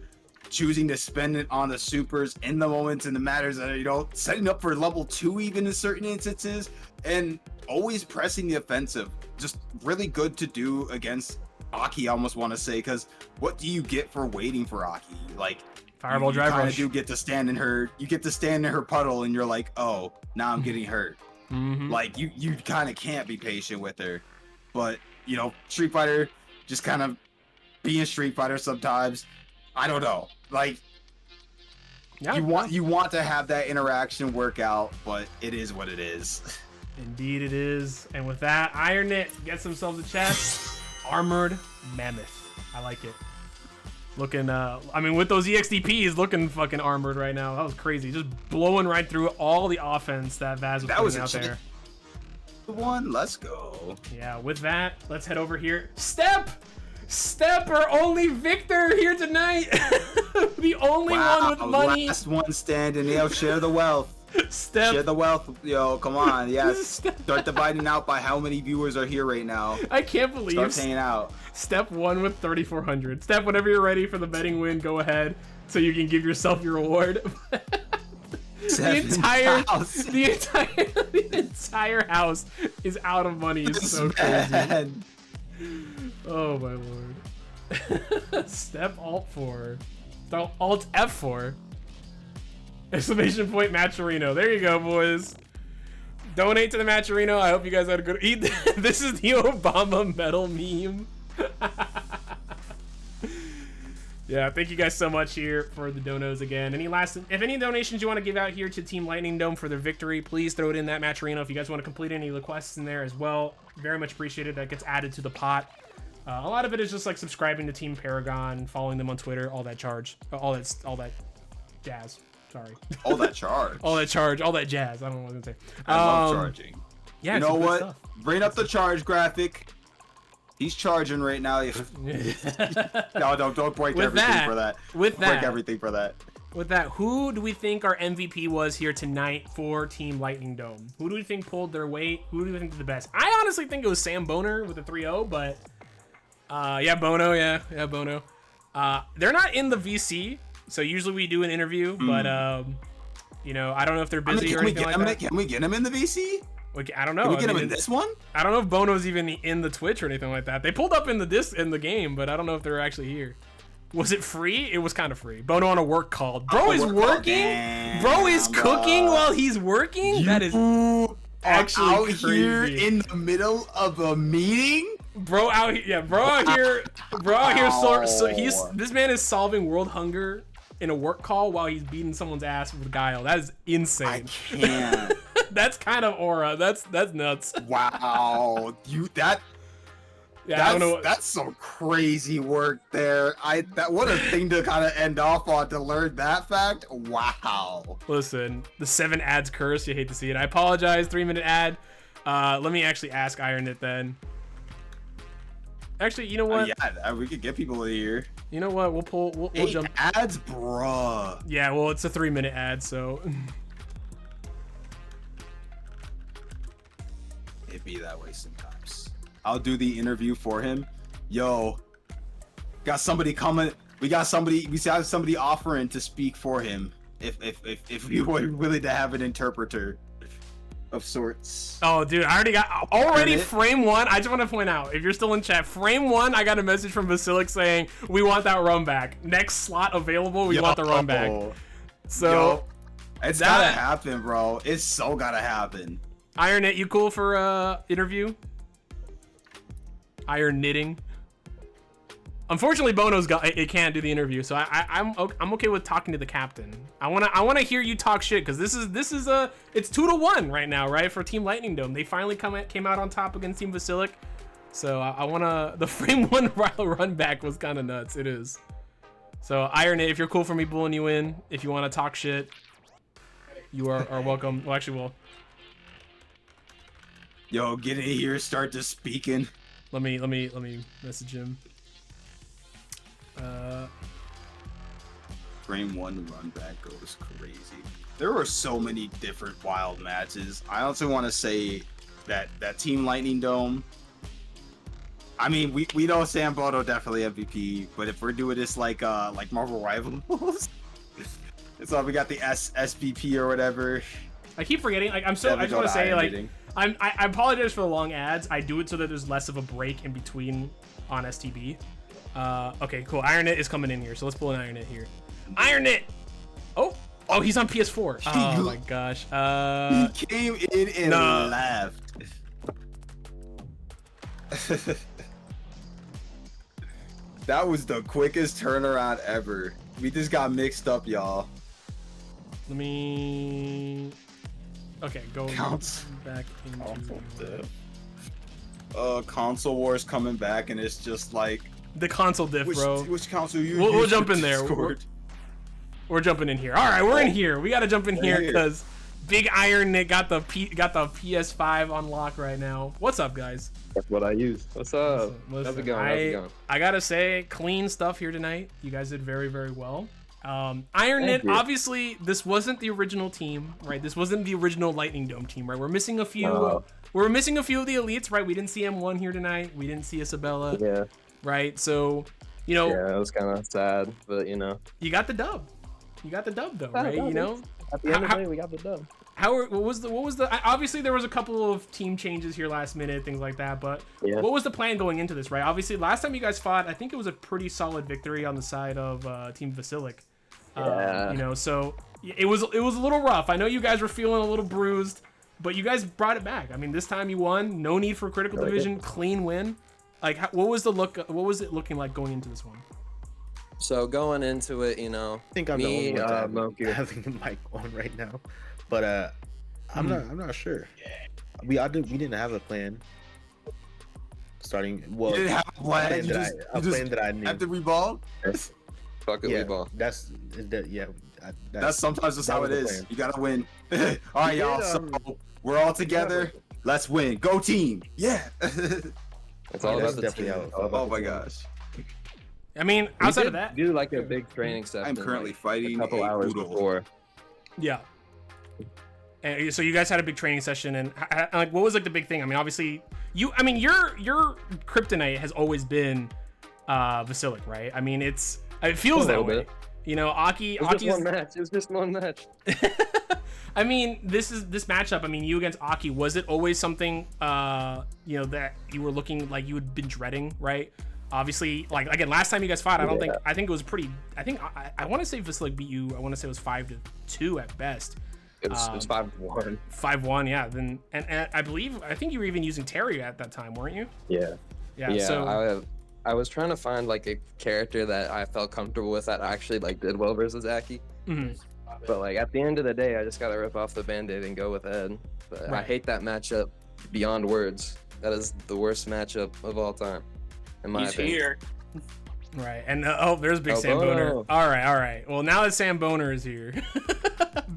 choosing to spend it on the supers in the moments and the matters that, you know, setting up for level 2 even in certain instances, and always pressing the offensive. Just really good to do against Aki, I almost want to say, because what do you get for waiting for Aki? Like, Fireball drive rush. You get to stand in her puddle, and you're like, oh, now I'm getting hurt. Like, you kind of can't be patient with her. But, you know, Street Fighter, just kind of being Street Fighter sometimes. I don't know. Like, you want to have that interaction work out, but it is what it is. Indeed it is. And with that, IronNet gets themselves a chest. Armored Mammoth. I like it. Looking, I mean, with those EXDPs, looking fucking armored right now. That was crazy. Just blowing right through all the offense that Vaz was putting out there. Let's go. Yeah, with that, let's head over here. Step Step, our only victor here tonight. The only one with money. Last one standing. Yo, share the wealth. Step. Share the wealth. Yo, come on. Yes. Start dividing out by how many viewers are here right now. I can't believe. Start paying out. Step 1 with 3,400. Step, whenever you're ready for the betting win, go ahead so you can give yourself your reward. The entire house is out of money. It's so crazy. Oh my lord. Step Alt 4. Alt F4. Exclamation point Matcherino. There you go, boys. Donate to the Matcherino. I hope you guys had a good eat. This is the Obama medal meme. Yeah, thank you guys so much here for the donos again. If any donations you want to give out here to Team LightningDome for their victory, please throw it in that Matcherino. If you guys want to complete any requests in there as well, very much appreciated. That gets added to the pot. A lot of it is just like subscribing to Team Paragon, following them on Twitter, all that jazz. Sorry. All that charge. All that charge, all that jazz. I don't know what I'm gonna say. I love charging. Yeah, you know what? Stuff. Bring up the charge graphic. He's charging right now. No, don't break everything for that. Break everything for that. With that, who do we think our MVP was here tonight for Team LightningDome? Who do we think pulled their weight? Who do we think did the best? I honestly think it was Sam Boner with a 3-0, but yeah, Bono, yeah, Bono. They're not in the VC, so usually we do an interview, but you know, I don't know if they're busy or anything like that. Can we get him in the VC? I don't know. Can we get him in this one? I don't know if Bono's even in the Twitch or anything like that. They pulled up in the game, but I don't know if they're actually here. Was it free? It was kind of free. Bono on a work call. Bro is working. Bro is cooking while he's working. That is actually out crazy. Here in the middle of a meeting. Bro out here. Yeah, bro out here. Bro out here. So this man is solving world hunger in a work call while he's beating someone's ass with guile. That is insane. I can't. That's kind of aura. That's nuts. Wow. Yeah, I don't know. That's some crazy work there. What a thing to kind of end off on, to learn that fact. Wow. Listen, the 7 ads curse. You hate to see it. I apologize. 3-minute ad. Let me actually ask IronIt then. Actually, you know what? Yeah, we could get people in here. You know what? We'll jump. Ads, bruh. Yeah, well, it's a 3-minute ad, so. It be that way sometimes. I'll do the interview for him. Yo, got somebody coming. We have somebody offering to speak for him. If we were willing to have an interpreter of sorts. Oh, dude, I already frame 1. I just want to point out, if you're still in chat, frame 1, I got a message from Vasiliek saying we want that run back. Next slot available, we want the run back. So it's gotta happen, bro. It's so gotta happen. IronIt, you cool for interview? Iron knitting. Unfortunately, Bono's it can't do the interview, so I'm okay with talking to the captain. I wanna hear you talk shit, because this is it's 2-1 right now, right, for Team LightningDome. They finally came out on top against Team Vasiliek, so I wanna. The frame 1 run back was kind of nuts. It is. So IronIt, if you're cool for me bulling you in, if you want to talk shit, you are welcome. Well, actually, well. Yo, get in here, start to speaking. Let me message him. Frame 1 run back goes crazy. There were so many different wild matches. I also want to say that Team LightningDome. I mean, we know Sam Bono definitely MVP, but if we're doing this like Marvel Rivals, it's like we got the SPP or whatever. I keep forgetting. Like I just want to say, like, I apologize for the long ads. I do it so that there's less of a break in between on STB. Okay, cool. IronIt is coming in here, so let's pull an IronIt here. IronIt. Oh, he's on PS4. Oh my gosh. He came in and left. That was the quickest turnaround ever. We just got mixed up, y'all. Let me. Okay, go back into. Console Wars coming back, and it's just like the console diff, bro. Which console you? We'll jump in there. We're jumping in here. All right, we're in here. We gotta jump in here because Big Iron Nick got the PS5 on lock right now. What's up, guys? That's what I use. What's up? Listen, How's it going? How's it going? I gotta say, clean stuff here tonight. You guys did very, very well. Iron Knit, obviously, this wasn't the original team, right? This wasn't the original LightningDome team, right? We're missing a few. We're missing a few of the elites, right? We didn't see M1 here tonight. We didn't see Isabella. Yeah. Right. So, you know. Yeah, it was kind of sad, but you know. You got the dub. You got the dub, though, right? You know. At the end of the day, we got the dub. What was the obviously there was a couple of team changes here last minute, things like that, but what was the plan going into this, right? Obviously last time you guys fought, I think it was a pretty solid victory on the side of Team Vasiliek. You know, so it was a little rough. I know you guys were feeling a little bruised, but you guys brought it back. I mean, this time you won, no need for critical division, clean win. Like, what was it looking like going into this one? So going into it, you know, I think I'm the only one having the mic on right now, but I'm not sure. We didn't have a plan. Starting well, You didn't have a plan. A plan that I knew. After we ball. Fuck it, we ball. That's sometimes just how it is. You gotta win. All right, y'all. So we're all together. Let's win. Go team. Yeah. It's all about the team. Oh my gosh. I mean, outside of that, do like a big training session. I'm currently fighting a couple hours before. Yeah. And so you guys had a big training session, and like, what was like the big thing? I mean, obviously, your kryptonite has always been Vasiliek, right? I mean, it feels that way. You know, Aki. It was just one match. It was just one match. I mean, this matchup. I mean, you against Aki. Was it always something you know, that you were looking like you had been dreading, right? Obviously, like again, last time you guys fought, I think it was pretty. I think I want to say Vasiliek beat you. I want to say it was 5-2 at best. It was 5-1. 5-1, yeah. Then and I think you were even using Terry at that time, weren't you? Yeah. Yeah. So I was trying to find like a character that I felt comfortable with that actually like did well versus Aki. Mm-hmm. But like at the end of the day, I just gotta rip off the band-aid and go with Ed. But I hate that matchup beyond words. That is the worst matchup of all time, in my opinion. Here. Right, and there's Big Sam Boner. All right. Well, now that Sam Boner is here,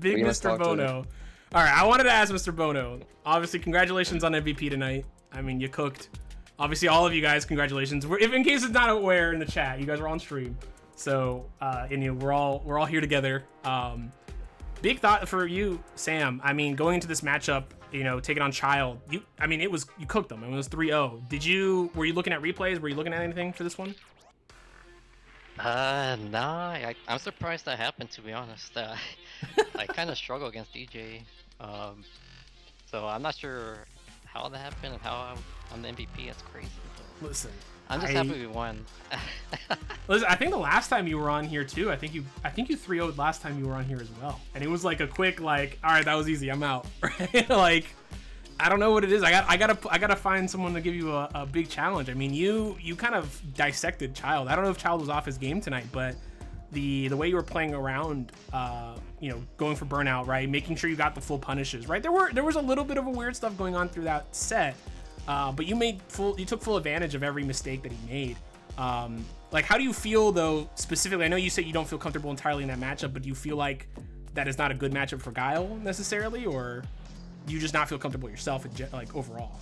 Big Mr. Bono. All right, I wanted to ask Mr. Bono. Obviously, congratulations on MVP tonight. I mean, you cooked. Obviously, all of you guys, congratulations. If in case it's not aware in the chat, you guys are on stream, so and you know, we're all here together. Big thought for you, Sam. I mean, going into this matchup, you know, taking on Child, you cooked them. I mean, it was 3-0. Were you looking at replays? Were you looking at anything for this one? Nah, I'm surprised that happened, to be honest. I kind of struggle against DJ, so I'm not sure how that happened and how I'm the MVP. It's crazy. Listen, I'm just happy we won. Listen, I think the last time you were on here too, I think you 3-0'd last time you were on here as well, and it was like a quick like, all right, that was easy, I'm out. Right? Like, I don't know what it is. I gotta find someone to give you a big challenge. I mean, you kind of dissected Child. I don't know if Child was off his game tonight, but the way you were playing around, you know, going for burnout, right, making sure you got the full punishes, right. There was a little bit of a weird stuff going on through that set, but you took full advantage of every mistake that he made. Like, how do you feel though specifically? I know you said you don't feel comfortable entirely in that matchup, but do you feel like that is not a good matchup for Guile necessarily, or you just not feel comfortable yourself, like overall?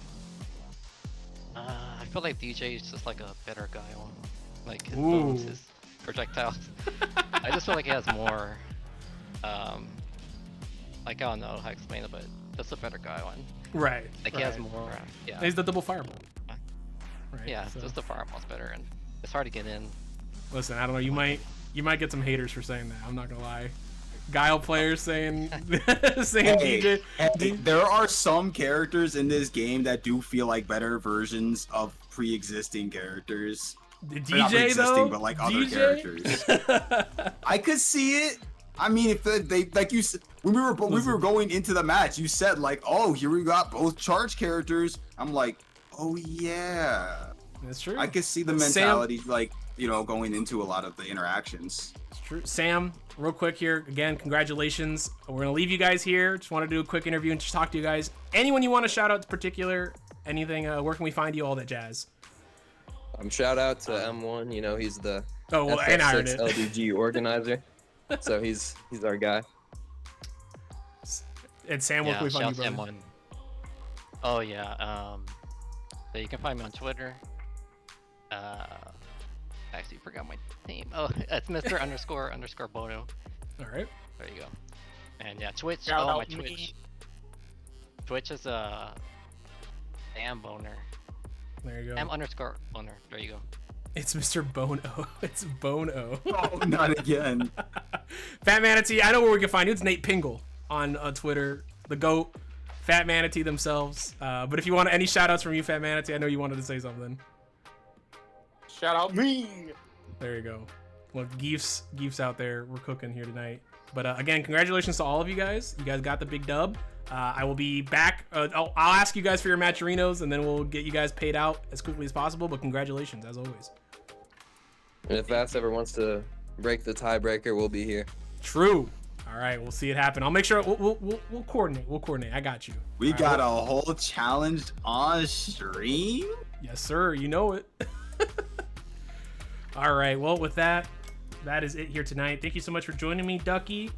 I feel like DJ is just like a better guy on, like his bones, his projectiles. I just feel like he has more, like, I don't know how to explain it, but that's a better guy on. Right. Like, he has more, yeah. He's the double fireball. Right. Yeah, so just the fireball's better, and it's hard to get in. Listen, I don't know. You might get some haters for saying that. I'm not gonna lie. Guile players saying DJ. Hey, there are some characters in this game that do feel like better versions of pre-existing characters. The DJ though, but like other characters. I could see it. I mean, if they like you when we were going into the match, you said like, oh, here we got both charge characters. I'm like, oh yeah, that's true. I could see the mentality, like, you know, going into a lot of the interactions. It's true. Sam, real quick here, again, congratulations. We're gonna leave you guys here. Just want to do a quick interview and just talk to you guys. Anyone you want to shout out to particular, anything, where can we find you, all that jazz? Shout out to M1, you know, he's the and LDG organizer. So he's our guy. And Sam, where Yeah, can we find you, shout Sam brother? one. Oh yeah. So you can find me on Twitter. Actually forgot my name. Oh, it's Mr. __ Bono. All right. There you go. And yeah, Twitch. Shout my out me. Twitch. Twitch is Sam Boner. There you go. Sam _ Boner. There you go. It's Mr. Bono. It's Bono. Oh, not again. Fat Manatee, I know where we can find you. It's Nate Pingle on Twitter. The GOAT. Fat Manatee themselves. But if you want any shout outs from you, Fat Manatee, I know you wanted to say something. Shout out me. There you go. Well, Geefs out there. We're cooking here tonight. But again, congratulations to all of you guys. You guys got the big dub. I will be back. I'll ask you guys for your matcherinos, and then we'll get you guys paid out as quickly as possible. But congratulations, as always. And if Vats ever wants to break the tiebreaker, we'll be here. True. All right, we'll see it happen. I'll make sure we'll coordinate. We'll coordinate. I got you. We All got right. a whole challenge on stream. Yes, sir. You know it. All right. Well, with that is it here tonight. Thank you so much for joining me, Ducky,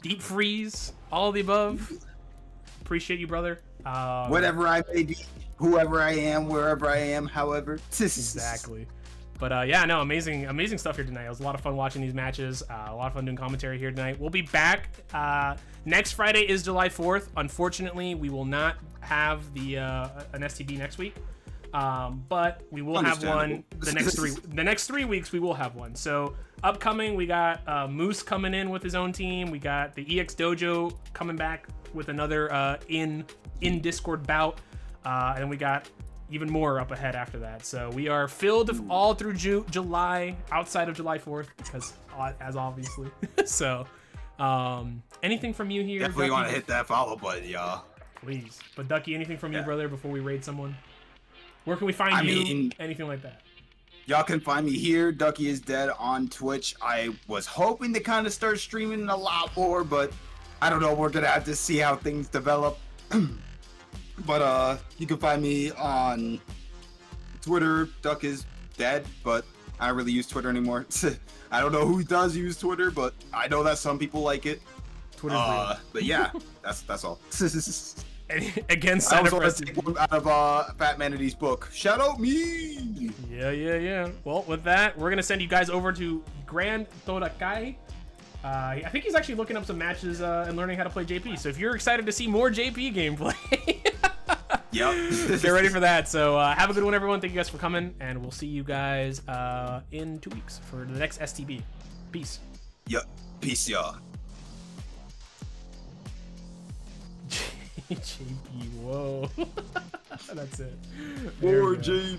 Deep Freeze, all of the above. Appreciate you, brother. Whatever I may be, whoever I am, wherever I am, however. Exactly. But yeah, no, amazing stuff here tonight. It was a lot of fun watching these matches. A lot of fun doing commentary here tonight. We'll be back. Next Friday is July 4th. Unfortunately, we will not have the an STB next week. But we will have one the next 3 weeks. We will have one. So upcoming, we got Moose coming in with his own team. We got the EX Dojo coming back with another in Discord bout, and we got even more up ahead after that. So we are filled all through July, outside of July 4th, because as obviously. So anything from you here? Definitely Ducky? want to hit that follow button, y'all. Please. But Ducky, anything from you, brother, before we raid someone? Where can we find you? Anything like that? Y'all can find me here, Ducky is Dead, on Twitch. I was hoping to kind of start streaming a lot more, but I don't know. We're gonna have to see how things develop. But you can find me on Twitter. Duck is Dead, but I don't really use Twitter anymore. I don't know who does use Twitter, but I know that some people like it. Twitter's real. But yeah, that's all. Again, I also want to take one out of Fat Manatee's book. Shout out me! Yeah. Well, with that, we're gonna send you guys over to Grand Torakai. I think he's actually looking up some matches and learning how to play JP. So if you're excited to see more JP gameplay, yep, get ready for that. So have a good one, everyone. Thank you guys for coming, and we'll see you guys in 2 weeks for the next STB. Peace. Yep, peace, y'all. JP, whoa. That's it. More JP.